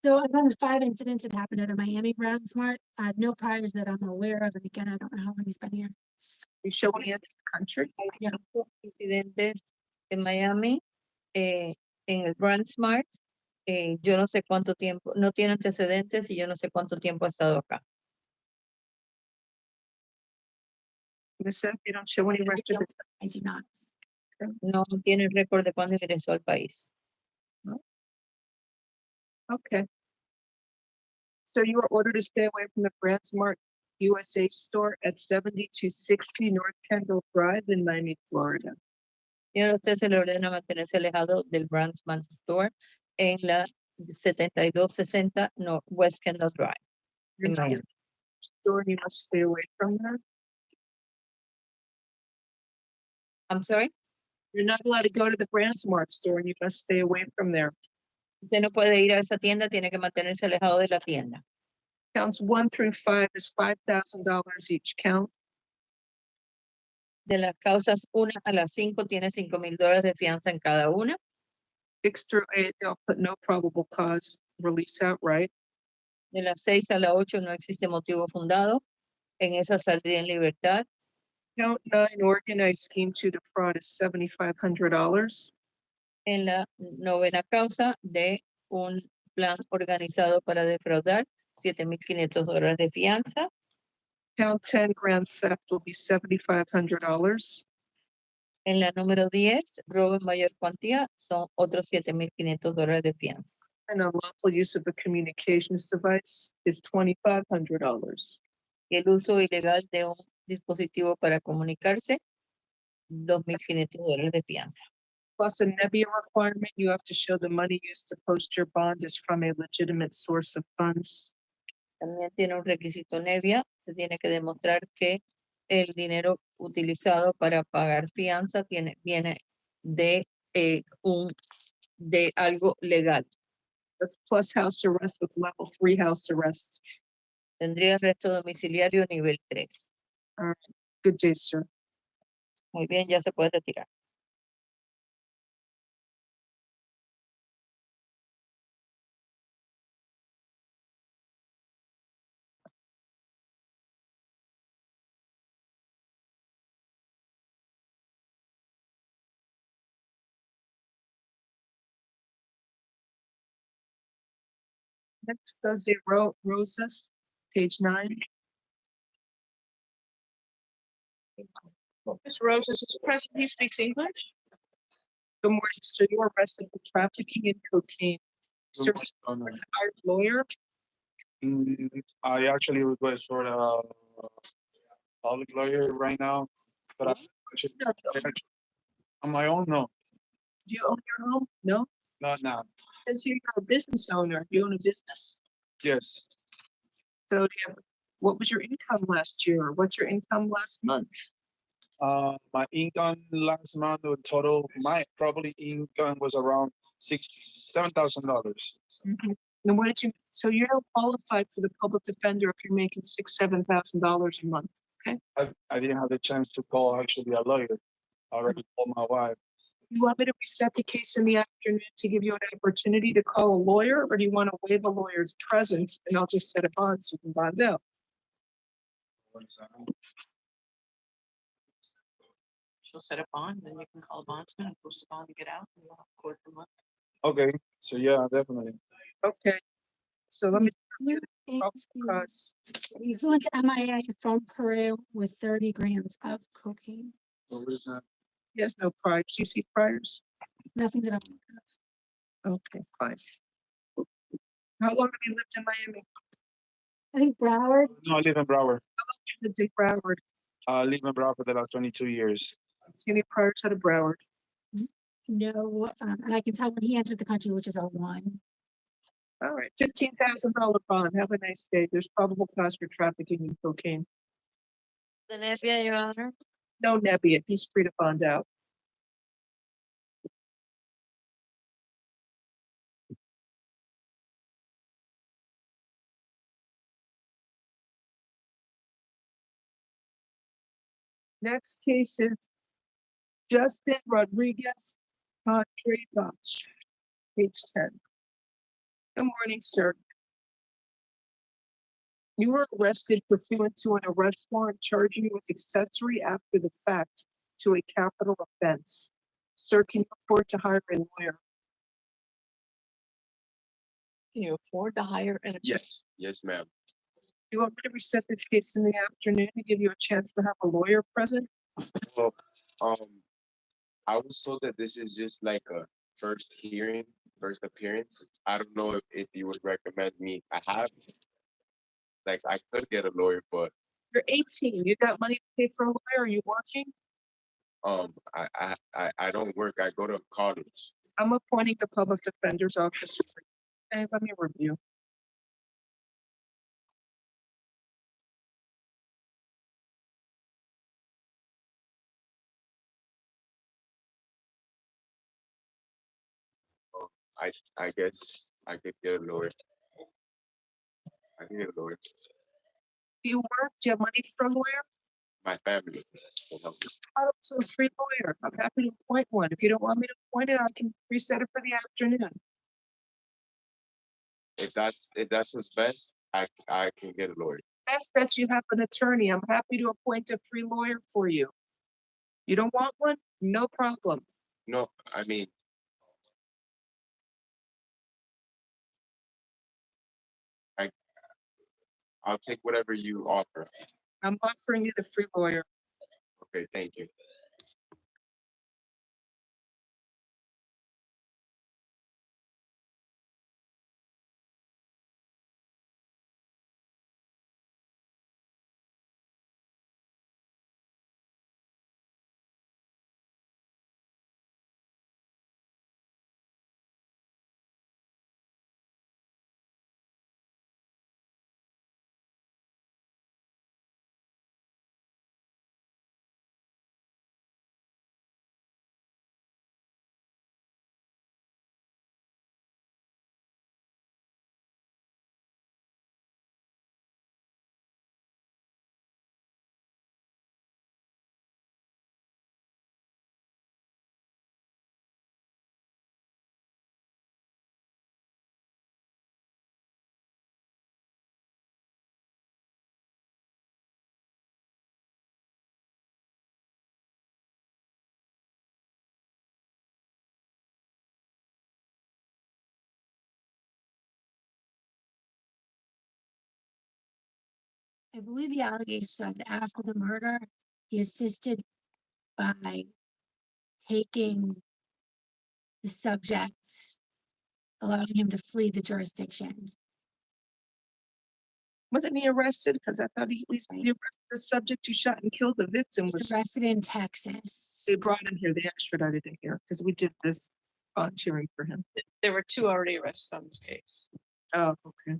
So I found 5 incidents that happened at a Miami brand smart. No priors that I'm aware of, and again, I don't know how long he's been here. You show any other country? Yeah. Incidentes en Miami, en el BrandSmart. Yo no sé cuánto tiempo, no tiene antecedentes y yo no sé cuánto tiempo ha estado acá. You don't show any record. I do not. No tiene récord de cuándo ingresó al país. Okay. So you were ordered to stay away from the BrandSmart USA store at 7260 North Kendall Drive in Miami, Florida. Y ahora usted se le ordena mantenerse alejado del BrandSmart Store en la 7260 West Kendall Drive. En Miami. Store, you must stay away from there. I'm sorry? You're not allowed to go to the BrandSmart store and you must stay away from there. Usted no puede ir a esa tienda, tiene que mantenerse alejado de la tienda. Counts 1 through 5 is $5,000 each count. De las causas 1 a las 5 tiene $5,000 de fianza en cada una. 6 through 8, they'll put no probable cause, release outright. De las 6 a la 8 no existe motivo fundado. En esa saldría en libertad. Count 9, organized scheme to defraud is $7,500. En la 9ª causa de un plan organizado para defraudar, $7,500 de fianza. Count 10, grand theft will be $7,500. En la número 10, robo en mayor cuantía, son otros $7,500 de fianza. And unlawful use of a communications device is $2,500. Y el uso ilegal de un dispositivo para comunicarse, $2,500 de fianza. Plus a Nebbia requirement, you have to show the money used to post your bond is from a legitimate source of funds. También tiene un requisito Nevia, se tiene que demostrar que el dinero utilizado para pagar fianza viene de de algo legal. That's plus house arrest with level 3 house arrest. Tendría arresto domiciliario nivel 3. All right. Good day, sir. Muy bien, ya se puede retirar. Next, Jose Rosas, page 9. Ms. Rose, is this present? He speaks English? Good morning, sir. You were arrested for trafficking in cocaine. Sir, Oh, no. hired lawyer. I actually request for a public lawyer right now, but I should, on my own, no, Do you own your home? No? not now. Says you're a business owner. You own a business. Yes, So what was your income last year? What's your income last month? my income last month, the total, my probably income was around $7,000. And what did you, so you're not qualified for the public defender if you're making $6,000-7,000 a month, okay? I didn't have the chance to call actually a lawyer. I already called my wife. You want me to reset the case in the afternoon to give you an opportunity to call a lawyer, or do you want to waive a lawyer's presence and I'll just set a bond so you can bond out? She'll set a bond, then you can call a bondsman and post a bond to get out, and you'll have court for month. Okay, so yeah, definitely. Okay, so let me. He's went to MIA from Peru with 30 grams of cocaine. What is that? He has no priors. Do you see priors? Nothing that I'm. Okay, fine. How long have you lived in Miami? I think Broward. No, I live in Broward. How long have you lived in Broward? I live in Broward for the last 22 years. See any priors out of Broward? No, and I can tell when he entered the country, which is a 1. All right, $15,000 bond. Have a nice day. There's probable cause for trafficking in cocaine. The Nebbia, Your Honor. No Nebbia. He's free to bond out. Next case is Justin Rodriguez Contreras, page 10. Good morning, sir. You were arrested pursuant to an arrest warrant charging you with accessory after the fact to a capital offense. Sir, can you afford to hire a lawyer? Can you afford to hire an? Yes, ma'am. You want me to reset this case in the afternoon to give you a chance to have a lawyer present? Well, I was told that this is just like a first hearing, first appearance. I don't know if you would recommend me. I could get a lawyer, but You're 18. You got money to pay for a lawyer? Are you working? I don't work. I go to college. I'm appointing the public defender's office. Okay, let me review. I guess I could get a lawyer. I can get a lawyer. Do you work? Do you have money for a lawyer? My family will help me. I'll to a free lawyer. I'm happy to appoint one. If you don't want me to appoint it, I can reset it for the afternoon. If that's what's best, I can get a lawyer. Best that you have an attorney. I'm happy to appoint a free lawyer for you. You don't want one? No problem. No, I mean, I'll take whatever you offer. I'm offering you the free lawyer. Okay, thank you. I believe the allegations are that after the murder, he assisted by taking the subject, allowing him to flee the jurisdiction. Wasn't he arrested? Because I thought he at least the subject who shot and killed the victim He was was arrested in Texas. They brought him here. They extradited him here because we did this volunteering for him. There were 2 already arrested on this case. Oh, okay.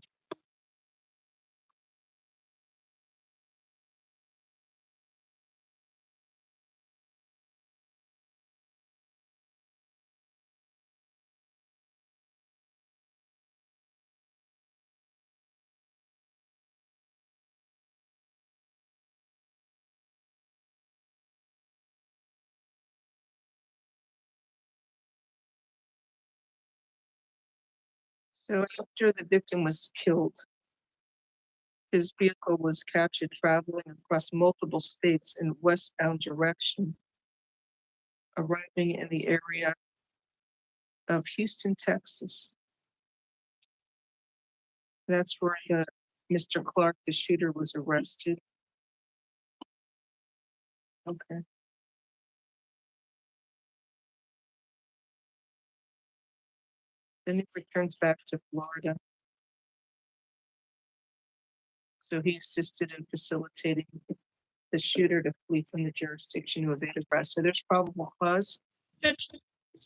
So after the victim was killed, his vehicle was captured traveling across multiple states in westbound direction, arriving in the area of Houston, Texas. That's where Mr. Clark, the shooter, was arrested. Okay. Then he returns back to Florida. So he assisted in facilitating the shooter to flee from the jurisdiction to evade arrest. So there's probable cause. Judge,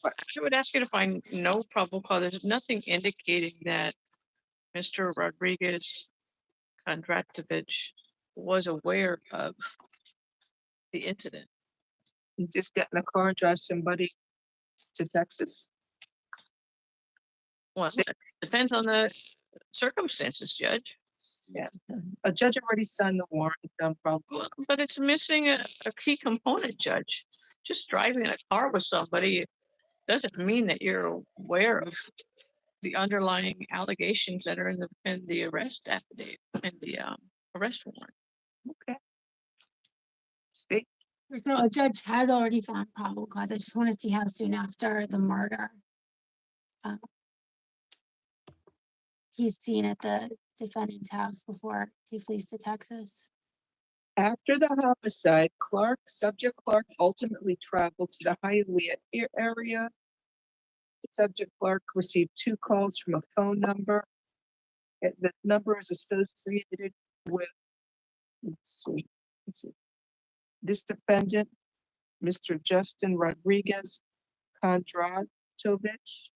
I would ask you to find no probable cause. There's nothing indicating that Mr. Rodriguez Kondratovich was aware of the incident. You just get in a car and drive somebody to Texas. Well, it depends on the circumstances, Judge. Yeah, a judge already signed the warrant. Probably. But it's missing a key component, Judge. Just driving a car with somebody doesn't mean that you're aware of the underlying allegations that are in the arrest affidavit and the arrest warrant. Okay. So a judge has already found probable cause. I just want to see how soon after the murder he's seen at the defendant's house before he flees to Texas. After the homicide, subject Clark ultimately traveled to the Hialeah area. Subject Clark received 2 calls from a phone number. The number is associated with, let's see, this defendant, Mr. Justin Rodriguez Kondratovich.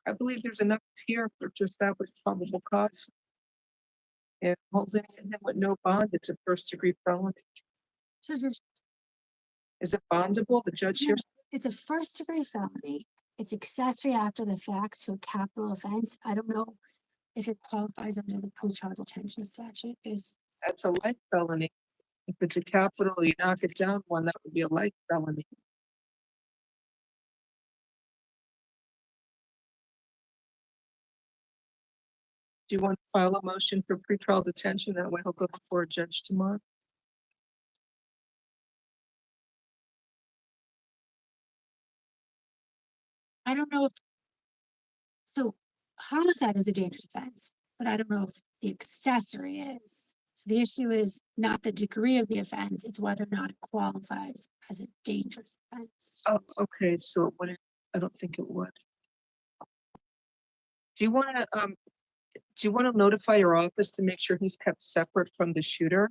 I believe there's enough here to establish probable cause. And holding him with no bond, it's a first-degree felony. Is it bondable? The judge here. It's a first-degree felony. It's accessory after the fact to a capital offense. I don't know if it qualifies under the pretrial detention statute. That's a light felony. If it's a capital, you knock it down one, that would be a light felony. Do you want to file a motion for pretrial detention? That way he'll go before a judge tomorrow. I don't know if, so homicide is a dangerous offense, but I don't know if the accessory is. So the issue is not the degree of the offense, it's whether or not it qualifies as a dangerous offense. Oh, okay, so it wouldn't, I don't think it would. Do you want to notify your office to make sure he's kept separate from the shooter?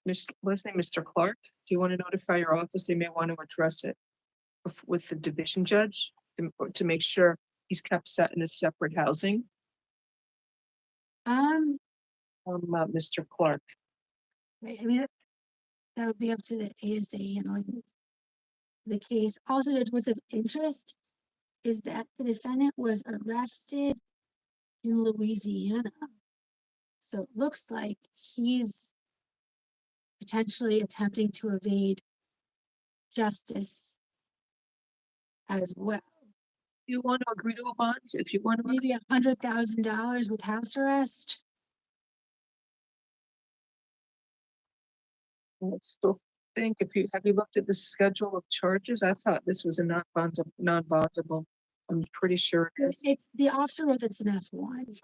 What's his name, Mr. Clark? Do you want to notify your office? They may want to address it with the division judge to make sure he's kept set in a separate housing. Mr. Clark. Right, I mean, that would be up to the ASA handling the case. Also, what's of interest is that the defendant was arrested in Louisiana. So it looks like he's potentially attempting to evade justice as well. You want to agree to a bond? If you want to, maybe $100,000 with house arrest. I still think have you looked at the schedule of charges? I thought this was a non-bondable. I'm pretty sure it is. It's the officer wrote that it's an F1.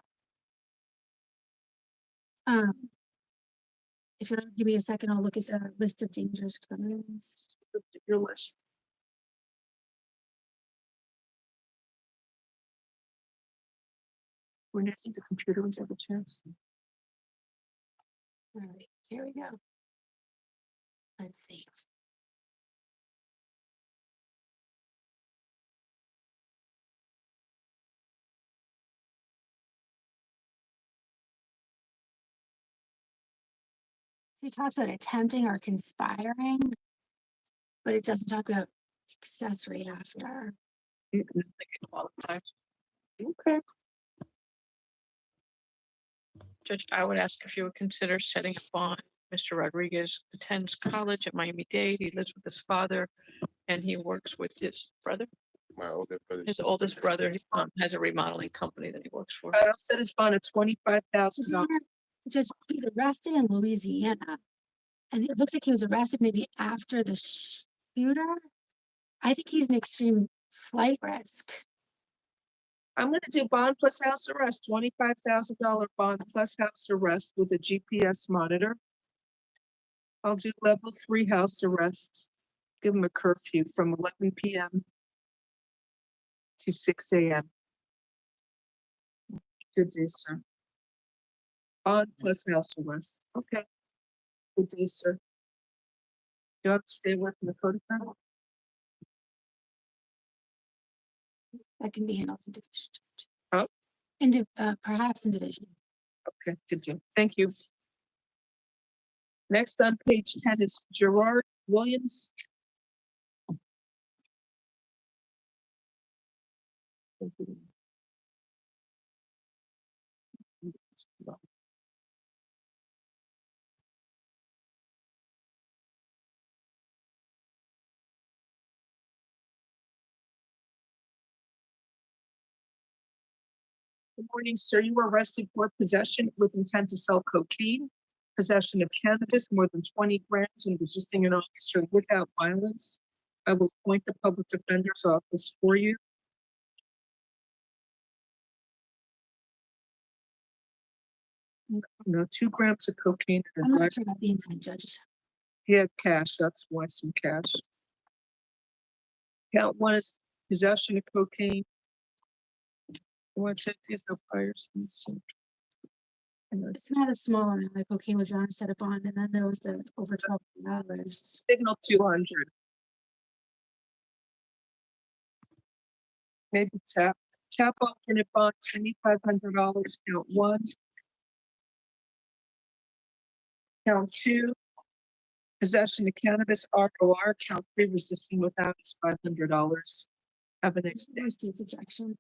If you'll give me a second, I'll look at the list of dangerous criminals. Look at your list. We're next to the computer. We have a chance. All right, here we go. Let's see. He talks about attempting or conspiring, but it doesn't talk about accessory after. Okay. Judge, I would ask if you would consider setting a bond. Mr. Rodriguez attends college at Miami-Dade. He lives with his father and he works with his brother. My older brother. His oldest brother has a remodeling company that he works for. I set his bond at $25,000. Judge, he's arrested in Louisiana. And it looks like he was arrested maybe after the shooter. I think he's an extreme flight risk. I'm gonna do bond plus house arrest, $25,000 bond plus house arrest with a GPS monitor. I'll do level 3 house arrest. Give him a curfew from 11 p.m. to 6 a.m. Good day, sir. Bond plus house arrest. Okay. Good day, sir. Do I have to stay away from the co-defendant? That can be handled in division. Oh. Perhaps in division. Okay, good deal. Thank you. Next on page 10 is Gerard Williams. Good morning, sir. You were arrested for possession with intent to sell cocaine, possession of cannabis, more than 20 grams, and resisting an officer without violence. I will appoint the public defender's office for you. No, 2 grams of cocaine. I'm not sure about the intent, Judge. He had cash, that's why some cash. Count 1 is possession of cocaine. I want to check these no priors. It's not a small amount of cocaine was drawn to set a bond, and then there was the over $12. Signal 200. Maybe tap alternate bond, $2,500. Count 1. Count 2. Possession of cannabis, ROR. Count 3. Resisting without is $500. Have a nice day. No state's objection.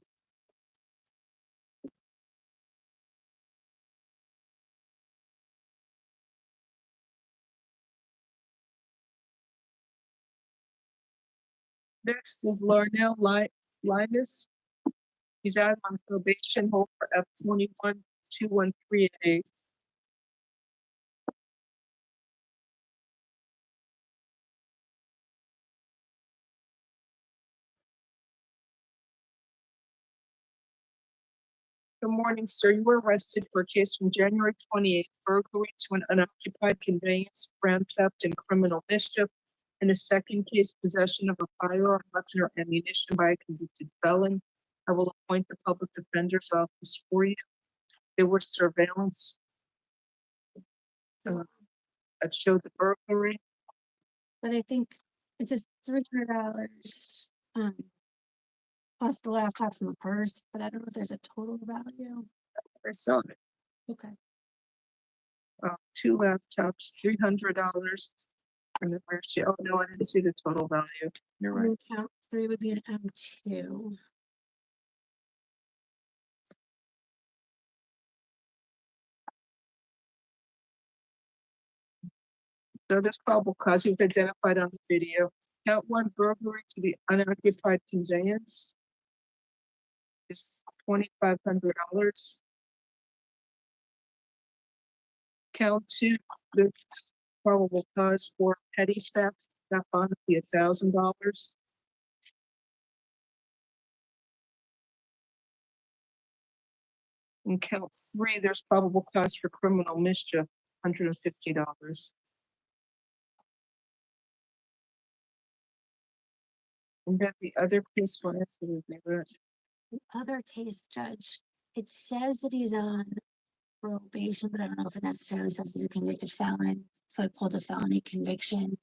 Next is Larnell Linus. He's out on probation, hold for F21-21388. Good morning, sir. You were arrested for a case from January 28th, burglary to an unoccupied conveyance, grand theft, and criminal mischief. In a second case, possession of a firearm, weapon, or ammunition by a convicted felon. I will appoint the public defender's office for you. There was surveillance that showed the burglary. But I think it says $300 plus the laptops in the purse, but I don't know if there's a total value. I saw it. Okay. 2 laptops, $300. And the first, oh no, I didn't see the total value. You're right. And count 3 would be an M2. So this probable cause he was identified on the video. Count 1, burglary to the unoccupied conveyance is $2,500. Count 2, the probable cause for petty theft. That bond would be $1,000. In count 3, there's probable cause for criminal mischief, $150. And then the other case for us would be that. The other case, Judge, it says that he's on probation, but I don't know if it necessarily says he's a convicted felon. So I pulled a felony conviction.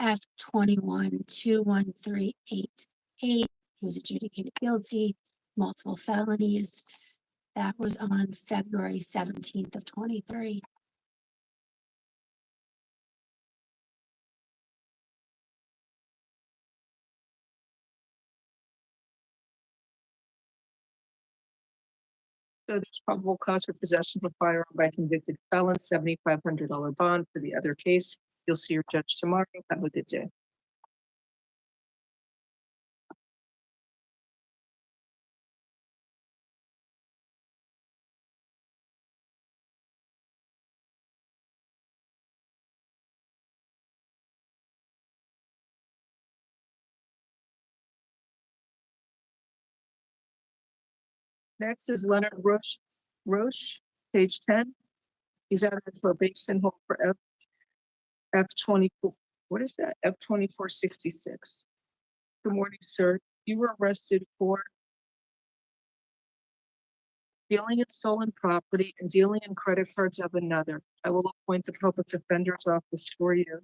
F21-21388. He was adjudicated guilty, multiple felonies. That was on February 17th of 23. So there's probable cause for possession of a firearm by convicted felon, $7,500 bond for the other case. You'll see your judge tomorrow. Have a good day. Next is Leonard Roche, page 10. He's out of probation hold for F24. What is that? F2466. Good morning, sir. You were arrested for dealing in stolen property and dealing in credit cards of another. I will appoint the public defender's office for you.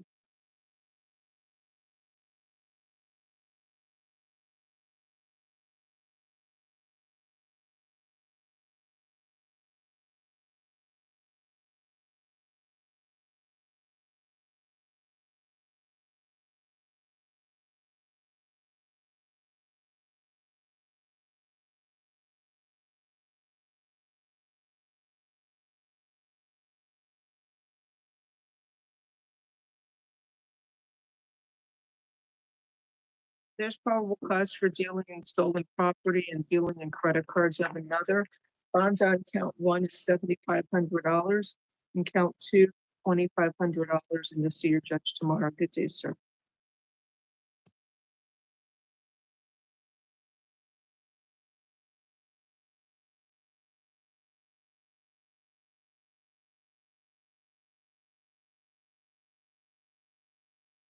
There's probable cause for dealing in stolen property and dealing in credit cards of another. Bonds on count 1 is $7,500 and count 2, $2,500. And you'll see your judge tomorrow. Good day, sir.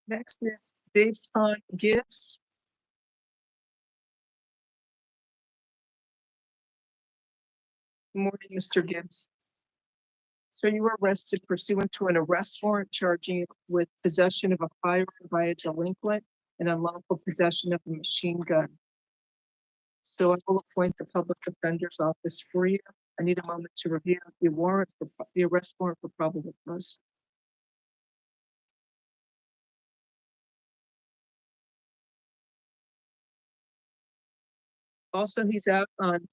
Next is Dave Gibbs. Good morning, Mr. Gibbs. So you were arrested pursuant to an arrest warrant charging you with possession of a firearm by a delinquent and unlawful possession of a machine gun. So I will appoint the public defender's office for you. I need a moment to review the warrant for the arrest warrant for probable cause. Also, he's out on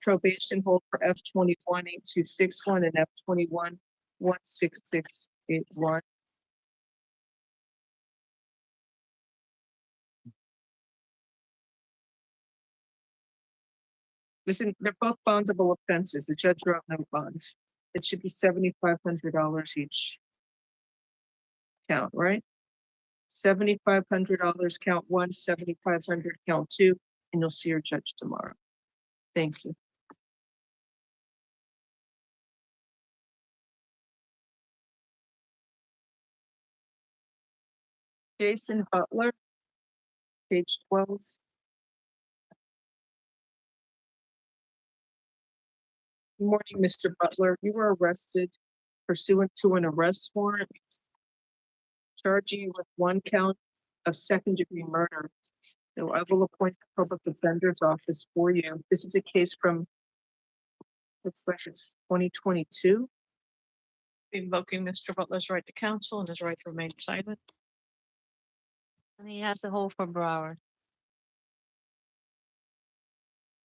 probation hold for F21-8261 and F21-16681. Listen, they're both bondable offenses. The judge wrote no bond. It should be $7,500 each count, right? $7,500 count 1, $7,500 count 2, and you'll see your judge tomorrow. Thank you. Jason Butler, page 12. Good morning, Mr. Butler. You were arrested pursuant to an arrest warrant charging you with 1 count of second-degree murder. So I will appoint the public defender's office for you. This is a case from, looks like it's 2022. Invoking Mr. Butler's right to counsel and his right to remain silent. And he has to hold for Broward.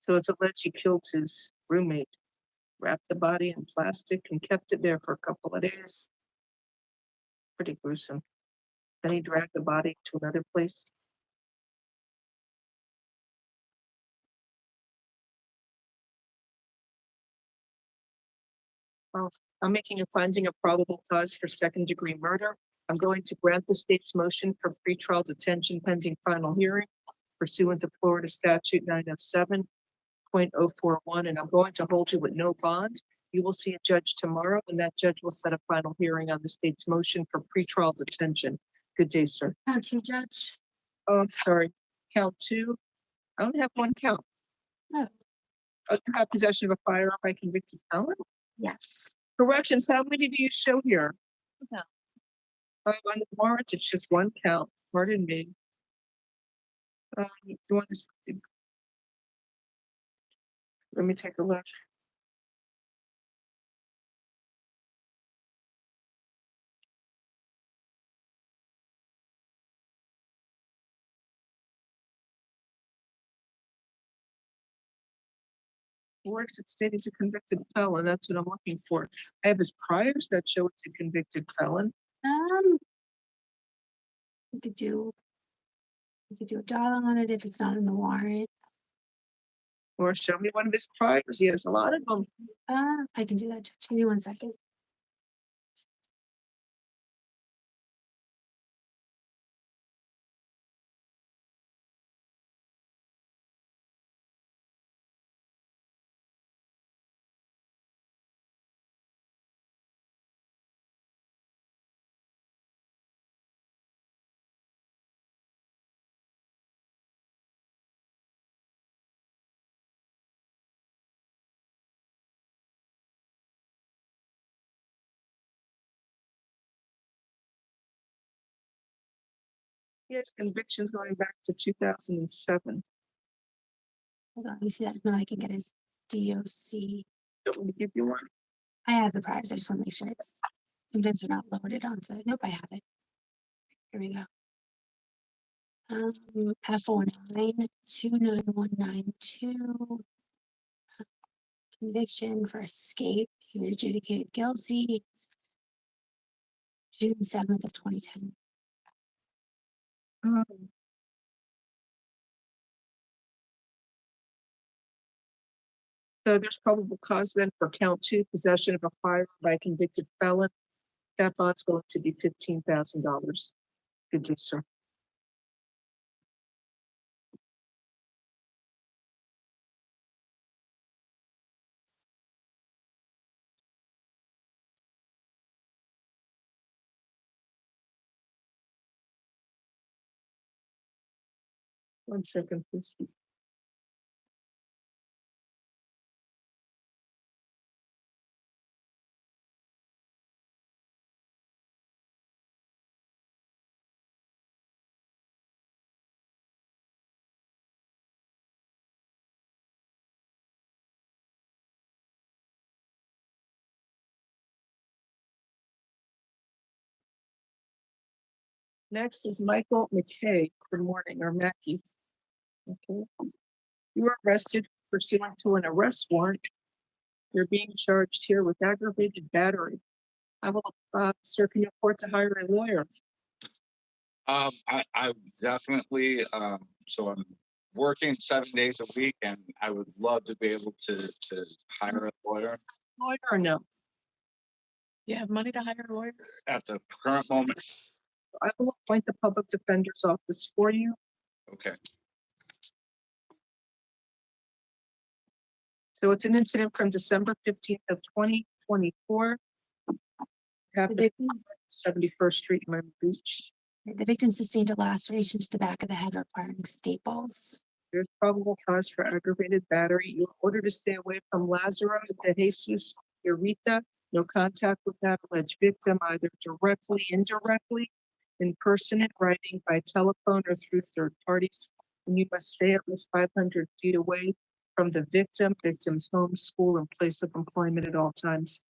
So it's alleged he killed his roommate, wrapped the body in plastic and kept it there for a couple of days. Pretty gruesome. Then he dragged the body to another place. Well, I'm making a finding of probable cause for second-degree murder. I'm going to grant the state's motion for pretrial detention pending final hearing pursuant to Florida statute 907.041, and I'm going to hold you with no bond. You will see a judge tomorrow, and that judge will set a final hearing on the state's motion for pretrial detention. Good day, sir. Count two, Judge. Oh, I'm sorry. Count two. I only have one count. Oh. You have possession of a firearm by convicted felon? Yes. Corrections, how many do you show here? No. On the warrant, it's just one count. Pardon me. You want to? Let me take a look. Works at state he's a convicted felon. That's what I'm looking for. I have his priors that show it's a convicted felon. We could do a dollar on it if it's not in the warrant. Or show me one of his priors. He has a lot of them. I can do that. Judge. Give me 1 second. He has convictions going back to 2007. Hold on, let me see that. No, I can get his DOC. Don't we give you one? I have the priors. I just want to make sure it's sometimes they're not loaded on. So nope, I have it. Here we go. F09 29192. Conviction for escape. He was adjudicated guilty June 7th of 2010. So there's probable cause then for count two, possession of a firearm by a convicted felon. That bond's going to be $15,000. Good day, sir. One second, please. Next is Michael McKay. Good morning, or Mackie. Okay. You were arrested pursuant to an arrest warrant. You're being charged here with aggravated battery. I will, sir, can you afford to hire a lawyer? I definitely, so I'm working 7 days a week and I would love to be able to hire a lawyer. Lawyer or no? You have money to hire a lawyer? At the current moment. I will appoint the public defender's office for you. Okay. So it's an incident from December 15th of 2024. Happened 71st Street, Miami Beach. The victim sustained a laceration to the back of the head requiring staples. There's probable cause for aggravated battery. You're ordered to stay away from Lazaro de Jesus Urita. No contact with that alleged victim, either directly, indirectly, in person, in writing, by telephone, or through third parties. And you must stay at least 500 feet away from the victim, victim's home, school, and place of employment at all times.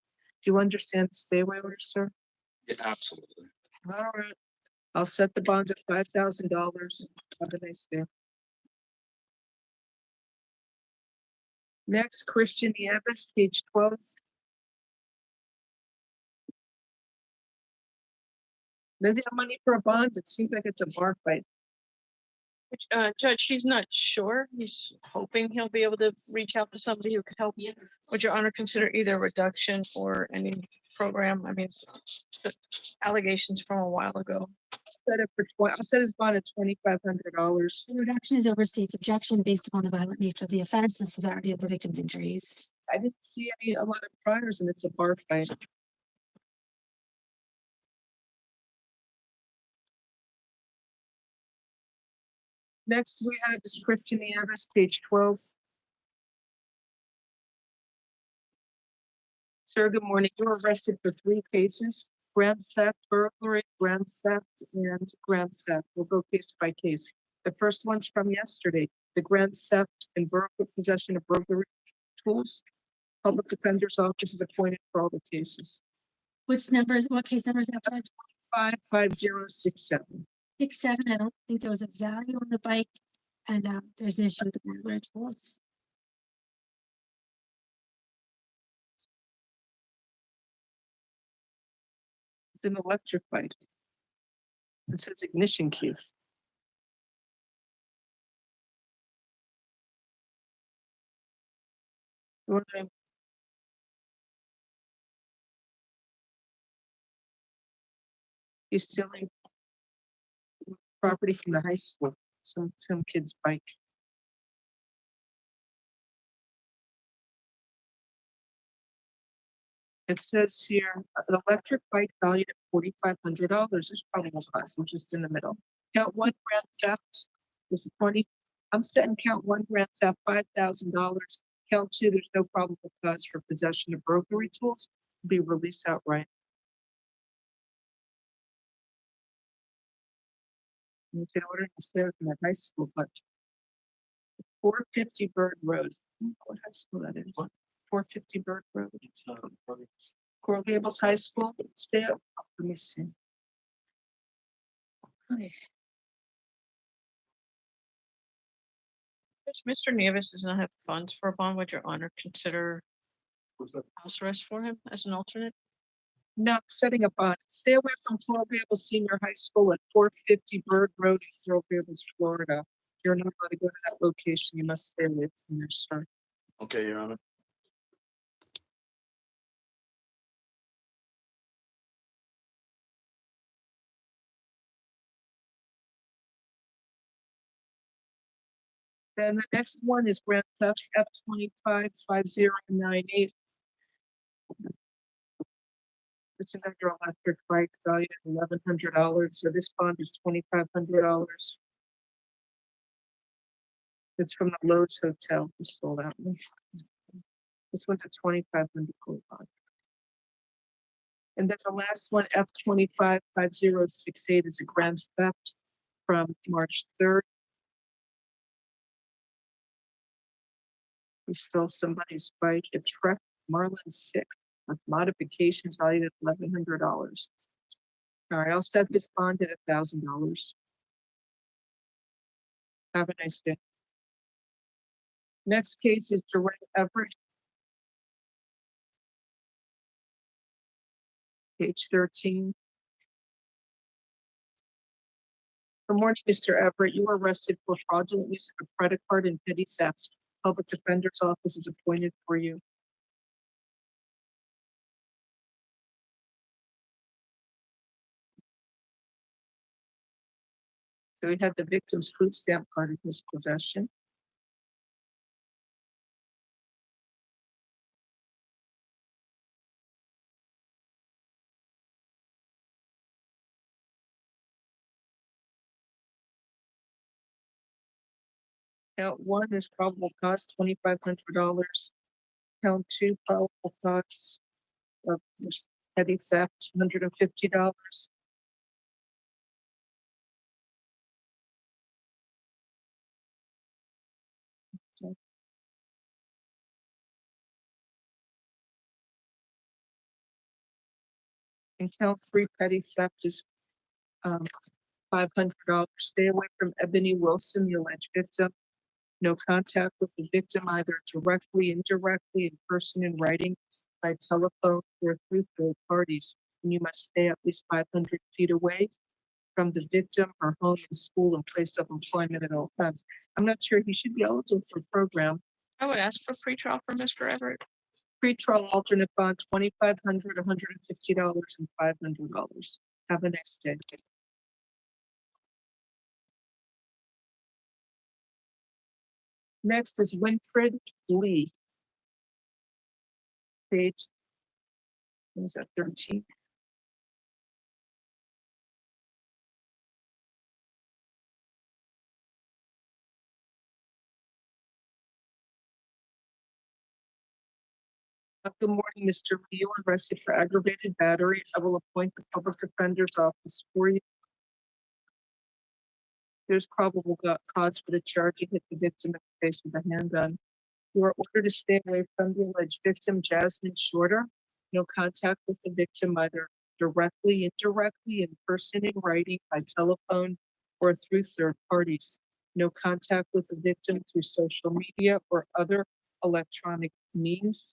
Do you understand the stay away order, sir? Yeah, absolutely. All right. I'll set the bonds at $5,000. Have a nice day. Next, Christian Nieves, page 12. Does he have money for a bond? It seems like it's a bar fight. Judge, he's not sure. He's hoping he'll be able to reach out to somebody who could help. Would your honor consider either reduction or any program. I mean, allegations from a while ago. I set his bond at $2,500. The reduction is overstates objection based upon the violent nature of the offense, the severity of the victim's injuries. I didn't see a lot of priors and it's a bar fight. Next, we have description Nieves, page 12. Sir, good morning. You were arrested for 3 cases: grand theft, burglary, grand theft, and grand theft. We'll go case by case. The first one's from yesterday, the grand theft and burglary, possession of burglary tools. Public Defender's Office is appointed for all the cases. Which numbers, what case numbers that, Judge? 55067. 67, I don't think there was a value on the bike, and there's an issue with the burglary tools. It's an electric bike. It says ignition key. He's stealing property from the high school, some kid's bike. It says here, an electric bike valued at $4,500. There's probably no class, I'm just in the middle. Count 1 grand theft is 20. I'm setting count 1 grand theft $5,000. Count 2, there's no probable cause for possession of burglary tools, be released outright. You can order this there from the high school, but 450 Bird Road. What high school that is? 450 Bird Road. Coral Gables High School. Stay up. Let me see. Okay. If Mr. Nieves does not have funds for a bond, would your honor consider house arrest for him as an alternate? No, setting a bond. Stay away from Coral Gables Senior High School at 450 Bird Road in Coral Gables, Florida. You're not allowed to go to that location. You must stay away from there, sir. Okay, Your Honor. Then the next one is grand theft F255098. It's another electric bike valued at $1,100. So this bond is $2,500. It's from the Lowe's Hotel. We stole that one. This one's a $2,500 bond. And then the last one, F255068, is a grand theft from March 3rd. We stole somebody's bike, a Trek Marlene 6 with modifications valued at $1,100. All right, I'll set this bond at $1,000. Have a nice day. Next case is Jerome Everett. Page 13. Good morning, Mr. Everett. You were arrested for fraudulent use of a credit card and petty theft. Public Defender's Office is appointed for you. So we had the victim's food stamp card in his possession. Count 1 is probable cause $2,500. Count 2 probable cause of petty theft $150. And count 3 petty theft is $500. Stay away from Ebony Wilson, the alleged victim. No contact with the victim, either directly, indirectly, in person, in writing, by telephone, or through third parties. And you must stay at least 500 feet away from the victim, her home, and school, and place of employment at all times. I'm not sure he should be eligible for a program. I would ask for pretrial for Mr. Everett. Pretrial alternate bond, $2,500, $150, and $500. Have a nice day. Next is Winfred Lee. Page, what is that, 13? Good morning, Mr. Lee. You are arrested for aggravated battery. I will appoint the public defender's office for you. There's probable cause for the charge. You hit the victim in the face with a handgun. You are ordered to stay away from the alleged victim, Jasmine Shorter. No contact with the victim, either directly, indirectly, in person, in writing, by telephone, or through third parties. No contact with the victim through social media or other electronic means.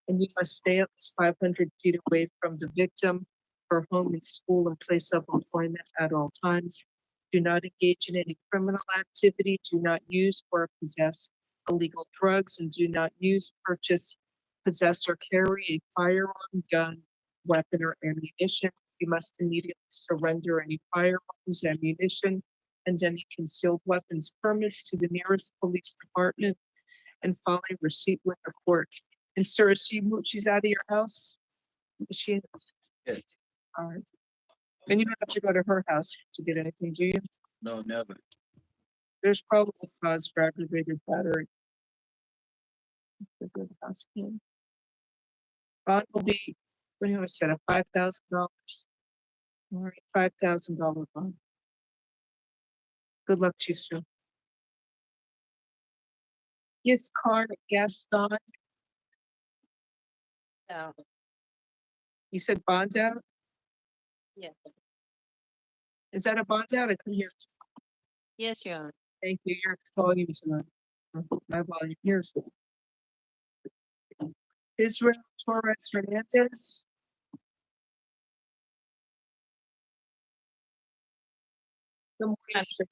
And you must stay at least 500 feet away from the victim, her home and school and place of employment at all times. Do not engage in any criminal activity. Do not use or possess illegal drugs, and do not use, purchase, possess, or carry a firearm, gun, weapon, or ammunition. You must immediately surrender any firearms, ammunition, and any concealed weapons permits to the nearest police department and file a receipt with the court. And sir, is she's out of your house? Is she? Yes. All right. And you don't have to go to her house to get anything, do you? No, never. There's probable cause for aggravated battery. The good house plan. Bond will be, what do you want to set up, $5,000? All right, $5,000 bond. Good luck to you, sir. Yes, card, Gaston. No. You said bond out? Yes. Is that a bond out? I couldn't hear. Yes, Your Honor. Thank you. Your volume is not. My volume here. Israel Torres Fernandez. Good morning, sir.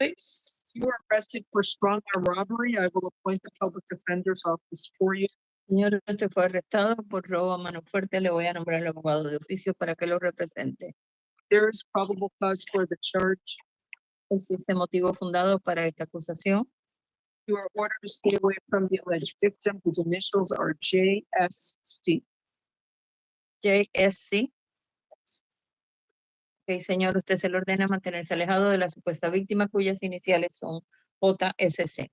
You are arrested for strong arm robbery. I will appoint the public defender's office for you. Señor, usted fue arrestado por robo a mano fuerte. Le voy a nombrar al abogado de oficio para que lo represente. There is probable cause for the charge. Existe motivo fundado para esta acusación. You are ordered to stay away from the alleged victim, whose initials are JSC. JSC. Ok, señor, usted se le ordena mantenerse alejado de la supuesta víctima cuyas iniciales son JSC.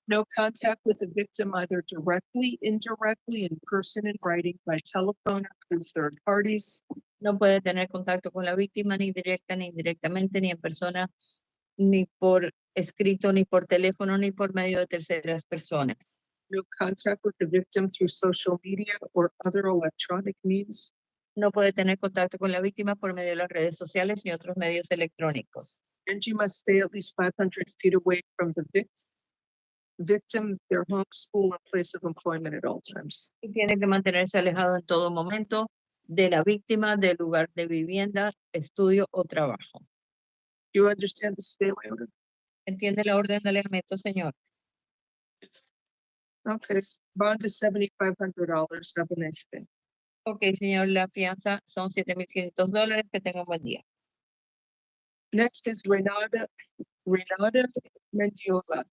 No contact with the victim, either directly, indirectly, in person, in writing, by telephone, or through third parties. No puede tener contacto con la víctima ni directa, ni indirectamente, ni en persona, ni por escrito, ni por teléfono, ni por medio de terceras personas. No contact with the victim through social media or other electronic means. No puede tener contacto con la víctima por medio de las redes sociales ni otros medios electrónicos. And you must stay at least 500 feet away from the victim, their home, school, and place of employment at all times. Y tiene que mantenerse alejado en todo momento de la víctima, del lugar de vivienda, estudio o trabajo. Do you understand the stay away order? ¿Entiende la orden de alejamiento, señor? Okay, bond is $7,500. Have a nice day. Ok, señor, la fianza son $7,500. Que tenga un buen día. Next is Renata Mendiola.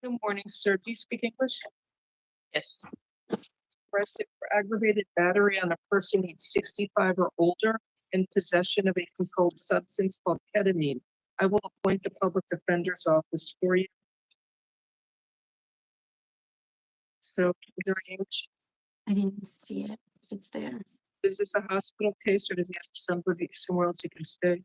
Good morning, sir. Do you speak English? Yes. Arrested for aggravated battery on a person aged 65 or older in possession of a controlled substance called ketamine. I will appoint the public defender's office for you. So, is there an age? I didn't see it, if it's there. Is this a hospital case, or does he have somebody somewhere else he can stay?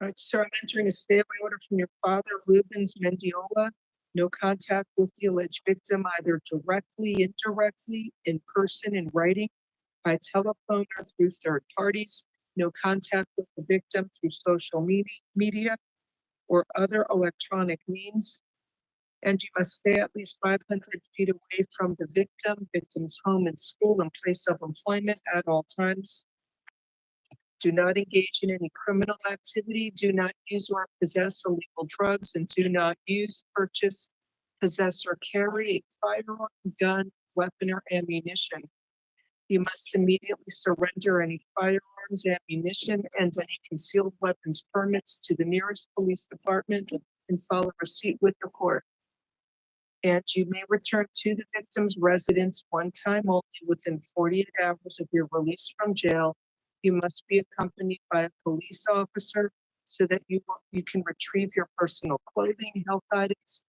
All right, sir, I'm entering a stay away order from your father, Rubens Mendiola. No contact with the alleged victim, either directly, indirectly, in person, in writing, by telephone or through third parties. No contact with the victim through social media or other electronic means. And you must stay at least 500 feet away from the victim, victim's home and school and place of employment at all times. Do not engage in any criminal activity. Do not use or possess illegal drugs, and do not use, purchase, possess, or carry a firearm, gun, weapon, or ammunition. You must immediately surrender any firearms, ammunition, and any concealed weapons permits to the nearest police department and file a receipt with the court. And you may return to the victim's residence one time only within 48 hours of your release from jail. You must be accompanied by a police officer so that you can retrieve your personal clothing, health items,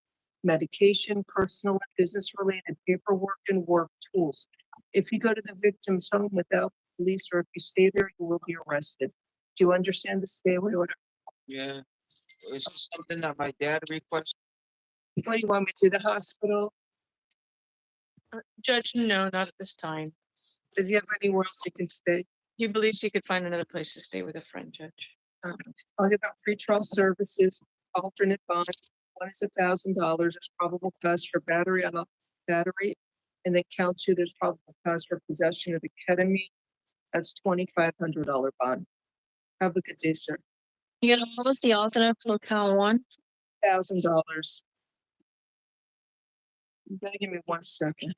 medication, personal and business-related paperwork, and work tools. If you go to the victim's home without police, or if you stay there, you will be arrested. Do you understand the stay away order? Yeah. This is something that my dad requested. What do you want me to the hospital? Judge, no, not at this time. Does he have anywhere else he can stay? He believes he could find another place to stay with a friend, Judge. I'll give out pretrial services, alternate bond. One is $1,000. There's probable cause for battery on a battery. And then count two, there's probable cause for possession of the ketamine. That's $2,500 bond. Have a good day, sir. You know, what was the alternate for count one? $1,000. You gotta give me 1 second.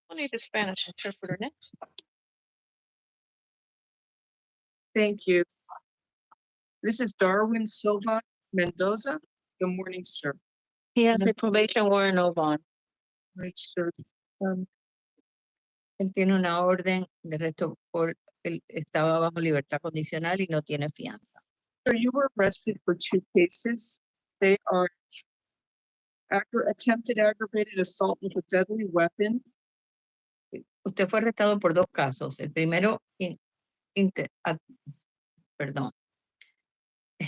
We'll need a Spanish interpreter next. Thank you. This is Darwin Silva Mendoza. Good morning, sir. He has a probation warrant, no bond. Right, sir. Él tiene una orden de resto por él estaba bajo libertad condicional y no tiene fianza. So you were arrested for 2 cases. They are attempted aggravated assault with a deadly weapon. Usted fue arrestado por 2 casos. El primero,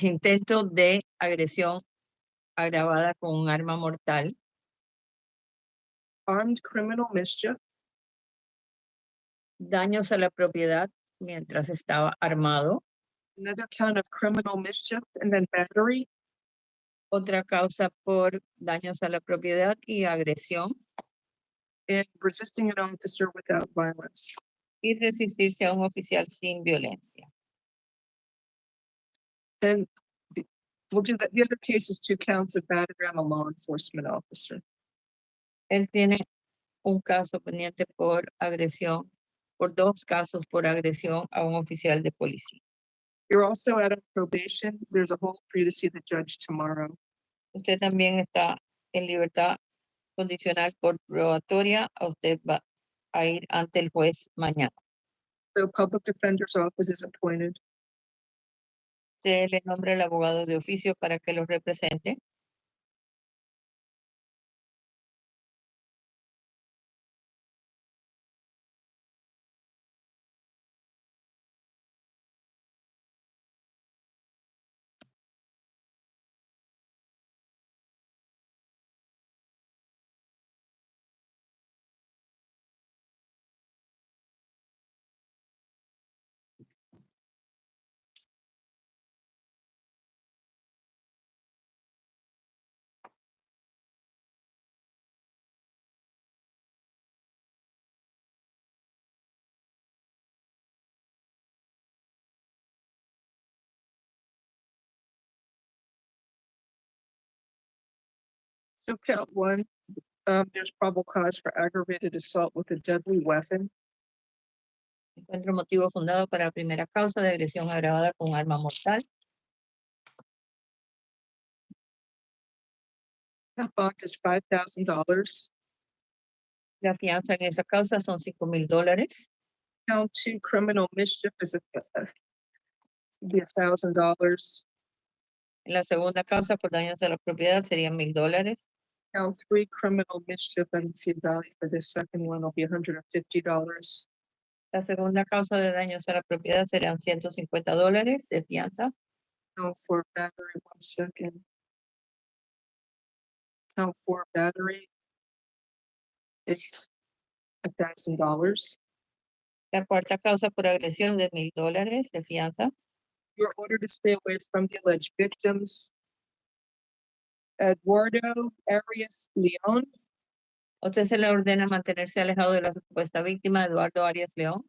intento de agresión agravada con un arma mortal. Armed criminal mischief. Daños a la propiedad mientras estaba armado. Another count of criminal mischief, and then battery. Otra causa por daños a la propiedad y agresión. And resisting an officer without violence. Y resistirse a un oficial sin violencia. And we'll do that. The other case is 2 counts of battery on a law enforcement officer. Él tiene un caso pendiente por agresión, por 2 casos por agresión a un oficial de policía. You're also out of probation. There's a hold for you to see the judge tomorrow. Usted también está en libertad condicional por probatoria. Usted va a ir ante el juez mañana. The public defender's office is appointed. Se le nombra el abogado de oficio para que lo represente. So count 1, there's probable cause for aggravated assault with a deadly weapon. Encuentro motivo fundado para la primera causa de agresión agravada con arma mortal. That bond is $5,000. La fianza en esa causa son $5,000. Count 2 criminal mischief is be $1,000. En la segunda causa por daños a la propiedad serían $1,000. Count 3 criminal mischief and the value for this second one will be $150. La segunda causa de daños a la propiedad serían $150 de fianza. Count 4 battery, 1 second. Count 4 battery is $1,000. La cuarta causa por agresión de $1,000 de fianza. You're ordered to stay away from the alleged victims. Eduardo Arias León, Usted se le ordena mantenerse alejado de la supuesta víctima, Eduardo Arias León,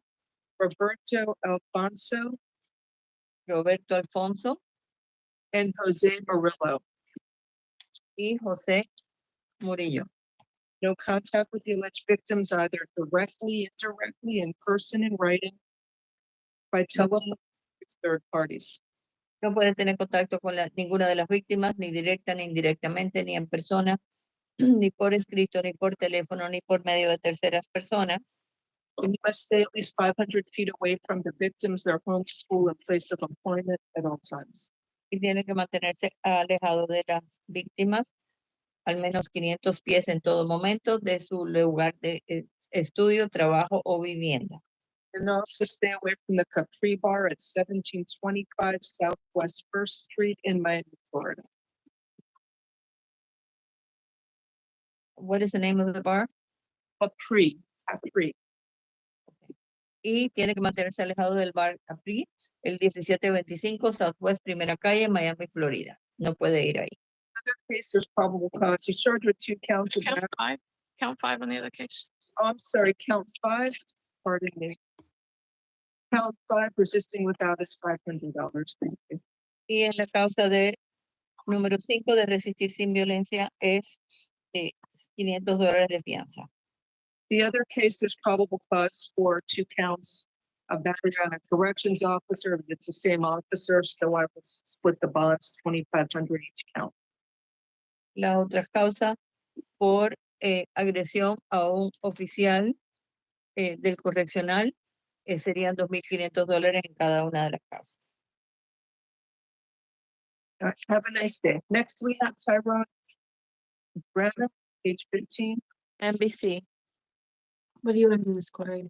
Roberto Alfonso, Roberto Alfonso and Jose Murillo. y José Murillo. No contact with the alleged victims either directly, indirectly, in person, in writing, by telephone, with third parties. No puede tener contacto con ninguna de las víctimas, ni directa, ni indirectamente, ni en persona, ni por escrito, ni por teléfono, ni por medio de terceras personas. And you must stay at least 500 feet away from the victims, their home, school, and place of employment at all times. Y tiene que mantenerse alejado de las víctimas, al menos 500 pies en todo momento de su lugar de estudio, trabajo o vivienda. And also stay away from the Capri Bar at 1725 Southwest First Street in Miami, Florida. What is the name of the bar? Capri. Y tiene que mantenerse alejado del bar Capri, el 1725 Southwest Primera Calle, Miami, Florida. No puede ir ahí. Other case, there's probable cause. He's charged with 2 counts of Count 5, count 5 on the other case. Oh, I'm sorry, count 5, pardon me. Count 5, resisting without is $500. Thank you. Y en la causa de número 5 de resistir sin violencia es $500 de fianza. The other case, there's probable cause for 2 counts of battery on a corrections officer. It's the same officer, so I will split the bonds, $2,500 each count. La otra causa por agresión a un oficial del correccional serían $2,500 en cada una de las causas. Have a nice day. Next, we have Tyrone Brennan, page 15. NBC. What do you want to do this quarter?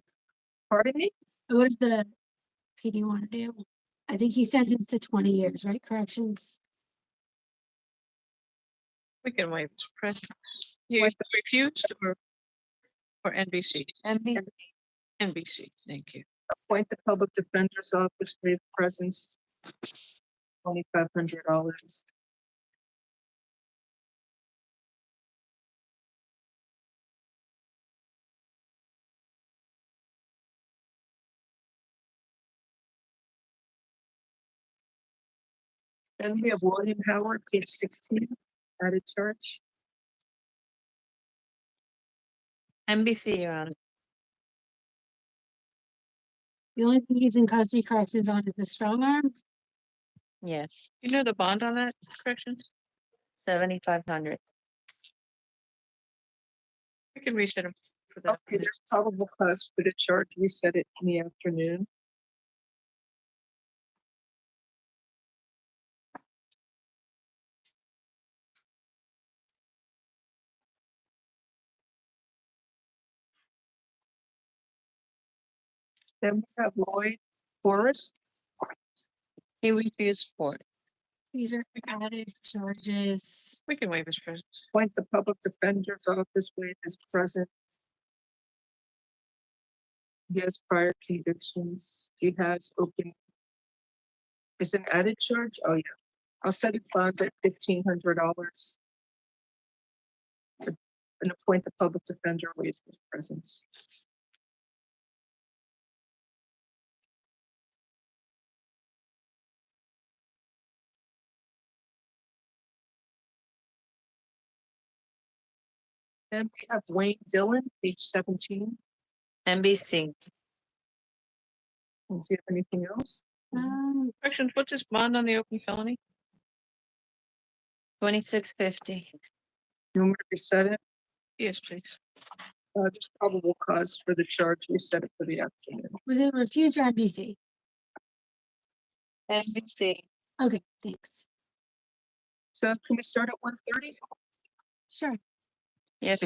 Pardon me? What does the PD want to do? I think he sentenced to 20 years, right? Corrections. We can waive suppression. You refused or NBC? NBC, thank you. Appoint the public defender's office for presence, $2,500. Then we have William Howard, page 16, added charge. NBC, Your Honor. The only thing he's in custody corrections on is the strong arm. Yes, You know the bond on that corrections? 7,500. We can reset them for that. Okay, there's probable cause for the charge. We set it in the afternoon. Then we have Lloyd Forrest. He refused for it. These are added charges. We can waive his presence. Appoint the public defender's office where is present. He has prior convictions. He has open. Is an added charge? Oh, yeah. I'll set it bonds at $1,500. And appoint the public defender where his presence. Then we have Wayne Dillon, page 17. NBC. Let's see if anything else. Corrections, what's his bond on the open felony? 2650. You want me to reset it? Yes, please. There's probable cause for the charge. We set it for the afternoon. Was it refused or NBC? NBC. Okay, thanks. So can we start at 1:30? Sure. Yes.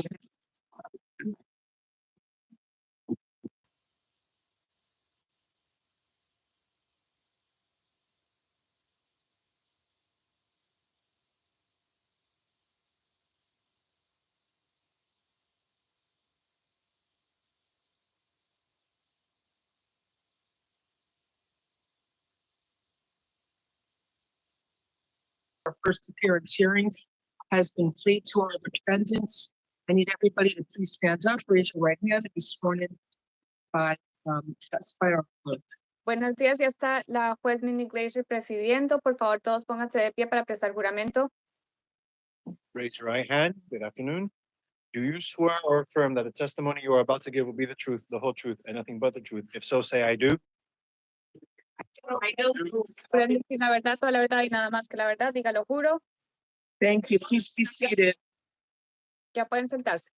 Our first appearance hearings has been played to our defendants. I need everybody to please stand up, raise your right hand, and be sworn in by our clerk. Buenos días, ya está la juez Minnie Glacier presidiendo. Por favor, todos pónganse de pie para prestar juramento. Raise your right hand. Good afternoon. Do you swear or affirm that the testimony you are about to give will be the truth, the whole truth, and nothing but the truth? If so, say I do. Pueden decir la verdad, toda la verdad y nada más que la verdad. Diga, lo juro. Thank you. Please be seated. Ya pueden sentarse.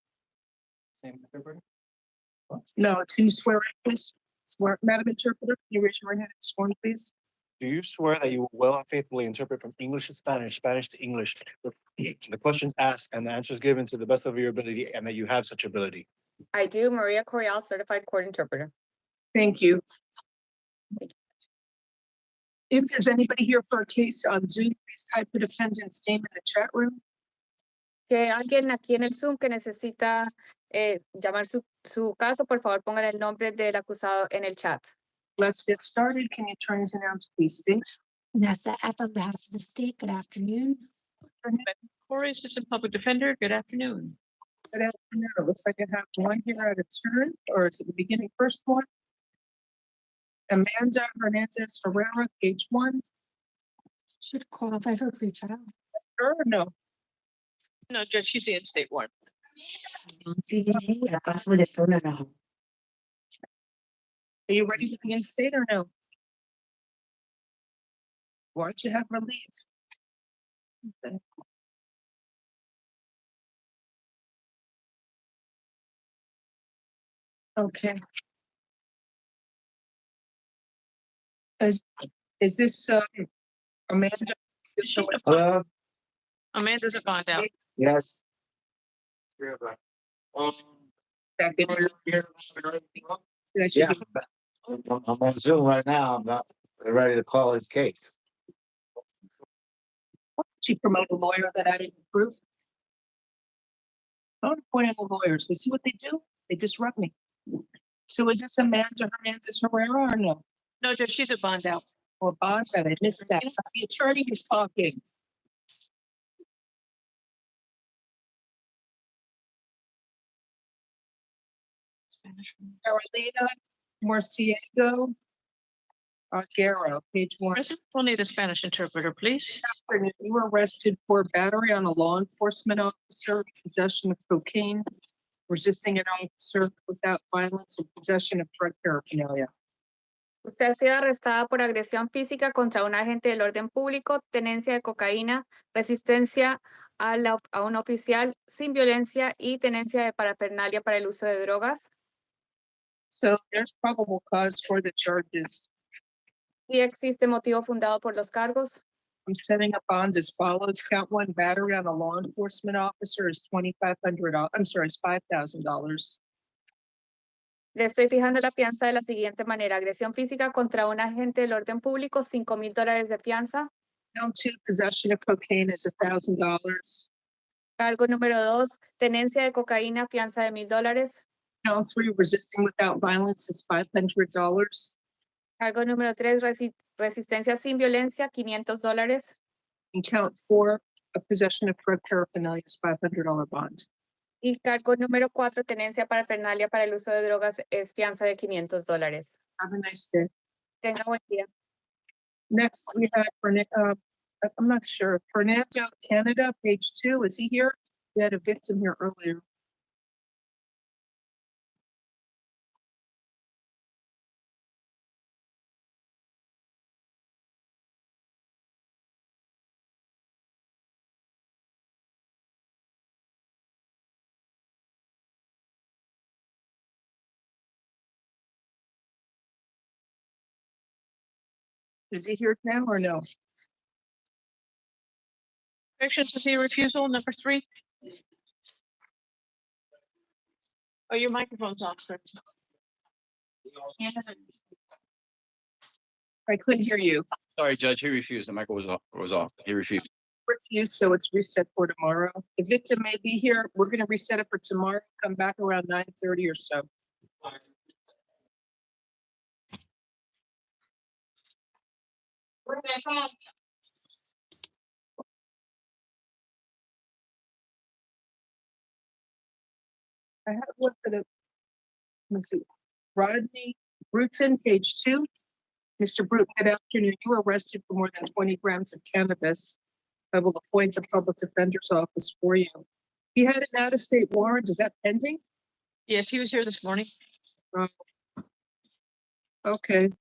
No, can you swear, please? Swear, Madam Interpreter, can you raise your right hand and sworn, please? Do you swear that you will well and faithfully interpret from English to Spanish, Spanish to English, the questions asked and the answers given to the best of your ability, and that you have such ability? I do, Maria Corial, certified court interpreter. Thank you. If there's anybody here for a case on Zoom, please type the defendant's name in the chat room. Que alguien aquí en el Zoom que necesita llamar su caso, por favor pongan el nombre del acusado en el chat. Let's get started. Can you turn his announce, please, state? Nessa, on behalf of the state, good afternoon. Corey, Assistant Public Defender, good afternoon. Good afternoon. It looks like I have one here at a turn, or it's at the beginning, first one. Amanda Hernandez Herrera, page 1. Should qualify for pre-trial. Or no? No, Judge, she's the in-state one. Are you ready to be in state or no? Why don't you have her leave? Okay. Okay. Is this Amanda? Hello? Amanda's a bond out. Yes. Yeah. I'm on Zoom right now. I'm not ready to call his case. She promote a lawyer that I didn't approve. I don't point out the lawyers. They see what they do. They disrupt me. So is this Amanda Hernandez Herrera or no? No, Judge, she's a bond out. Or bond out? I missed that. The attorney was talking. Carolina Morciego Aguero, page 1. We'll need a Spanish interpreter, please. You were arrested for battery on a law enforcement officer, possession of cocaine, resisting an officer without violence, and possession of drug paraphernalia. Usted ha sido arrestada por agresión física contra un agente del orden público, tenencia de cocaína, resistencia a un oficial sin violencia y tenencia de parafernalia para el uso de drogas. So there's probable cause for the charges. Sí existe motivo fundado por los cargos. I'm setting a bond as follows. Count 1, battery on a law enforcement officer is $2,500. I'm sorry, it's $5,000. Le estoy fijando la fianza de la siguiente manera. Agresión física contra un agente del orden público, $5,000 de fianza. Count 2, possession of cocaine is $1,000. Cargo número 2, tenencia de cocaína, fianza de $1,000. Count 3, resisting without violence is $500. Cargo número 3, resistencia sin violencia, $500. And count 4, a possession of drug paraphernalia is $500 bond. Y cargo número 4, tenencia parafernalia para el uso de drogas, es fianza de $500. Have a nice day. Tenga buen día. Next, we have, I'm not sure, Fernando Canada, page 2. Is he here? We had a victim here earlier. Is he here now or no? Objection to see refusal, number 3. Oh, your microphone's off, sir. I couldn't hear you. Sorry, Judge, he refused. The mic was off. He refused. Refused, so it's reset for tomorrow. The victim may be here. We're gonna reset it for tomorrow. Come back around 9:30 or so. I have one for the, let's see, Rodney Bruton, page 2. Mr. Bruton, good afternoon. You were arrested for more than 20 grams of cannabis. I will appoint the public defender's office for you. He had an out-of-state warrant. Is that pending? Yes, he was here this morning. Okay.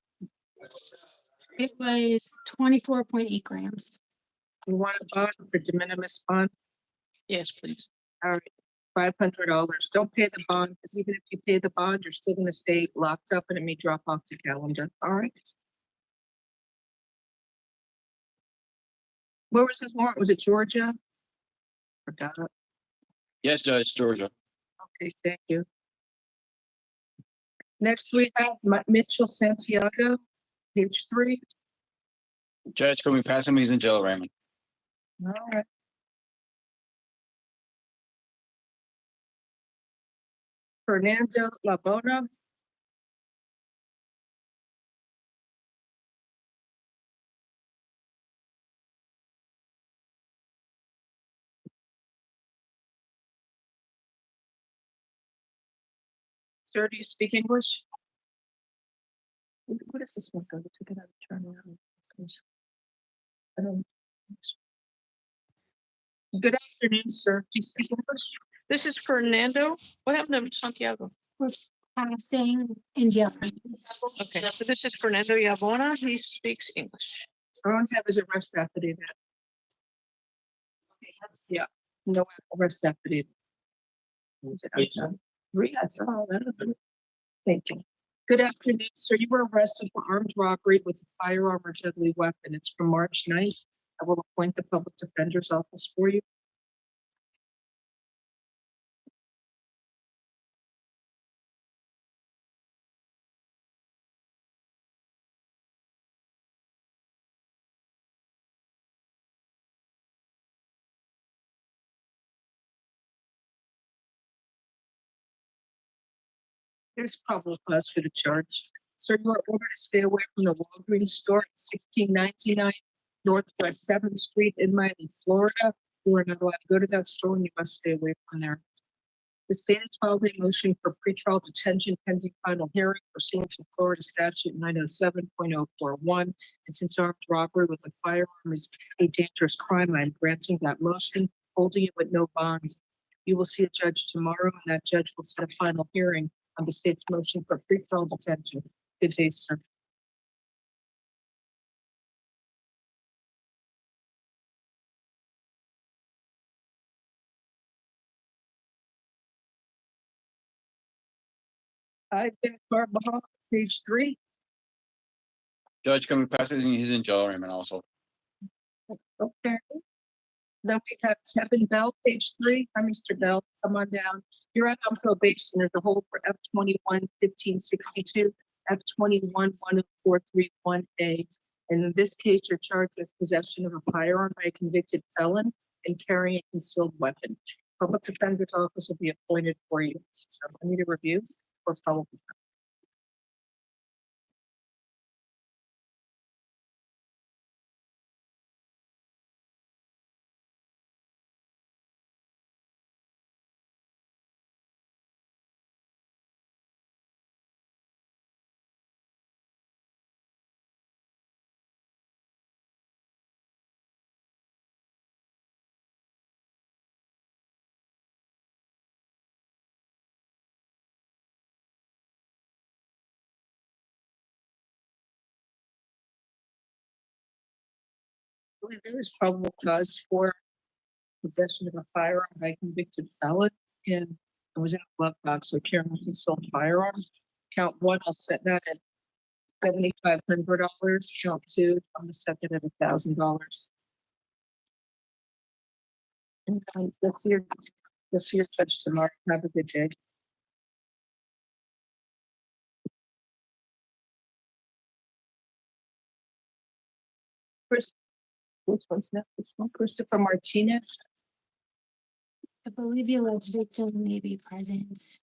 It was 24.8 grams. You want a bond for de minimis bond? Yes, please. All right, $500. Don't pay the bond, because even if you pay the bond, you're still gonna stay locked up and it may drop off the calendar. All right. Where was his warrant? Was it Georgia? Forgot. Yes, Judge, Georgia. Okay, thank you. Next we have Mitchell Santiago, page 3. Judge, can we pass him? He's in jail, Raymond. All right. Fernando Labona. Sir, do you speak English? What is this one go to get out of turn around? I don't. Good afternoon, sir. Do you speak English? This is Fernando. What happened to Santiago? Passing in jail. Okay, so this is Fernando Yabona. He speaks English. I don't have his arrest affidavit. Yeah, no arrest affidavit. Thank you. Good afternoon, sir. You were arrested for armed robbery with a firearm or deadly weapon. It's from March 9th. I will appoint the public defender's office for you. There's probable cause for the charge. Sir, you are ordered to stay away from the Walgreens store at 1699 Northwest 7th Street in Miami, Florida. You are not allowed to go to that store and you must stay away from there. The state has filed a motion for pretrial detention pending final hearing pursuant to Florida statute 907.041. And since armed robbery with a firearm is a dangerous crime, I am granting that motion, holding it with no bond. You will see a judge tomorrow and that judge will set a final hearing on the state's motion for pretrial detention. Good day, sir. I've been Carvajal, page 3. Judge, can we pass it? He's in jail, Raymond, also. Okay. Then we have Tevin Bell, page 3. Hi, Mr. Bell. Come on down. You're on probation. There's a hold for F21-1562, F21-10431A. And in this case, you're charged with possession of a firearm by a convicted felon and carrying a concealed weapon. Public defender's office will be appointed for you. So I need a review or probable. There is probable cause for possession of a firearm by a convicted felon, and it was in a glove box, so carrying a concealed firearm. Count 1, I'll set that in. $7,500, count two, on the second at $1,000. And let's see your judge tomorrow. Have a good day. Chris, which one's next? This one, Christopher Martinez. I believe the alleged victim may be present.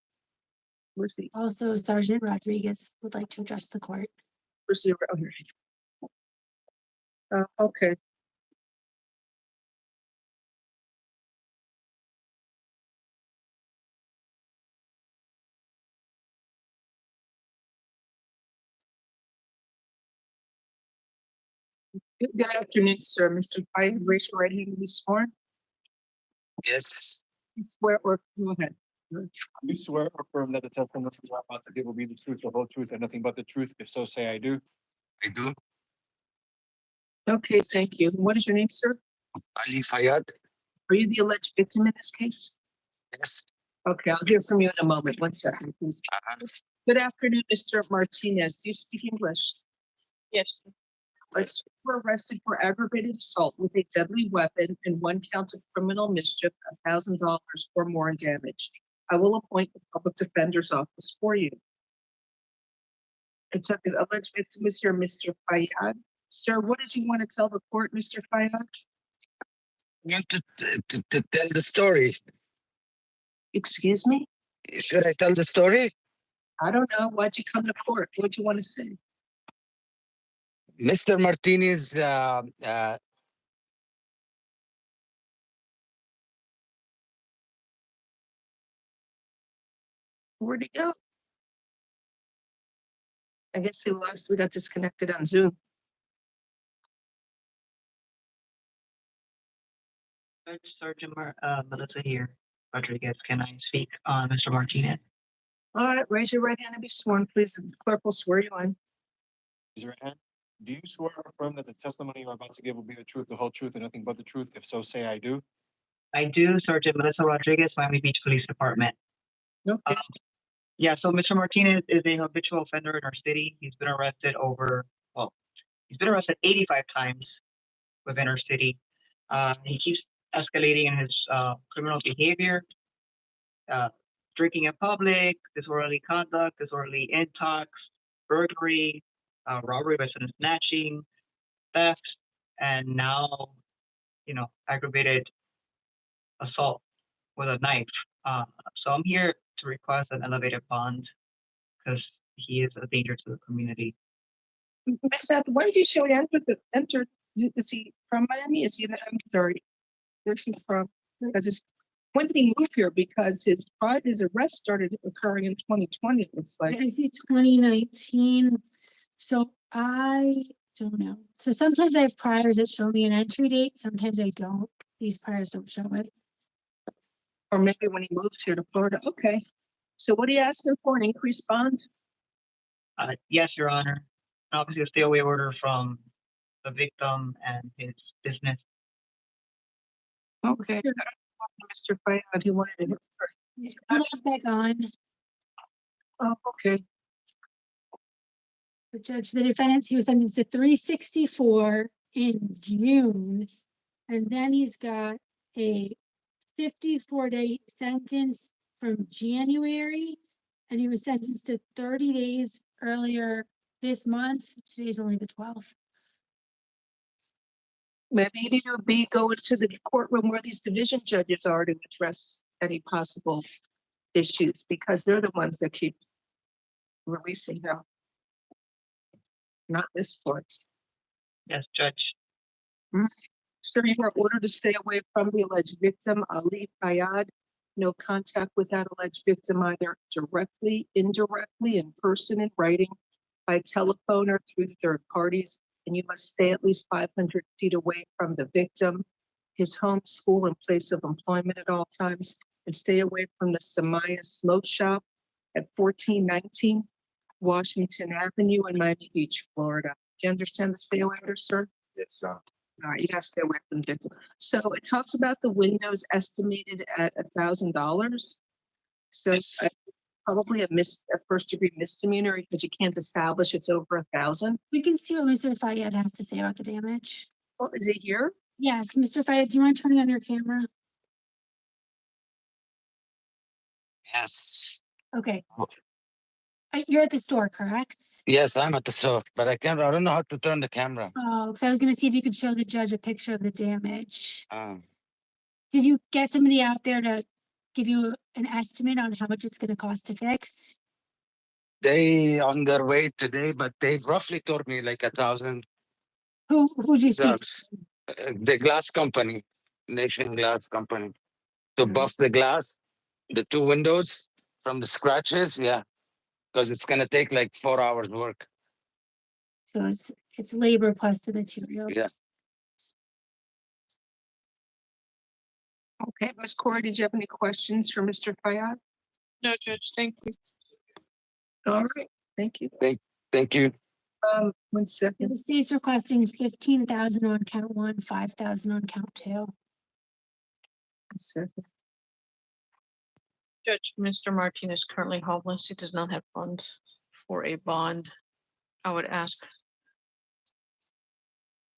Where's the? Also, Sergeant Rodriguez would like to address the court. Where's the? Oh, here. Okay. Good afternoon, sir. Mr. Pye, raise your right hand and be sworn. Yes. Swear or go ahead. You swear or affirm that the testimony you are about to give will be the truth, the whole truth, and nothing but the truth? If so, say I do. I do. Okay, thank you. What is your name, sir? Ali Fayad. Are you the alleged victim in this case? Yes. Okay, I'll hear from you in a moment. 1 second, please. Good afternoon, Mr. Martinez. Do you speak English? Yes. You were arrested for aggravated assault with a deadly weapon and 1 count of criminal mischief, $1,000 or more in damage. I will appoint the public defender's office for you. It's the alleged victim is here, Mr. Fayad. Sir, what did you want to tell the court, Mr. Fayad? I want to tell the story. Excuse me? Should I tell the story? I don't know. Why'd you come to court? What'd you want to say? Mr. Martinez, Where'd he go? I guess he lost. We got disconnected on Zoom. Sergeant Melissa here. Rodriguez, can I speak on Mr. Martinez? All right, raise your right hand and be sworn, please. The clerk will swear you in. Raise your right hand. Do you swear or affirm that the testimony you are about to give will be the truth, the whole truth, and nothing but the truth? If so, say I do. I do, Sergeant Melissa Rodriguez, Miami Beach Police Department. Okay. Yeah, so Mr. Martinez is a habitual offender in our city. He's been arrested he's been arrested 85 times within our city. He keeps escalating in his criminal behavior, drinking in public, disorderly conduct, disorderly intox, burglary, robbery by sudden snatching, theft, and now, aggravated assault with a knife. So I'm here to request an elevated bond because he is a danger to the community. Miss Seth, why did you show he entered? Is he from Miami? Is he? I'm sorry. Where's he from? When did he move here? Because his arrest started occurring in 2020. It looks like. I see 2019. So I don't know. So sometimes I have priors that show me an entry date. Sometimes I don't. These priors don't show it. Or maybe when he moved here to Florida. Okay. So what are you asking for? An increased bond? Yes, Your Honor. Obviously, a stay away order from the victim and his business. Okay. Mr. Fayad, he wanted to. He's coming back on. Oh, okay. The judge, the defendant, he was sentenced to 364 in June. And then he's got a 54-day sentence from January. And he was sentenced to 30 days earlier this month. Today's only the 12th. Maybe you need to be going to the courtroom where these division judges are to address any possible issues, because they're the ones that keep releasing them. Not this court. Yes, Judge. Sir, you are ordered to stay away from the alleged victim, Ali Fayad. No contact with that alleged victim, either directly, indirectly, in person, in writing, by telephone, or through third parties. And you must stay at least 500 feet away from the victim, his home, school, and place of employment at all times, and stay away from the Samaya Smoke Shop at 1419 Washington Avenue in Miami Beach, Florida. Do you understand the stay away order, sir? Yes, sir. All right, you gotta stay away from the victim. So it talks about the windows estimated at $1,000. So probably a first degree misdemeanor because you can't establish it's over 1,000. We can see what Mr. Fayed has to say about the damage. Oh, is it here? Yes, Mr. Fayed, do you mind turning on your camera? Yes. Okay. You're at the store, correct? Yes, I'm at the store, but I don't know how to turn the camera. Oh, because I was gonna see if you could show the judge a picture of the damage. Um, Did you get somebody out there to give you an estimate on how much it's gonna cost to fix? they on their way today, but they roughly told me like 1,000 Who'd you speak? subs. The glass company, Nation Glass Company, to Mm. buff the glass, the two windows from the scratches. Yeah, because it's gonna take like 4 hours work. So it's labor plus the materials. Yeah. Okay, Ms. Corey, did you have any questions for Mr. Fayad? No, Judge, thank you. All right, thank you. Thank you. 1 second. The state's requesting 15,000 on count 1, 5,000 on count 2. 1 second. Judge, Mr. Martinez is currently homeless. He does not have funds for a bond. I would ask.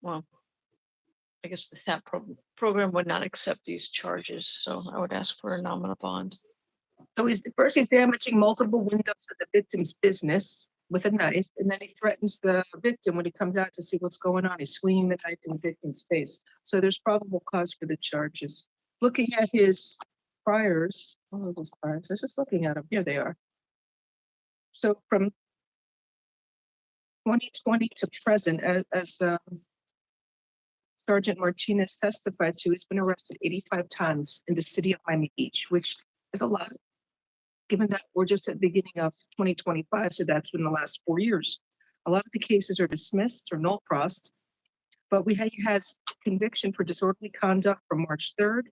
Well, I guess the SAP program would not accept these charges, so I would ask for a nominal bond. So he's damaging multiple windows of the victim's business with a knife, and then he threatens the victim when he comes out to see what's going on. He's swinging the knife in the victim's face. So there's probable cause for the charges. Looking at his priors, all of those priors, I was just looking at them. Here they are. So from 2020 to present, as Sergeant Martinez testified to, he's been arrested 85 times in the city of Miami Beach, which is a lot, given that we're just at the beginning of 2025, so that's in the last 4 years. A lot of the cases are dismissed or null prossed, but he has conviction for disorderly conduct from March 3rd,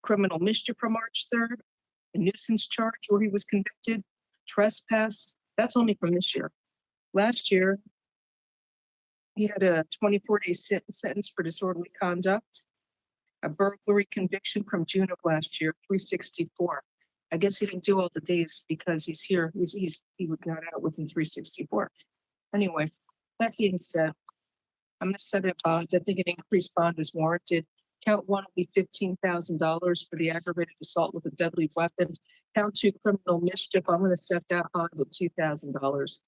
criminal mischief from March 3rd, a nuisance charge where he was convicted, trespass, that's only from this year. Last year, he had a 24-day sentence for disorderly conduct, a burglary conviction from June of last year, 364. I guess he didn't do all the days because he's here. He got out within 364. Anyway, that being said, I'm gonna set a bond. I think an increased bond is warranted. Count 1 will be $15,000 for the aggravated assault with a deadly weapon. Count 2, criminal mischief. I'm gonna set that bond at $2,000.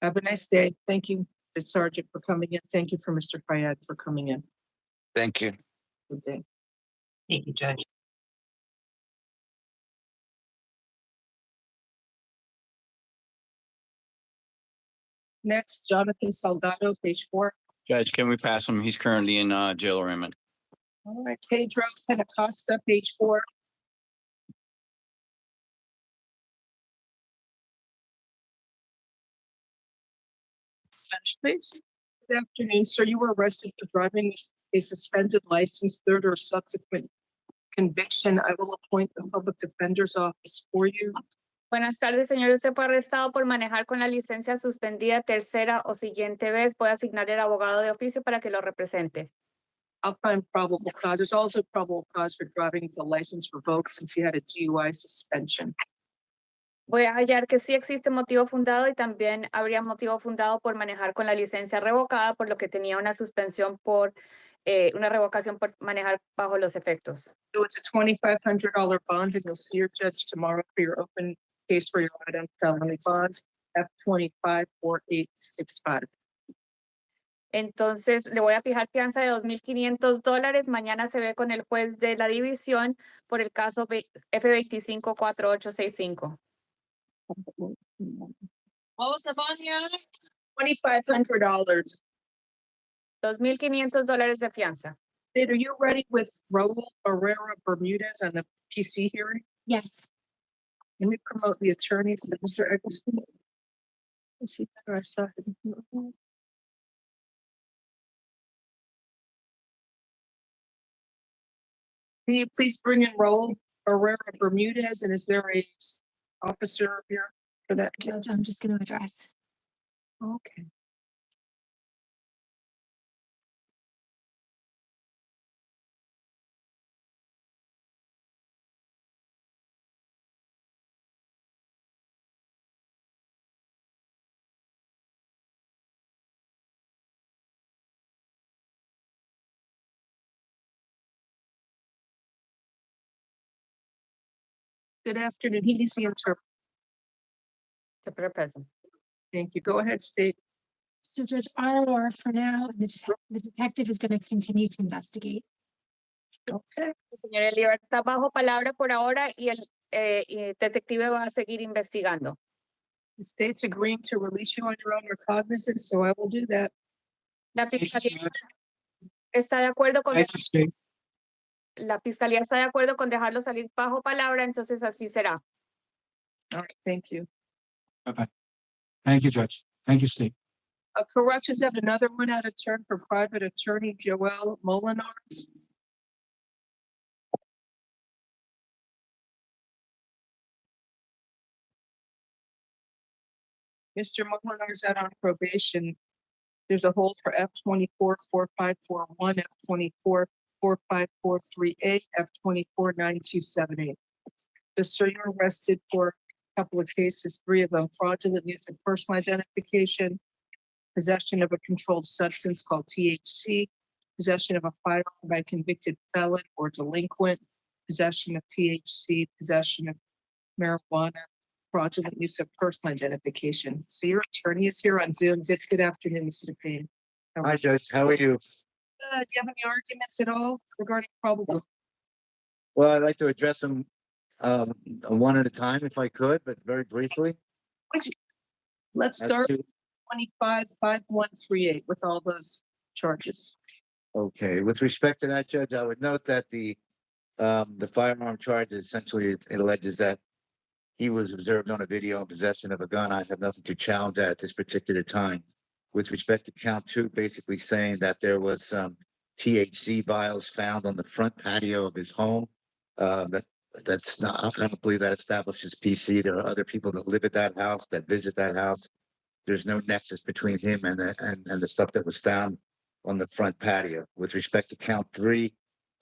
Have a nice day. Thank you, the Sergeant, for coming in. Thank you for Mr. Fayad for coming in. Thank you. Good day. Thank you, Judge. Next, Jonathan Salgado, page 4. Judge, can we pass him? He's currently in jail arraignment. All right, Pedro Pentacosta, page 4. Please. Good afternoon, sir. You were arrested for driving a suspended license, third or subsequent conviction. I will appoint the public defender's office for you. Buenas tardes, señor. Usted fue arrestado por manejar con la licencia suspendida tercera o siguiente vez. Puede asignar el abogado de oficio para que lo represente. I'll find probable cause. There's also probable cause for driving with the license revoked since he had a DUI suspension. Voy a hallar que sí existe motivo fundado y también habría motivo fundado por manejar con la licencia revocada, por lo que tenía una suspensión por una revocación por manejar bajo los efectos. So it's a $2,500 bond, and you'll see your judge tomorrow for your open case for your item felony bonds, F254865. Entonces, le voy a fijar fianza de $2,500. Mañana se ve con el juez de la división por el caso F254865. What was the bond, Your Honor? $2,500. $2,500 de fianza. Sid, are you ready with Raul Barrera Bermudez on the PC hearing? Yes. Let me promote the attorney for Mr. Eggleston. Let's see better. I saw him. Can you please bring in Raul Barrera Bermudez, and is there a officer here for that? Judge, I'm just gonna address. Okay. Good afternoon. He needs the interpreter. Present. Thank you. Go ahead, state. So Judge ROR for now, the detective is going to continue to investigate. Okay. Señor Eliver, está bajo palabra por ahora y el detective va a seguir investigando. The state's agreeing to release you on your own recognizance, so I will do that. La fiscalía está de acuerdo con la fiscalía está de acuerdo con dejarlo salir bajo palabra, entonces así será. All right, thank you. Okay. Thank you, Judge. Thank you, Steve. Corrections have another one out of turn for private attorney Joel Molinars. Mr. Molinar's out on probation. There's a hold for F24-4541, F24-45438, F24-9278. So you're arrested for a couple of cases, 3 of them: fraudulent use of personal identification, possession of a controlled substance called THC, possession of a firearm by a convicted felon or delinquent, possession of THC, possession of marijuana, fraudulent use of personal identification. So your attorney is here on Zoom. Good afternoon, Mr. Payne. Hi, Judge. How are you? Do you have any arguments at all regarding probable? Well, I'd like to address them one at a time if I could, but very briefly. Let's As start to- 25-5138 with all those charges. Okay, with respect to that, Judge, I would note that the firearm charge essentially it alleges that he was observed on a video in possession of a gun. I have nothing to challenge that at this particular time. With respect to count 2, basically saying that there was some THC vials found on the front patio of his home. That's not, I don't believe that establishes PC. There are other people that live at that house, that visit that house. There's no nexus between him and the stuff that was found on the front patio. With respect to count 3,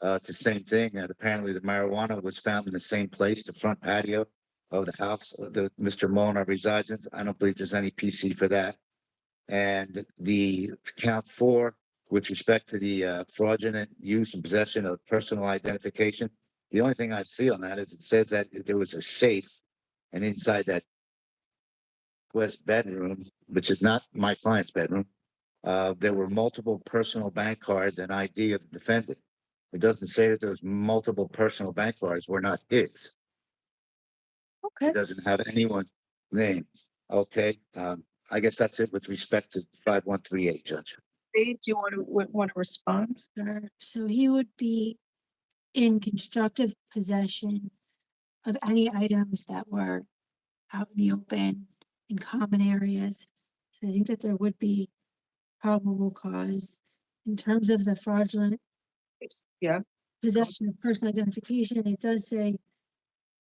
it's the same thing. And apparently the marijuana was found in the same place, the front patio of the house that Mr. Mona resides in. I don't believe there's any PC for that. And the count 4, with respect to the fraudulent use and possession of personal identification, the only thing I see on that is it says that there was a safe, and inside that west bedroom, which is not my client's bedroom, there were multiple personal bank cards and ID of the defendant. It doesn't say that those multiple personal bank cards were not his. Okay. It doesn't have anyone's name. Okay. I guess that's it with respect to 5138, Judge. Dave, do you want to respond? So he would be in constructive possession of any items that were out in the open, in common areas. So I think that there would be probable cause in terms of the fraudulent possession of personal identification. It does say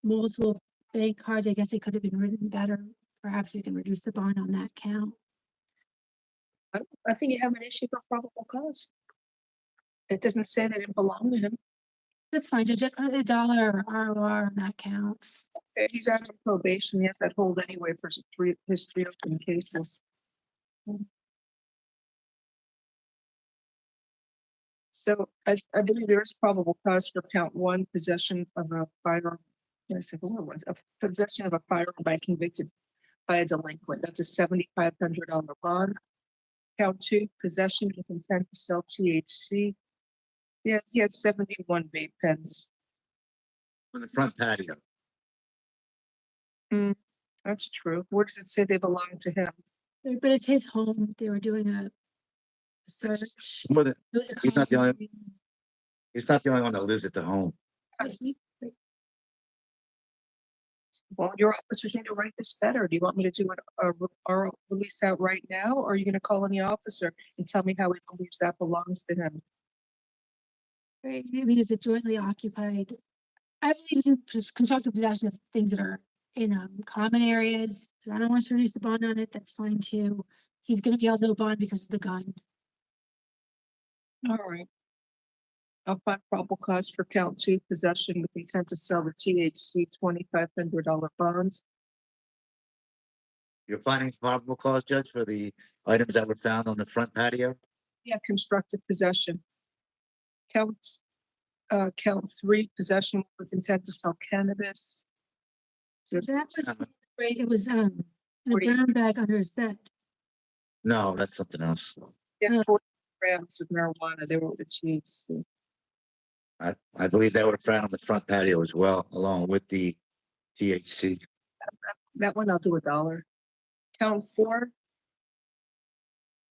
multiple bank cards. I guess it could have been written better. Perhaps we can reduce the bond on that count. I think you have an issue for probable cause. It doesn't say that it belonged to him. That's fine, Judge. A dollar ROR on that count. Okay, he's out on probation. He has that hold anyway for his 3 open cases. So I believe there is probable cause for count 1, possession of a firearm. I said the ones, possession of a firearm by convicted by a delinquent. That's a $7,500 bond. Count 2, possession with intent to sell THC. Yeah, he had 71 vape pens. On the front patio. That's true. Where does it say they belong to him? But it's his home. They were doing a search. More than, It was a he's not the only, common he's not the only one that lives at the home. area. Well, your officers need to write this better. Do you want me to do a release out right now? Or are you going to call any officer and tell me how he believes that belongs to him? Right. I mean, is it jointly occupied? I believe it's in constructive possession of things that are in common areas. If I don't want to reduce the bond on it, that's fine too. He's going to be held no bond because of the gun. All right. I'll find probable cause for count 2, possession with intent to sell the THC $2,500 bonds. You're finding probable cause, Judge, for the items that were found on the front patio? Yeah, constructive possession. Count 3, possession with intent to sell cannabis. That was, Right. it was, in a 40. brown bag under his bed. No, that's something else. Yeah, 40 grams of marijuana, they were with THC. I believe they were found on the front patio as well, along with the THC. That one I'll do $1. Count 4.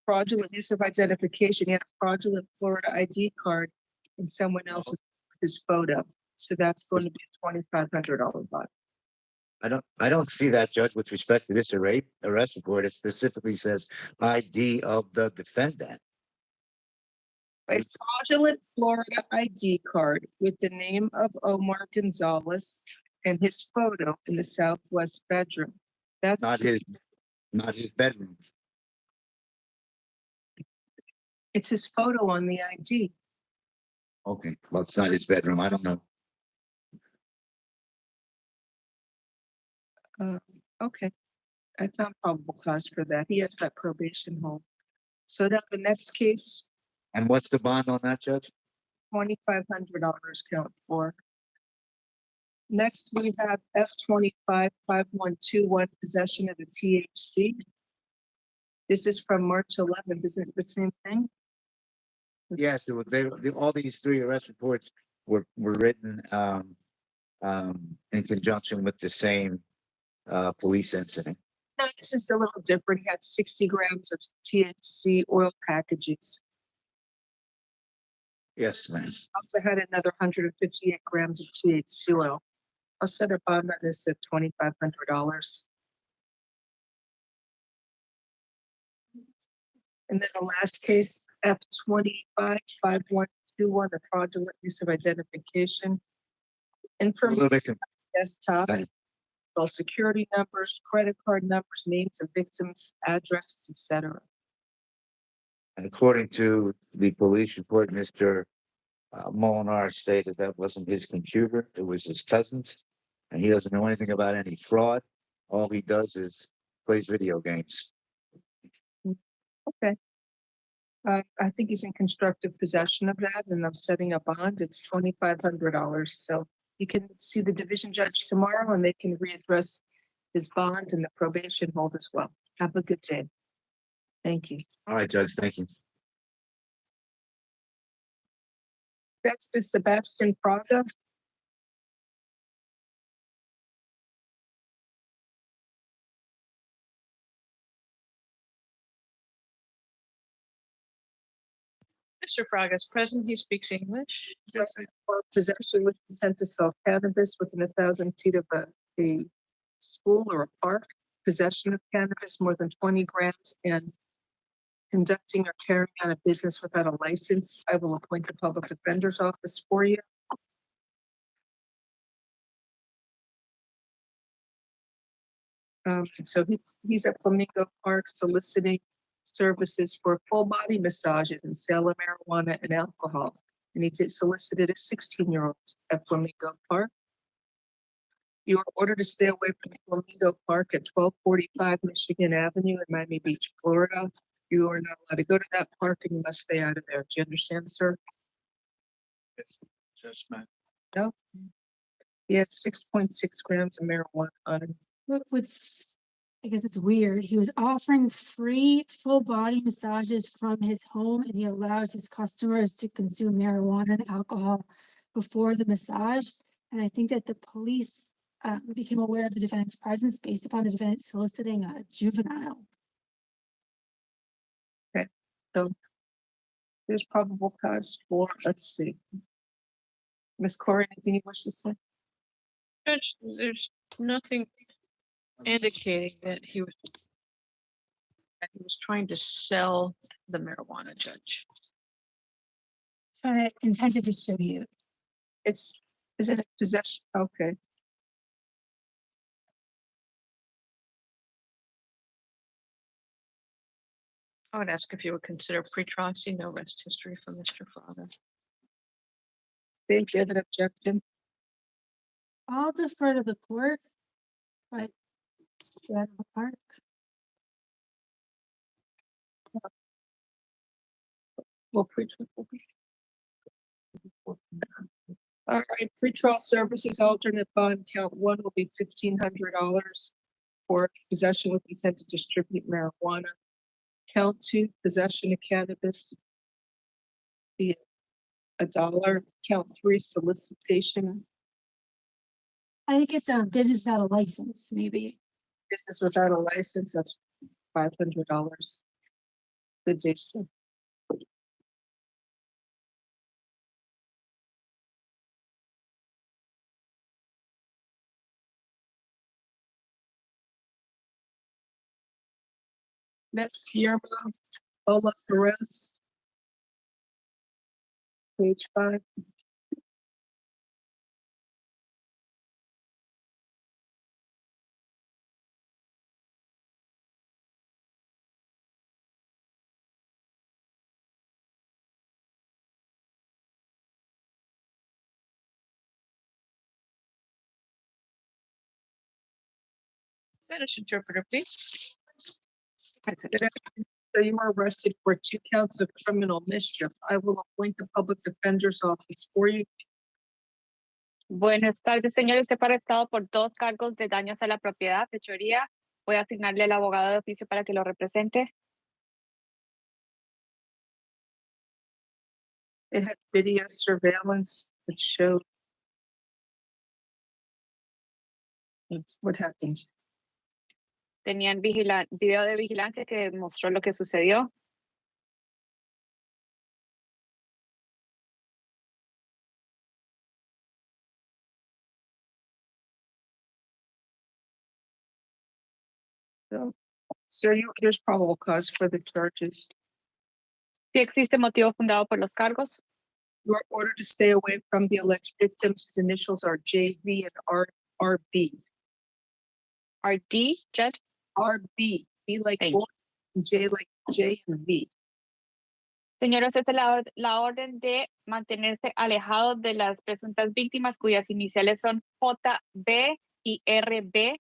Fraudulent use of identification. He had a fraudulent Florida ID card and someone else's his photo. So that's going to be a $2,500 bond. I don't see that, Judge, with respect to this arrest report. It specifically says ID of the defendant. A fraudulent Florida ID card with the name of Omar Gonzalez and his photo in the southwest bedroom. That's Not his bedroom. it's his photo on the ID. Okay, well, it's not his bedroom. I don't know. Okay. I found probable cause for that. He has that probation hold. So now the next case, And what's the bond on that, Judge? $2,500 count 4. Next, we have F255121 possession of the THC. This is from March 11th. Isn't it the same thing? Yes, all these 3 arrest reports were written in conjunction with the same police incident. No, this is a little different. He had 60 grams of THC oil packages. Yes, ma'am. Also had another 158 grams of THC oil. I'll set a bond on this at $2,500. And then the last case, F255121, the fraudulent use of identification. Information on desktop, social security numbers, credit card numbers, names of victims, addresses, etc. And according to the police report, Mr. Molinar stated that wasn't his computer, it was his cousin's, and he doesn't know anything about any fraud. All he does is plays video games. Okay. I think he's in constructive possession of that, and I'm setting a bond. It's $2,500. So you can see the division judge tomorrow, and they can readdress his bond and the probation hold as well. Have a good day. Thank you. All right, Judge, thank you. Next is Sebastian Praga. Mr. Fraga is present. He speaks English. For possession with intent to sell cannabis within 1,000 feet of a school or a park, possession of cannabis more than 20 grams, and conducting or carrying on a business without a license. I will appoint the public defender's office for you. So he's at Flamingo Park soliciting services for full body massages and sale of marijuana and alcohol. And he solicited a 16-year-old at Flamingo Park. You are ordered to stay away from Flamingo Park at 1245 Michigan Avenue in Miami Beach, Florida. You are not allowed to go to that park and you must stay out of there. Do you understand, sir? Yes, ma'am. No. He had 6.6 grams of marijuana on him. What's, I guess it's weird. He was offering free full body massages from his home, and he allows his customers to consume marijuana and alcohol before the massage. And I think that the police became aware of the defendant's presence based upon the defendant soliciting a juvenile. Okay, so there's probable cause for, let's see. Ms. Corey, anything you wish to say? Judge, there's nothing indicating that he was trying to sell the marijuana, Judge. Trying to intend to distribute. Is it a possession? Okay. I would ask if you would consider pre-trial. I see no arrest history for Mr. Fraga. Thank you. Have an objection? I'll defer to the court, but stay out of the park. Well, pre-trial. All right, pretrial services alternate bond count one will be $1,500 for possession with intent to distribute marijuana. Count two, possession of cannabis, be $1. Count three, solicitation, I think it's a business without a license, maybe. business without a license, that's $500. Good day, sir. Next, Guillermo Ola Perez. Page 5. Spanish interpreter, please. So you are arrested for 2 counts of criminal mischief. I will appoint the public defender's office for you. Buenas tardes, señor. Usted fue arrestado por 2 cargos de daños a la propiedad, fechoría. Voy a asignarle al abogado de oficio para que lo represente. It had video surveillance that showed what happened. Tenían video de vigilancia que mostró lo que sucedió. So, sir, there's probable cause for the charges. Sí existe motivo fundado por los cargos. You are ordered to stay away from the alleged victims whose initials are JV and RB. RD, Judge? RB. B like boy, J like J and V. Señora, esta es la orden de mantenerse alejado de las presuntas víctimas cuyas iniciales son JB y RB.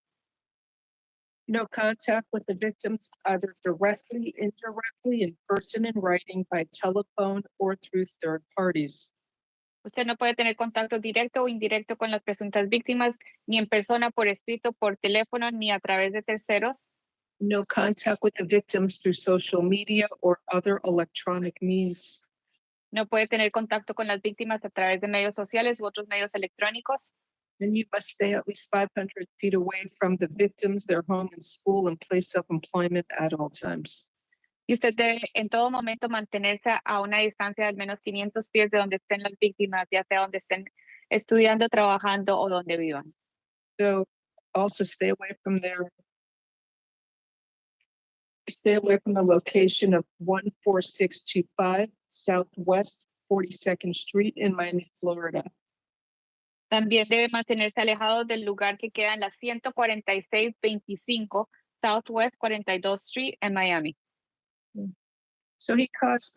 No contact with the victims either directly, indirectly, in person, in writing, by telephone, or through third parties. Usted no puede tener contacto directo o indirecto con las presuntas víctimas, ni en persona, por escrito, por teléfono, ni a través de terceros. No contact with the victims through social media or other electronic means. No puede tener contacto con las víctimas a través de medios sociales u otros medios electrónicos. And you must stay at least 500 feet away from the victims, their home and school and place of employment at all times. Y usted debe en todo momento mantenerse a una distancia de al menos 500 pies de donde estén las víctimas, ya sea donde estén estudiando, trabajando o donde vivan. So also stay away from the location of 14625 Southwest 42nd Street in Miami, Florida. También debe mantenerse alejado del lugar que queda en la 14625 Southwest 42th Street en Miami. So he caused,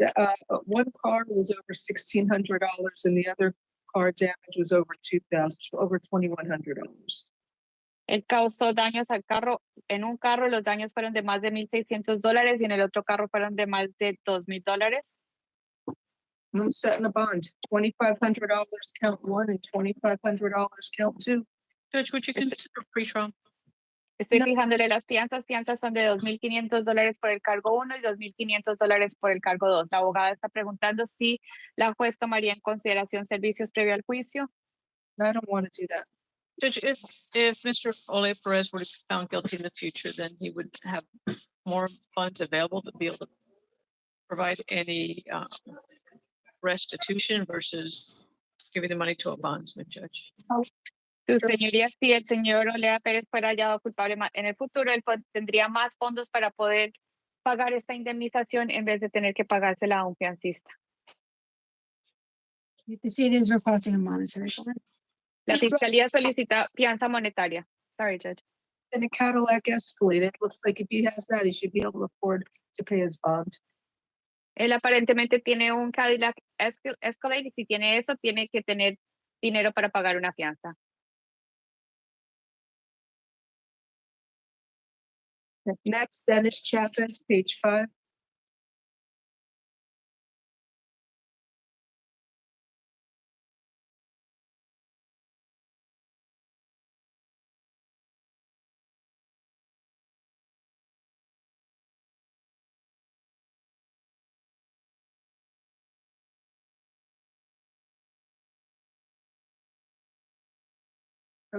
one car was over $1,600 and the other car damage was over $2,100. Él causó daños al carro. En un carro los daños fueron de más de $1,600 y en el otro carro fueron de más de $2,000. I'm setting a bond, $2,500 count one and $2,500 count two. Judge, would you consider pre-trial? Estoy fijándole las fianzas. Fianzas son de $2,500 por el cargo 1 y $2,500 por el cargo 2. La abogada está preguntando si la juez tomaría en consideración servicios previo al juicio. I don't want to do that. Judge, if Mr. Ole Perez were to be found guilty in the future, then he would have more funds available to be able to provide any restitution versus giving the money to a bondsman, Judge. Su señoría, si el señor Olea Pérez fuera hallado culpable en el futuro, él tendría más fondos para poder pagar esta indemnización en vez de tener que pagársela a un fiancista. The state is requesting a monetary bond. La fiscalía solicita fianza monetaria. Sorry, Judge. And a Cadillac Escalade, it looks like if he has that, he should be able to afford to pay his bond. Él aparentemente tiene un Cadillac Escalade y si tiene eso, tiene que tener dinero para pagar una fianza. Next, Dennis Chavez, page 5.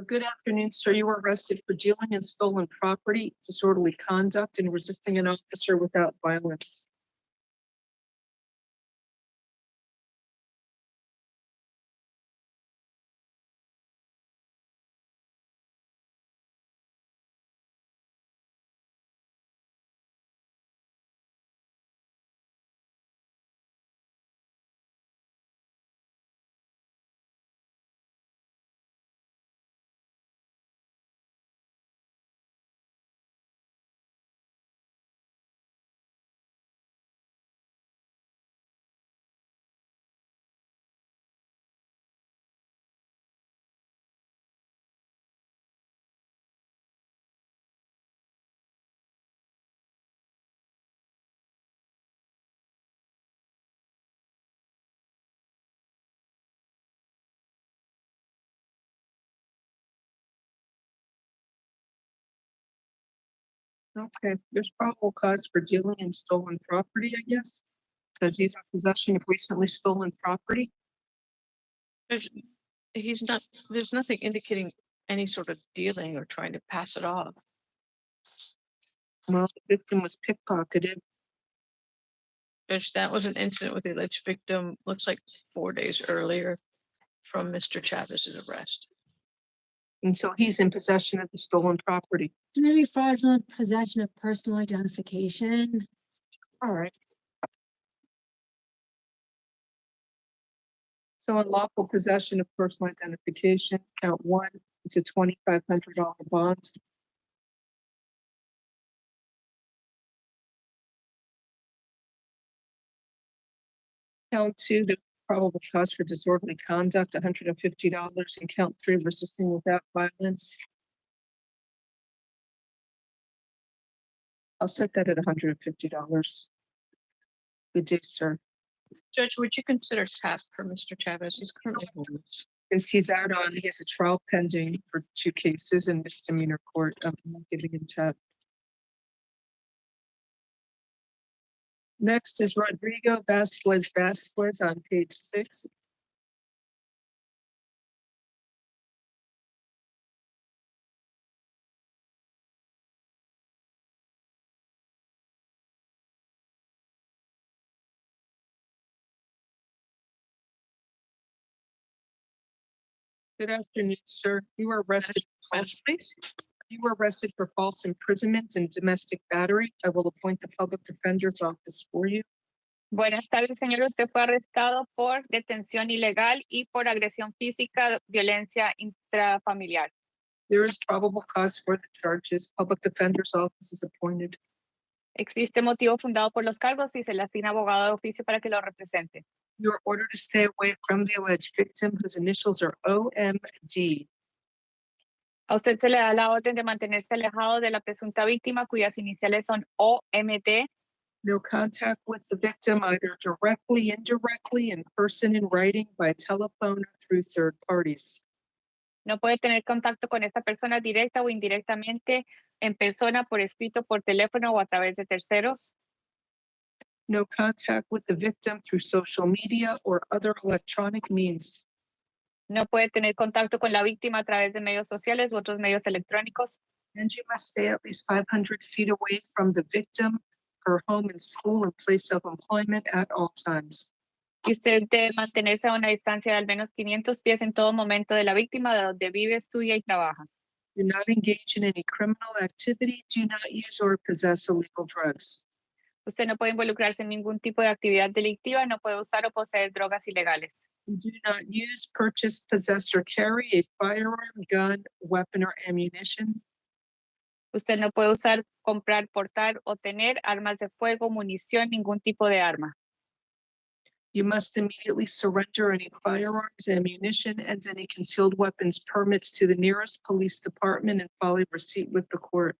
Good afternoon, sir. You were arrested for dealing in stolen property, disorderly conduct, and resisting an officer without violence. Okay, there's probable cause for dealing in stolen property, I guess, because he's in possession of recently stolen property. He's not, there's nothing indicating any sort of dealing or trying to pass it off. Well, the victim was pickpocketed. Judge, that was an incident with the alleged victim, looks like 4 days earlier from Mr. Chavez's arrest. And so he's in possession of the stolen property. Maybe fraudulent possession of personal identification. All right. So unlawful possession of personal identification, count one, it's a $2,500 bond. Count two, the probable cause for disorderly conduct, $150, and count three, resisting without violence. I'll set that at $150. Good day, sir. Judge, would you consider TAP for Mr. Chavez? He's currently homeless. Since he's out on, he has a trial pending for 2 cases in misdemeanor court. I'm not giving him TAP. Next is Rodrigo Vasquez on page 6. Good afternoon, sir. You were arrested. You were arrested for false imprisonment and domestic battery. I will appoint the public defender's office for you. Buenas tardes, señor. Usted fue arrestado por detención ilegal y por agresión física, violencia intrafamiliar. There is probable cause for the charges. Public defender's office is appointed. Existe motivo fundado por los cargos y se le asigna abogado de oficio para que lo represente. You are ordered to stay away from the alleged victim, whose initials are OMD. A usted se le da la orden de mantenerse alejado de la presunta víctima, cuyas iniciales son OMD. No contact with the victim, either directly, indirectly, in person, in writing, by telephone, or through third parties. No puede tener contacto con esta persona directa o indirectamente, en persona, por escrito, por teléfono o a través de terceros. No contact with the victim through social media or other electronic means. No puede tener contacto con la víctima a través de medios sociales u otros medios electrónicos. And you must stay at least 500 feet away from the victim, her home and school and place of employment at all times. Y usted debe mantenerse a una distancia de al menos 500 pies en todo momento de la víctima, de donde vive, estudia y trabaja. Do not engage in any criminal activity. Do not use or possess illegal drugs. Usted no puede involucrarse en ningún tipo de actividad delictiva, no puede usar o poseer drogas ilegales. Do not use, purchase, possess, or carry a firearm, gun, weapon, or ammunition. Usted no puede usar, comprar, portar o tener armas de fuego, munición, ningún tipo de arma. You must immediately surrender any firearms, ammunition, and any concealed weapons permits to the nearest police department and file a receipt with the court.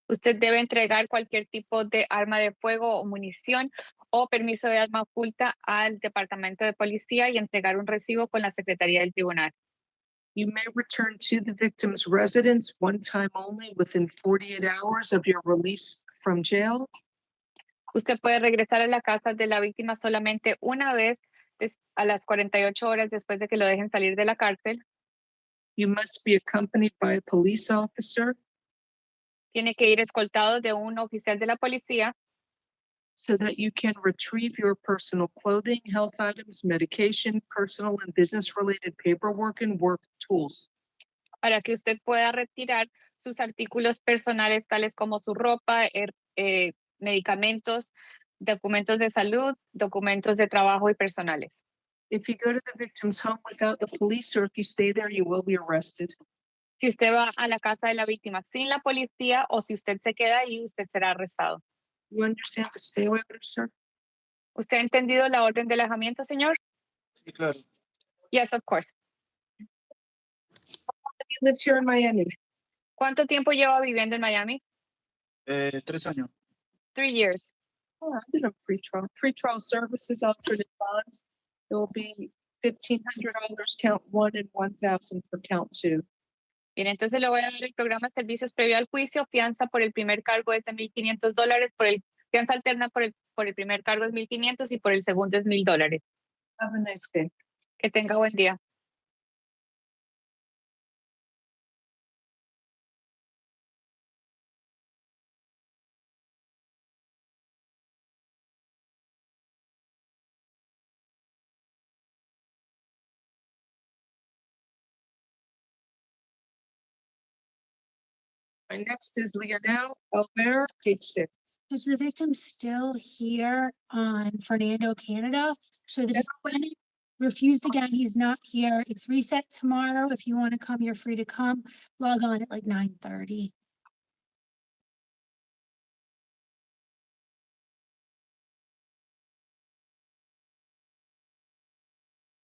Usted debe entregar cualquier tipo de arma de fuego o munición o permiso de arma oculta al departamento de policía y entregar un recibo con la secretaría del tribunal. You may return to the victim's residence one time only within 48 hours of your release from jail. Usted puede regresar a la casa de la víctima solamente una vez a las 48 horas después de que lo dejen salir de la cárcel. You must be accompanied by a police officer Tiene que ir escoltado de un oficial de la policía so that you can retrieve your personal clothing, health items, medication, personal and business-related paperwork, and work tools. para que usted pueda retirar sus artículos personales, tales como su ropa, medicamentos, documentos de salud, documentos de trabajo y personales. If you go to the victim's home without the police, or if you stay there, you will be arrested. Si usted va a la casa de la víctima sin la policía o si usted se queda ahí, usted será arrestado. You understand the stay away order, sir? ¿Usted ha entendido la orden de alejamiento, señor? Sí, claro. Yes, of course. You lived here in Miami. ¿Cuánto tiempo lleva viviendo en Miami? 3 años. 3 years. Oh, I did a pretrial. Pretrial services, alternate bond. It will be $1,500 count 1 and 1,000 for count 2. Bien, entonces le voy a dar el programa de servicios previo al juicio. Fianza por el primer cargo es de $1,500. Fianza alterna por el primer cargo es $1,500 y por el segundo es $1,000. Have a nice day. Que tenga buen día. My next is Lionel Albert, page 6. Is the victim still here on Fernando, Canada? So the defendant refused again. He's not here. It's reset tomorrow. If you want to come, you're free to come. Log on at like 9:30.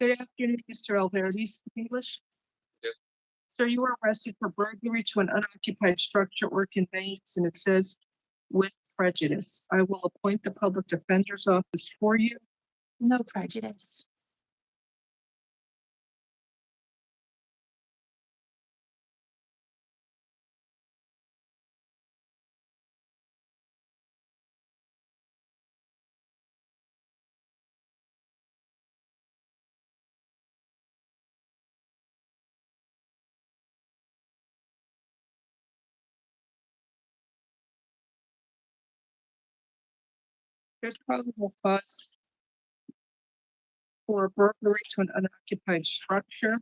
Good afternoon, Mr. Albert. Do you speak English? Yes. Sir, you were arrested for burglary to an unoccupied structure or conveyance, and it says with prejudice. I will appoint the public defender's office for you. No prejudice. There's probable cause for burglary to an unoccupied structure.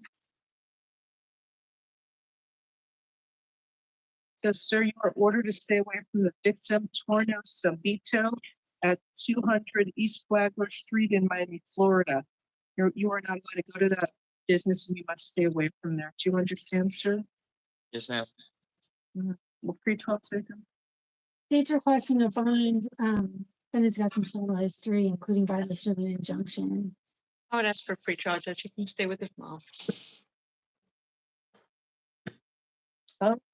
So, sir, you are ordered to stay away from the victim, Torno Sabito, at 200 East Flagler Street in Miami, Florida. You are not allowed to go to that business and you must stay away from there. Do you understand, sir? Yes, ma'am. Will pre-trial take him? State's requesting a bond, and it's got some criminal history, including violation of an injunction. I would ask for pre-trial, judge. You can stay with his mom.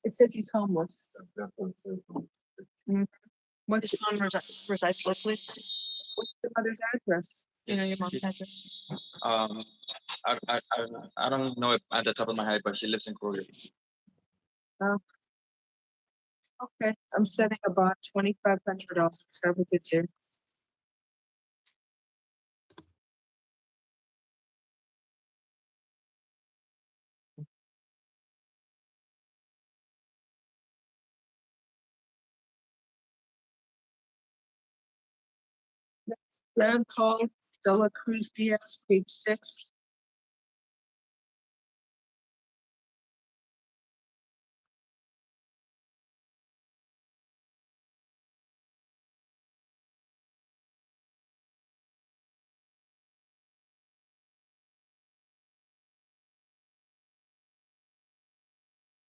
It says he's homeless. What's His mom resides locally. What's the mother's address? You know your mom's address. I don't know it at the top of my head, but she lives in Korea. Okay, I'm setting a bond $2,500. Have a good day. Land call Dela Cruz Diaz, page 6.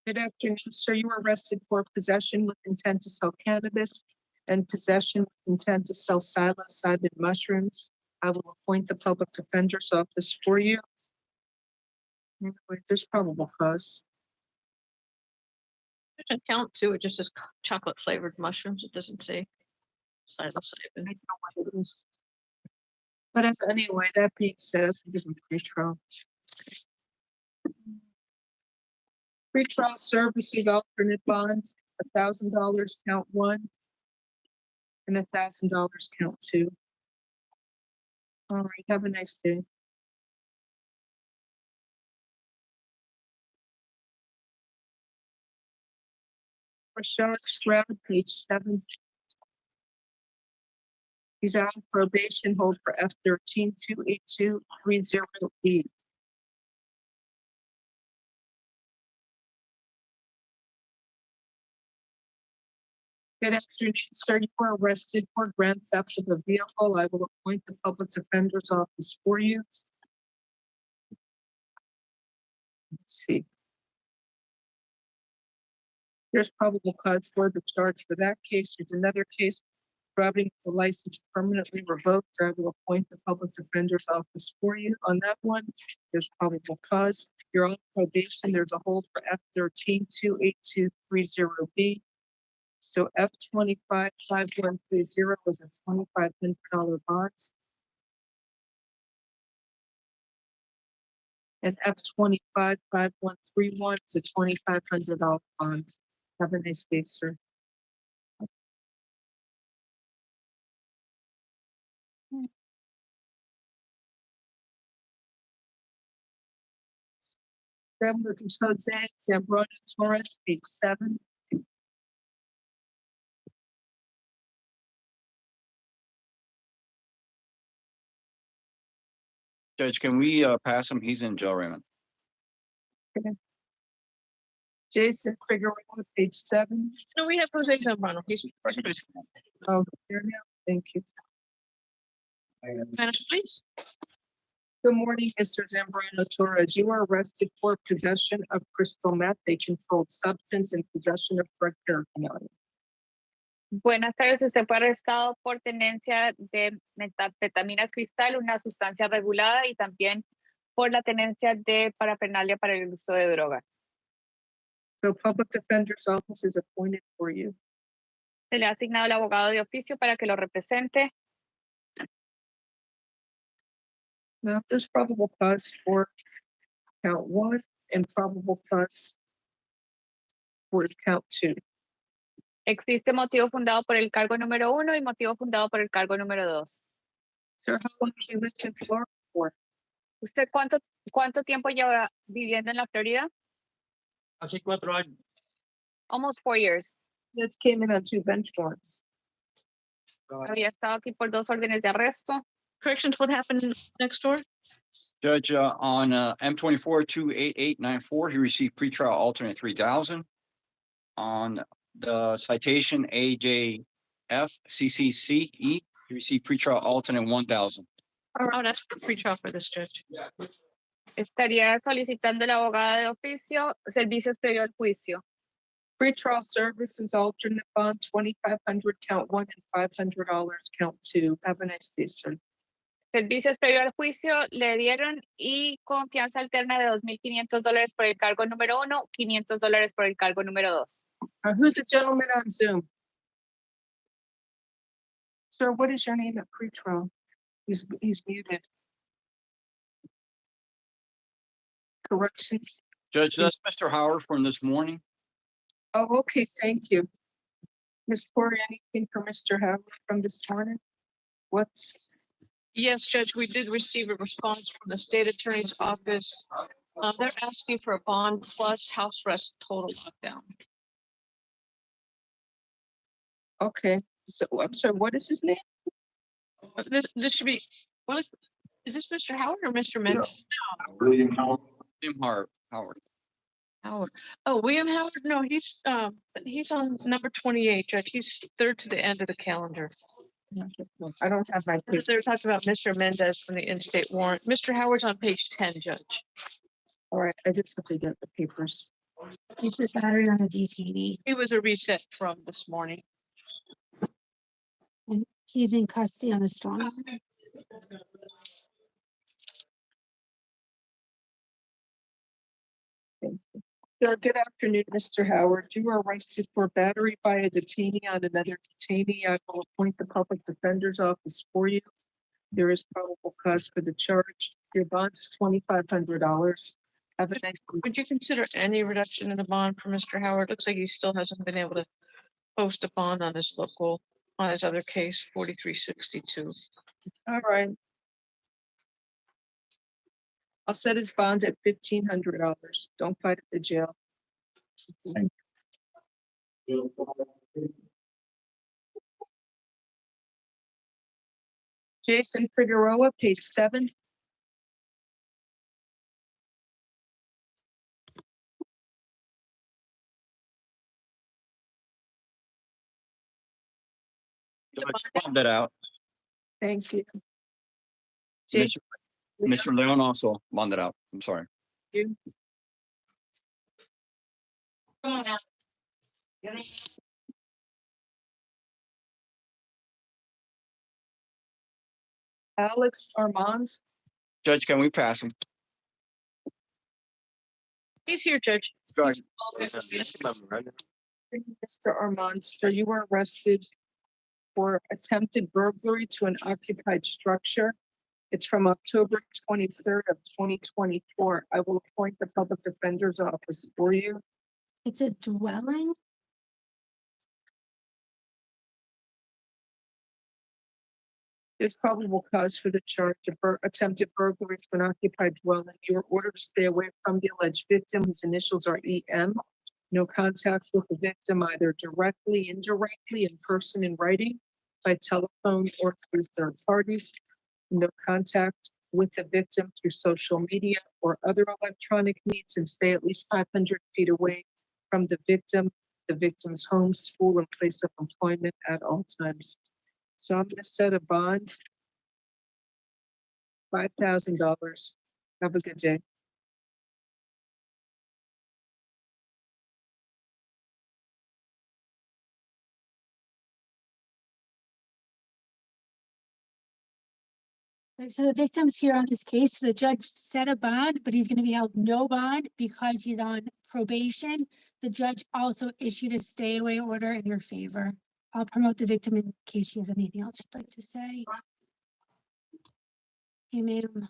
Good afternoon, sir. You were arrested for possession with intent to sell cannabis and possession with intent to sell psilocybin mushrooms. I will appoint the public defender's office for you. There's probable cause. There's a count too. It just says chocolate flavored mushrooms. It doesn't say psilocybin. I know what it is. But anyway, that being said, I'll give him pre-trial. Pre-trial services alternate bonds, $1,000 count 1 and $1,000 count 2. All right, have a nice day. Rashad Stroud, page 7. He's out on probation, hold for F13-28230B. Good afternoon, sir. You were arrested for grand theft of a vehicle. I will appoint the public defender's office for you. Let's see. There's probable cause for the charge for that case. There's another case, driving with the license permanently revoked. I will appoint the public defender's office for you on that one. There's probable cause. You're on probation. There's a hold for F13-28230B. So F25-5130 was a $2,500 bond. And F25-5131 is a $2,500 bond. Have a nice day, sir. Then with Jose Zambrano Torres, page 7. Judge, can we pass him? He's in jail, Raymond. Okay. Jason Krieger, page 7. No, we have Jose Zambrano. He's Oh, here now. Thank you. Spanish, please. Good morning, Mr. Zambrano Torres. You are arrested for possession of crystal meth, a controlled substance, and possession of drug paraphernalia. Buenas tardes, usted fue arrestado por tenencia de metanfetamina cristal, una sustancia regulada, y también por la tenencia de parafernalia para el uso de drogas. The public defender's office is appointed for you. Se le ha asignado el abogado de oficio para que lo represente. Now, there's probable cause for count 1 and probable cause for count 2. Existe motivo fundado por el cargo número 1 y motivo fundado por el cargo número 2. Sir, how long have you lived in Florida for? ¿Usted cuánto tiempo lleva viviendo en la Florida? Hace 4 años. Almost 4 years. This came in on 2 bench warrants. Había estado aquí por 2 órdenes de arresto. Corrections, what happened next door? Judge, on M24-28894, he received pretrial alternate 3,000. On the citation AJF-CCCE, he received pretrial alternate 1,000. Oh, that's for pre-trial for this judge. Estaría solicitando la abogada de oficio servicios previo al juicio. Pretrial services alternate bond, $2,500 count 1 and $500 count 2. Have a nice day, sir. Servicios previo al juicio le dieron y confianza alterna de $2,500 por el cargo número 1, $500 por el cargo número 2. Who's the gentleman on Zoom? Sir, what is your name at pretrial? He's muted. Corrections. Judge, that's Mr. Howard from this morning. Oh, okay, thank you. Ms. Corey, anything for Mr. Howard from this morning? What's? Yes, Judge, we did receive a response from the state attorney's office. They're asking for a bond plus house arrest total lockdown. Okay, so I'm sorry, what is his name? This should be, what, is this Mr. Howard or Mr. Mendes? William Howard. William Howard. Howard. Oh, William Howard? No, he's on number 28, Judge. He's third to the end of the calendar. I don't have my. They're talking about Mr. Mendez from the in-state warrant. Mr. Howard's on page 10, Judge. All right, I just have to get the papers. You put battery on a detainee. He was a reset from this morning. And he's in custody on a strong. Sir, good afternoon, Mr. Howard. You are arrested for battery by a detainee on another detainee. I will appoint the public defender's office for you. There is probable cause for the charge. Your bond is $2,500. Have a nice day. Would you consider any reduction in the bond for Mr. Howard? Looks like he still hasn't been able to post a bond on his other case, 4362. All right. I'll set his bond at $1,500. Don't fight at the jail. Jason Figueroa, page 7. Bond that out. Thank you. Mr. Mr. Leon also bonded out. I'm sorry. You. Come on out. Alex Armand. Judge, can we pass him? He's here, Judge. Judge. Mr. Armand, sir, you were arrested for attempted burglary to an occupied structure. It's from October 23rd of 2024. I will appoint the public defender's office for you. It's a dwelling? There's probable cause for the charge of attempted burglary to an occupied dwelling. You are ordered to stay away from the alleged victim, whose initials are EM. No contact with the victim, either directly, indirectly, in person, in writing, by telephone, or through third parties. No contact with the victim through social media or other electronic means, and stay at least 500 feet away from the victim's home, school, and place of employment at all times. So I'm gonna set a bond, $5,000. Have a good day. Right, so the victim's here on this case. So the judge set a bond, but he's gonna be held no bond because he's on probation. The judge also issued a stay away order in your favor. I'll promote the victim in case she has anything else she'd like to say. Hey, ma'am.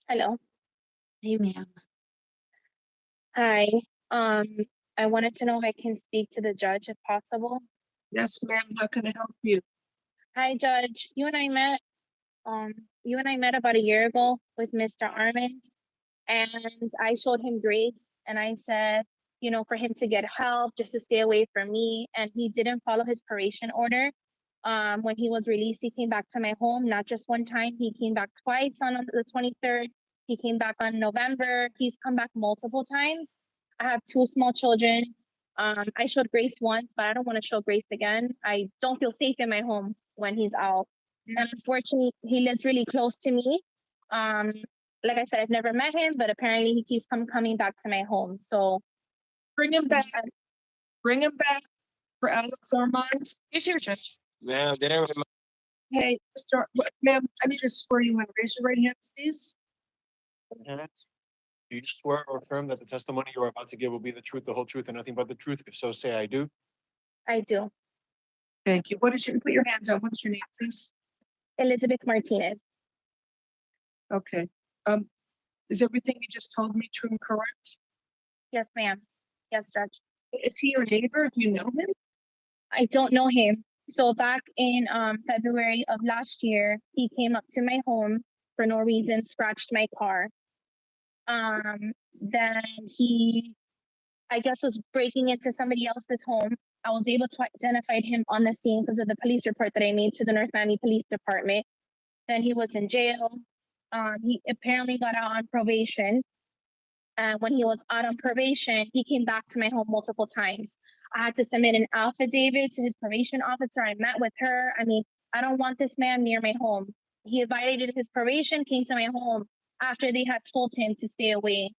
Hello. Hey, ma'am. Hi. I wanted to know if I can speak to the judge if possible. Yes, ma'am. How can I help you? Hi, Judge. You and I met about a year ago with Mr. Armin, and I showed him grace, and I said, you know, for him to get help, just to stay away from me, and he didn't follow his probation order. When he was released, he came back to my home, not just one time. He came back twice on the 23rd. He came back on November. He's come back multiple times. I have 2 small children. I showed grace once, but I don't want to show grace again. I don't feel safe in my home when he's out. And unfortunately, he lives really close to me. Like I said, I've never met him, but apparently he keeps coming back to my home. So bring him back. Bring him back for Alex Armand. He's here, Judge. Ma'am, there. Hey, ma'am, I need to swear you in. Raise your right hand, please. Do you swear or affirm that the testimony you are about to give will be the truth, the whole truth, and nothing but the truth? If so, say I do. I do. Thank you. What is your, put your hands on. What's your name, please? Elizabeth Martinez. Okay. Is everything you just told me true and correct? Yes, ma'am. Yes, Judge. Is he your neighbor? Do you know him? I don't know him. So back in February of last year, he came up to my home for no reason, scratched my car. Then he, I guess, was breaking into somebody else's home. I was able to identify him on the scene because of the police report that I made to the North Miami Police Department. Then he was in jail. He apparently got out on probation. And when he was out on probation, he came back to my home multiple times. I had to submit an affidavit to his probation officer. I met with her. I mean, I don't want this man near my home. He violated his probation, came to my home after they had told him to stay away.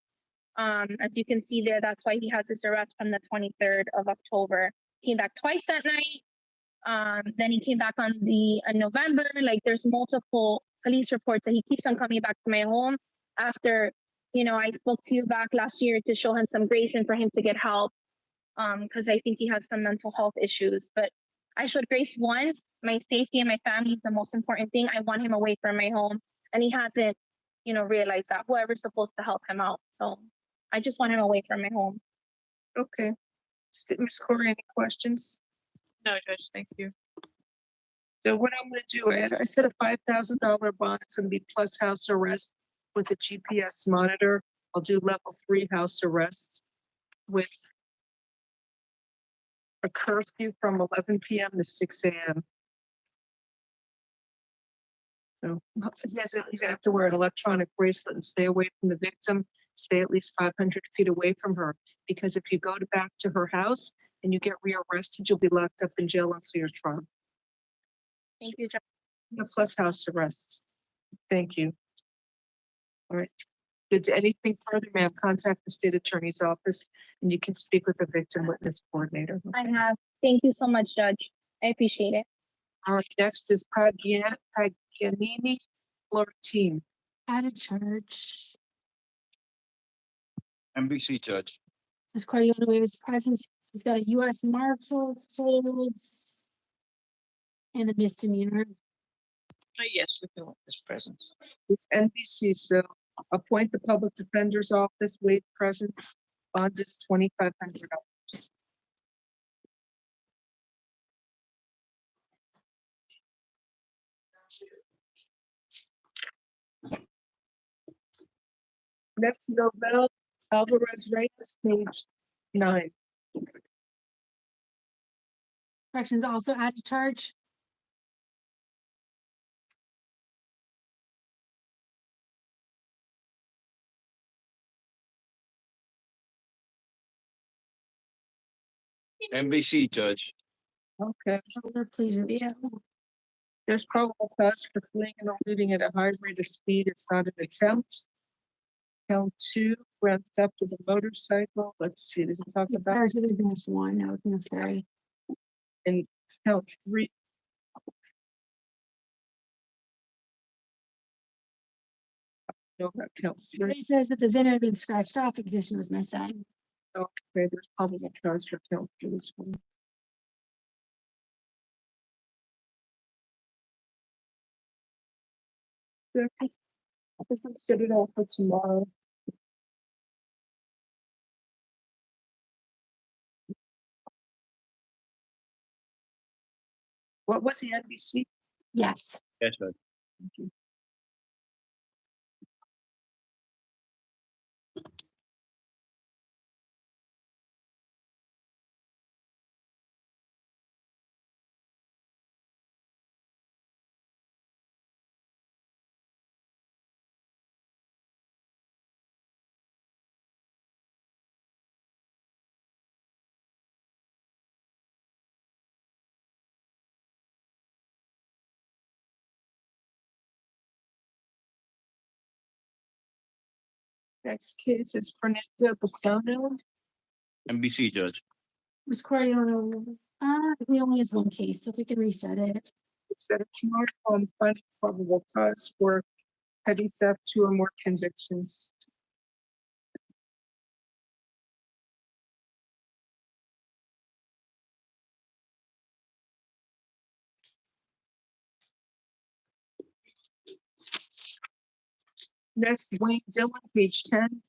As you can see there, that's why he has this arrest from the 23rd of October. Came back twice that night. Then he came back on November. Like, there's multiple police reports that he keeps on coming back to my home after, you know, I spoke to you back last year to show him some grace and for him to get help. Because I think he has some mental health issues. But I showed grace once. My safety and my family is the most important thing. I want him away from my home. And he hasn't, you know, realized that. Whoever's supposed to help him out. So I just want him away from my home. Okay. Ms. Corey, any questions? No, Judge, thank you. So what I'm gonna do, I set a $5,000 bond. It's gonna be plus house arrest. with a GPS monitor. I'll do level 3 house arrest with a curfew from 11 PM to 6 AM. So you have to wear an electronic bracelet and stay away from the victim, stay at least 500 feet away from her. Because if you go back to her house and you get rearrested, you'll be locked up in jail until your trial. Thank you, Judge. Plus house arrest. Thank you. All right. Did anything further, ma'am? Contact the state attorney's office and you can speak with the victim witness coordinator. I have. Thank you so much, Judge. I appreciate it. All right, next is Paganini Flortine. Added charge. NBC judge. This Cardiola waives presence. He's got a U.S. Marshals holds and a misdemeanor. Yes, we can want this presence. It's NBC, so appoint the public defender's office, waive presence, bond is $2,500. Next, Nobel Alvarez Reyes, page 9. Corrections also added charge. NBC judge. Okay. Please review. There's probable cause for fleeing and eluding at a high rate of speed. It's not an attempt. Count 2, grand theft of a motorcycle. Let's see, did you talk about? Ours it is in F1, now it's in F3. And count 3. No, not count 3. It says that the VIN had been scratched off, the condition was missing. Okay, there's probable cause for count 3 as well. I think we set it all for tomorrow. What was the NBC? Yes. Yes, judge. Thank you. Next case is Fernando Basono. NBC judge. Ms. Cardiola, he only has one case, so if we can reset it. Set it tomorrow on finding probable cause for petty theft, 2 or more convictions. Next, Wayne Dillon, page 10.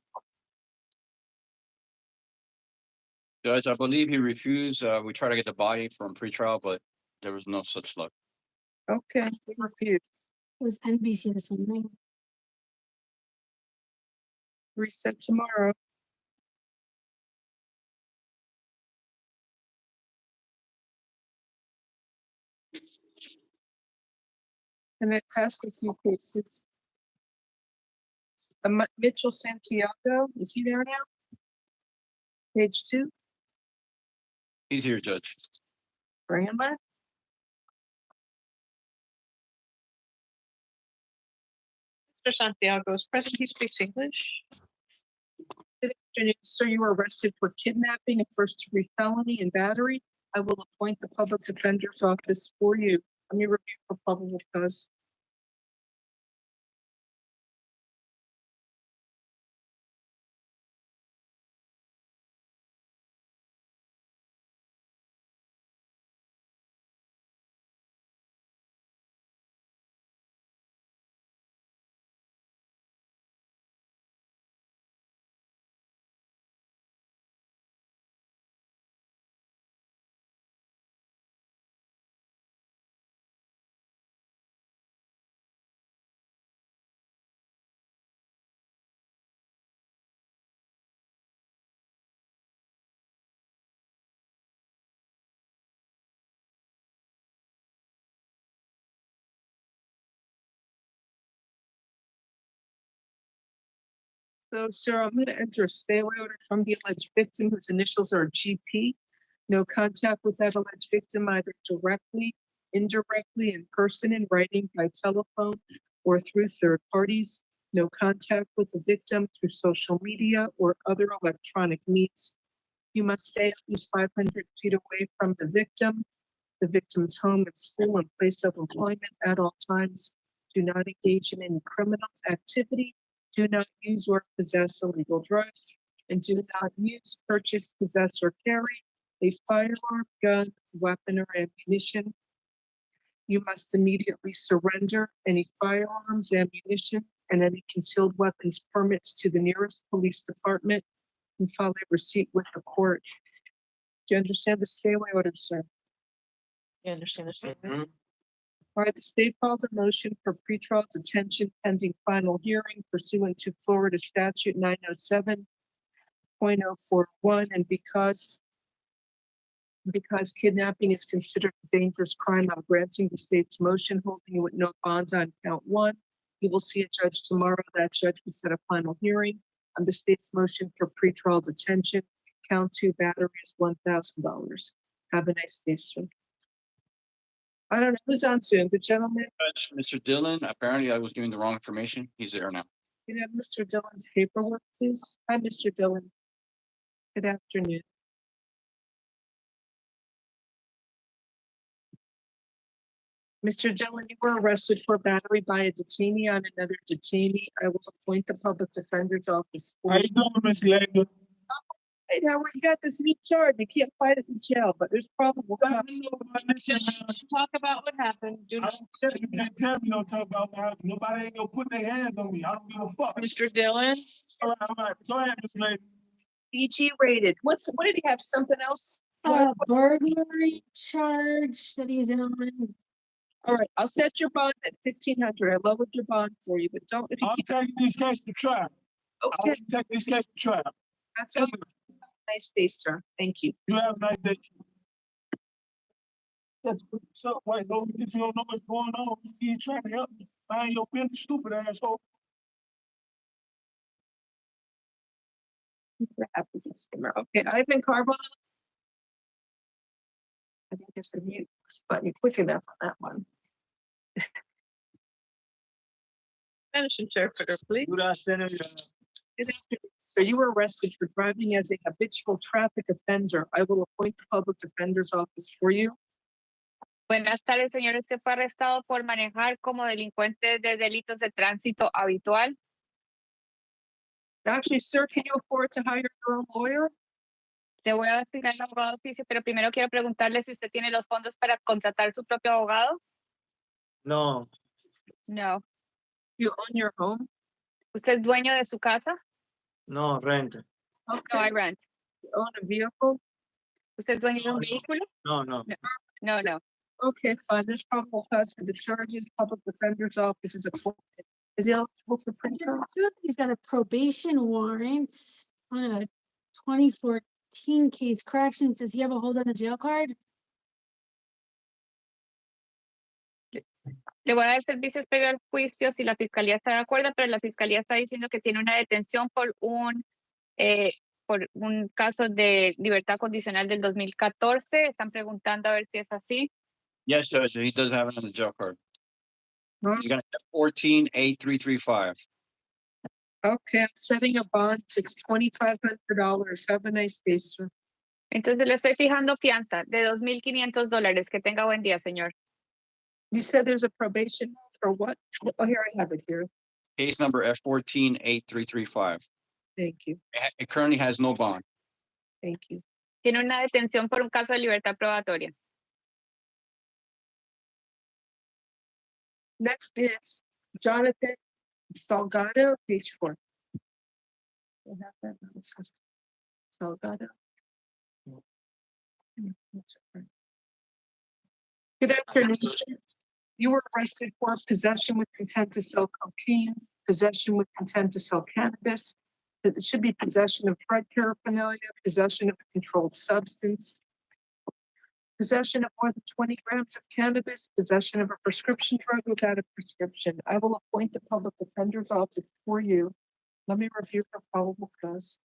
Judge, I believe he refused. We tried to get the body from pretrial, but there was no such luck. Okay, he refused. It was NBC this morning. Reset tomorrow. And it passed a few cases. Mitchell Santiago, is he there now? Page 2, He's here, judge. bring him back. Mr. Santiago is present. He speaks English. Good afternoon, sir. You were arrested for kidnapping, a first-degree felony, and battery. I will appoint the public defender's office for you. Let me review for probable cause. So, sir, I'm gonna enter a stay away order from the alleged victim whose initials are GP. No contact with that alleged victim either directly, indirectly, in person, in writing, by telephone, or through third parties. No contact with the victim through social media or other electronic means. You must stay at least 500 feet away from the victim's home and school and place of employment at all times. Do not engage in any criminal activity. Do not use or possess illegal drugs, and do not use, purchase, possess, or carry a firearm, gun, weapon, or ammunition. You must immediately surrender any firearms, ammunition, and any concealed weapons permits to the nearest police department and file a receipt with the court. Do you understand the stay away order, sir? You understand the statement? All right, the state filed a motion for pretrial detention pending final hearing pursuant to Florida statute 907.041, and because kidnapping is considered a dangerous crime, I'm granting the state's motion, holding you with no bond on count one. You will see a judge tomorrow. That judge will set a final hearing on the state's motion for pretrial detention. Count two, battery is $1,000. Have a nice day, sir. I don't know who's on Zoom, the gentleman. Judge, Mr. Dillon, apparently I was giving the wrong information. He's there now. Can I have Mr. Dillon's paperwork, please? Hi, Mr. Dillon. Good afternoon. Mr. Dillon, you were arrested for battery by a detainee on another detainee. I will appoint the public defender's office. How you doing, Miss Langer? Hey, now we got this new charge. You can't fight it in jail, but there's probable cause. Talk about what happened. Do not. You can't tell me don't talk about what happened. Nobody ain't gonna put their hands on me. I don't give a fuck. Mr. Dillon, All right. Go ahead, Miss Langer. PG rated. What did he have? Something else? Burglary charge that he's in on. All right, I'll set your bond at 1,500. I lowered your bond for you, but don't. If you I'm keep, taking this case to trial. okay, I'm taking this case to trial. that's okay. Nice day, sir. Thank you. You have a nice day. That's what's up, white lady. If you don't know what's going on, you ain't trying to help me. Find your business, stupid asshole. Happy customer. Okay, Ivan Carbone. I think there's a mute button quick enough on that one. Spanish interpreter, please. Good afternoon. Good afternoon, sir. You were arrested for driving as a habitual traffic offender. I will appoint the public defender's office for you. Buenas tardes, señor. Usted fue arrestado por manejar como delincuente de delitos de tránsito habitual. Actually, sir, can you afford to hire your own lawyer? Le voy a asignar el abogado de oficio, pero primero quiero preguntarle si usted tiene los fondos para contratar su propio abogado. No. No. You own your home? ¿Usted es dueño de su casa? No, rent. Okay. No, I rent. You own a vehicle? ¿Usted es dueño de un vehículo? No. No, no. Okay, fine. There's probable cause for the charges. Public defender's office is appointed. Is he eligible for pretrial? He's got a probation warrant on a 2014 case corrections. Does he have a hold on the jail card? Le voy a dar servicios previo al juicio si la fiscalía está de acuerdo, pero la fiscalía está diciendo que tiene una detención por un caso de libertad condicional del 2014. Están preguntando a ver si es así. Yes, Judge, he does have it on the jail card. Huh? He's got 14-8335. Okay, I'm setting a bond. It's $2,500. Have a nice day, sir. Entonces le estoy fijando fianza de $2,500. Que tenga buen día, señor. You said there's a probation for what? Oh, here I have it here. Case number F14-8335. Thank you. It currently has no bond. Thank you. Tiene una detención por un caso de libertad probatoria. Next is Jonathan Salgado, page 4. We'll have that. It's just Salgado. Good afternoon. sir. You were arrested for possession with intent to sell cocaine, possession with intent to sell cannabis. It should be possession of drug paraphernalia, possession of a controlled substance, possession of more than 20 grams of cannabis, possession of a prescription drug without a prescription. I will appoint the public defender's office for you. Let me review for probable cause.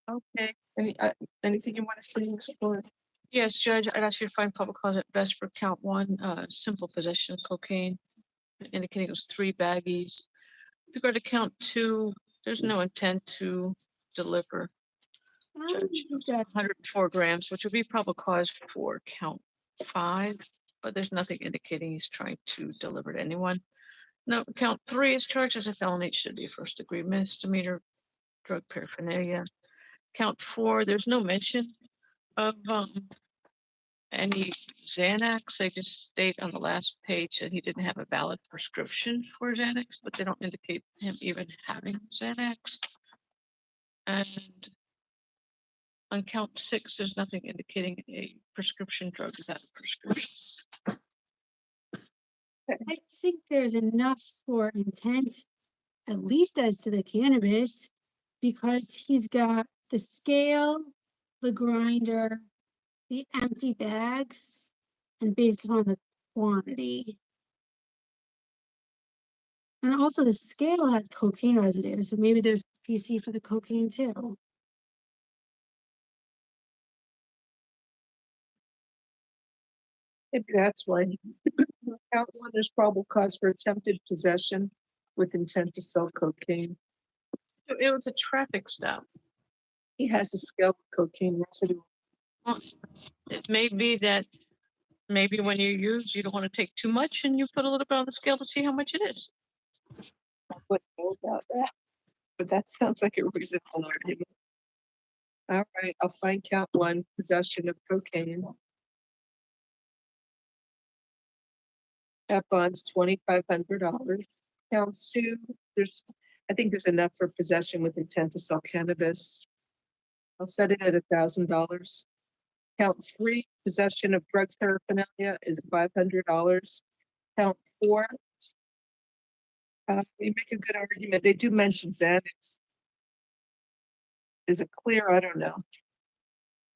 Okay, anything you want to say, Ms. Ford? Yes, Judge, I'd ask you to find public cause at best for count one, simple possession of cocaine, indicating it was 3 baggies. With regard to count two, there's no intent to deliver. Judge, 104 grams, which would be probable cause for count 5, but there's nothing indicating he's trying to deliver to anyone. No, count 3 is charged as a felony. It should be a first-degree misdemeanor, drug paraphernalia. Count 4, there's no mention of any Xanax. They just state on the last page that he didn't have a valid prescription for Xanax, but they don't indicate him even having Xanax. And on count 6, there's nothing indicating a prescription drug without a prescription. I think there's enough for intent, at least as to the cannabis, because he's got the scale, the grinder, the empty bags, and based on the quantity. And also the scale had cocaine residue, so maybe there's PC for the cocaine too. Maybe that's why. Count 1 is probable cause for attempted possession with intent to sell cocaine. It was a traffic stop. He has a scale of cocaine residue. Well, it may be that maybe when you use, you don't want to take too much and you put a little bit on the scale to see how much it is. I wouldn't know about that, but that sounds like a reasonable argument. All right, I'll find count 1, possession of cocaine. That bond's $2,500. Count 2, I think there's enough for possession with intent to sell cannabis. I'll set it at $1,000. Count 3, possession of drug paraphernalia is $500. Count 4, we make a good argument. They do mention Xanax. Is it clear? I don't know.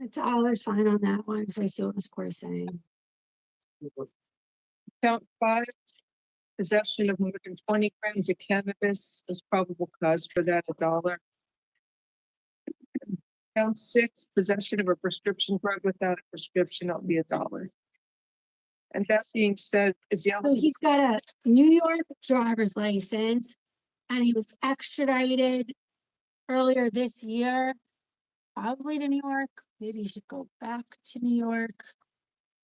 $1 fine on that one, because I see what Ms. Corey is saying. Count 5, possession of more than 20 grams of cannabis is probable cause for that, $1. Count 6, possession of a prescription drug without a prescription, that'll be $1. And that being said, is the So he's got a New York driver's license, and he was extradited earlier this year, probably to New York. Maybe he should go back to New York.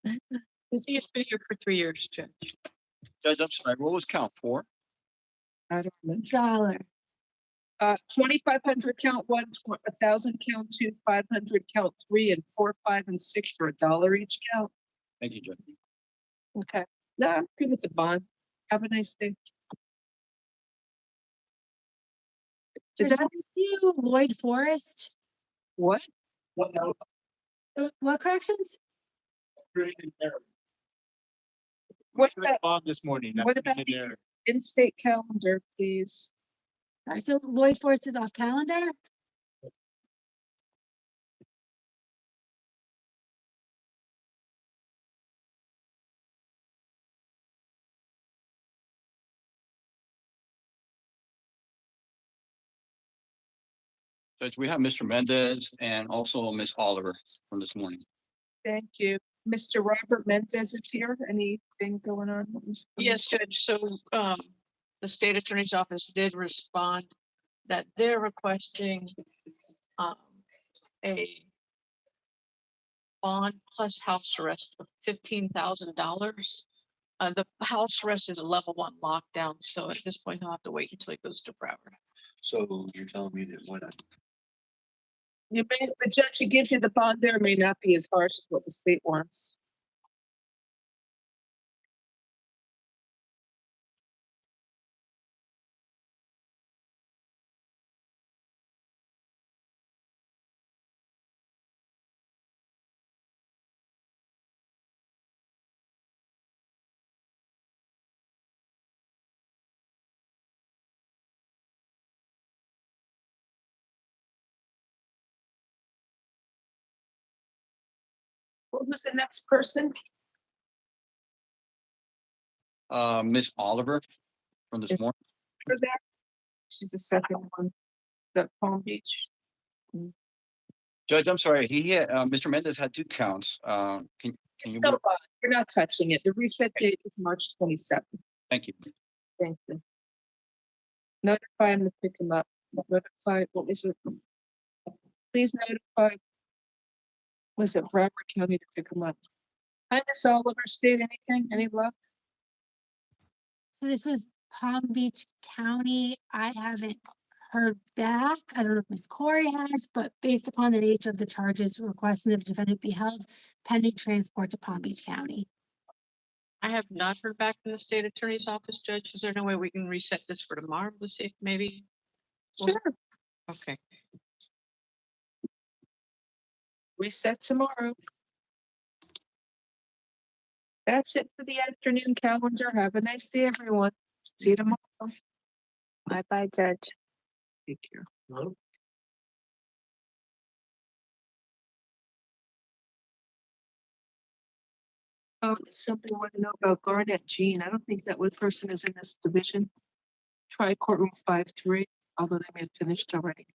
He has been here for 3 years, Judge. Judge, I'm sorry, what was count 4? I don't know. $1. 2,500 count 1, 1,000 count 2, 500 count 3, and 4, 5, and 6 for $1 each count. Thank you, Judge. Okay. No, I'm good with the bond. Have a nice day. Did There's that, you, Lloyd Forrest. what? What corrections? What about, Bond this morning. what about the in-state calendar, please? All right, so Lloyd Forrest is off calendar. Judge, we have Mr. Mendez and also Ms. Oliver from this morning. Thank you. Mr. Robert Mendez is here. Anything going on? with Ms. Yes, Judge, so, the state attorney's office did respond that they're requesting, a bond plus house arrest of $15,000. The house arrest is a level 1 lockdown, so at this point, he'll have to wait until he goes to Broward. So you're telling me that when The judge who gives you the bond there may not be as harsh as what the state wants. What was the next person? Ms. Oliver from this morning. For that? She's the second one, the Palm Beach. Judge, I'm sorry, he had, Mr. Mendez had 2 counts. Can you? No, you're not touching it. The reset date is March 27th. Thank you. Thank you. Notify him to pick him up. Notify, what was it? Please notify. Was it Broward County to pick him up? Hi, Miss Oliver, state anything? Any luck? So this was Palm Beach County. I haven't heard back. I don't know if Ms. Corey has, but based upon the nature of the charges, requesting that the defendant be held pending transport to Palm Beach County. I have not heard back from the state attorney's office, Judge. Is there no way we can reset this for tomorrow to see if maybe? Sure. Okay. Reset tomorrow. That's it for the afternoon calendar. Have a nice day, everyone. See you tomorrow. Bye-bye, Judge. Take care. Oh, somebody want to know about Garnett Jean. I don't think that one person is in this division. Try courtroom 5-3, although they may have finished already.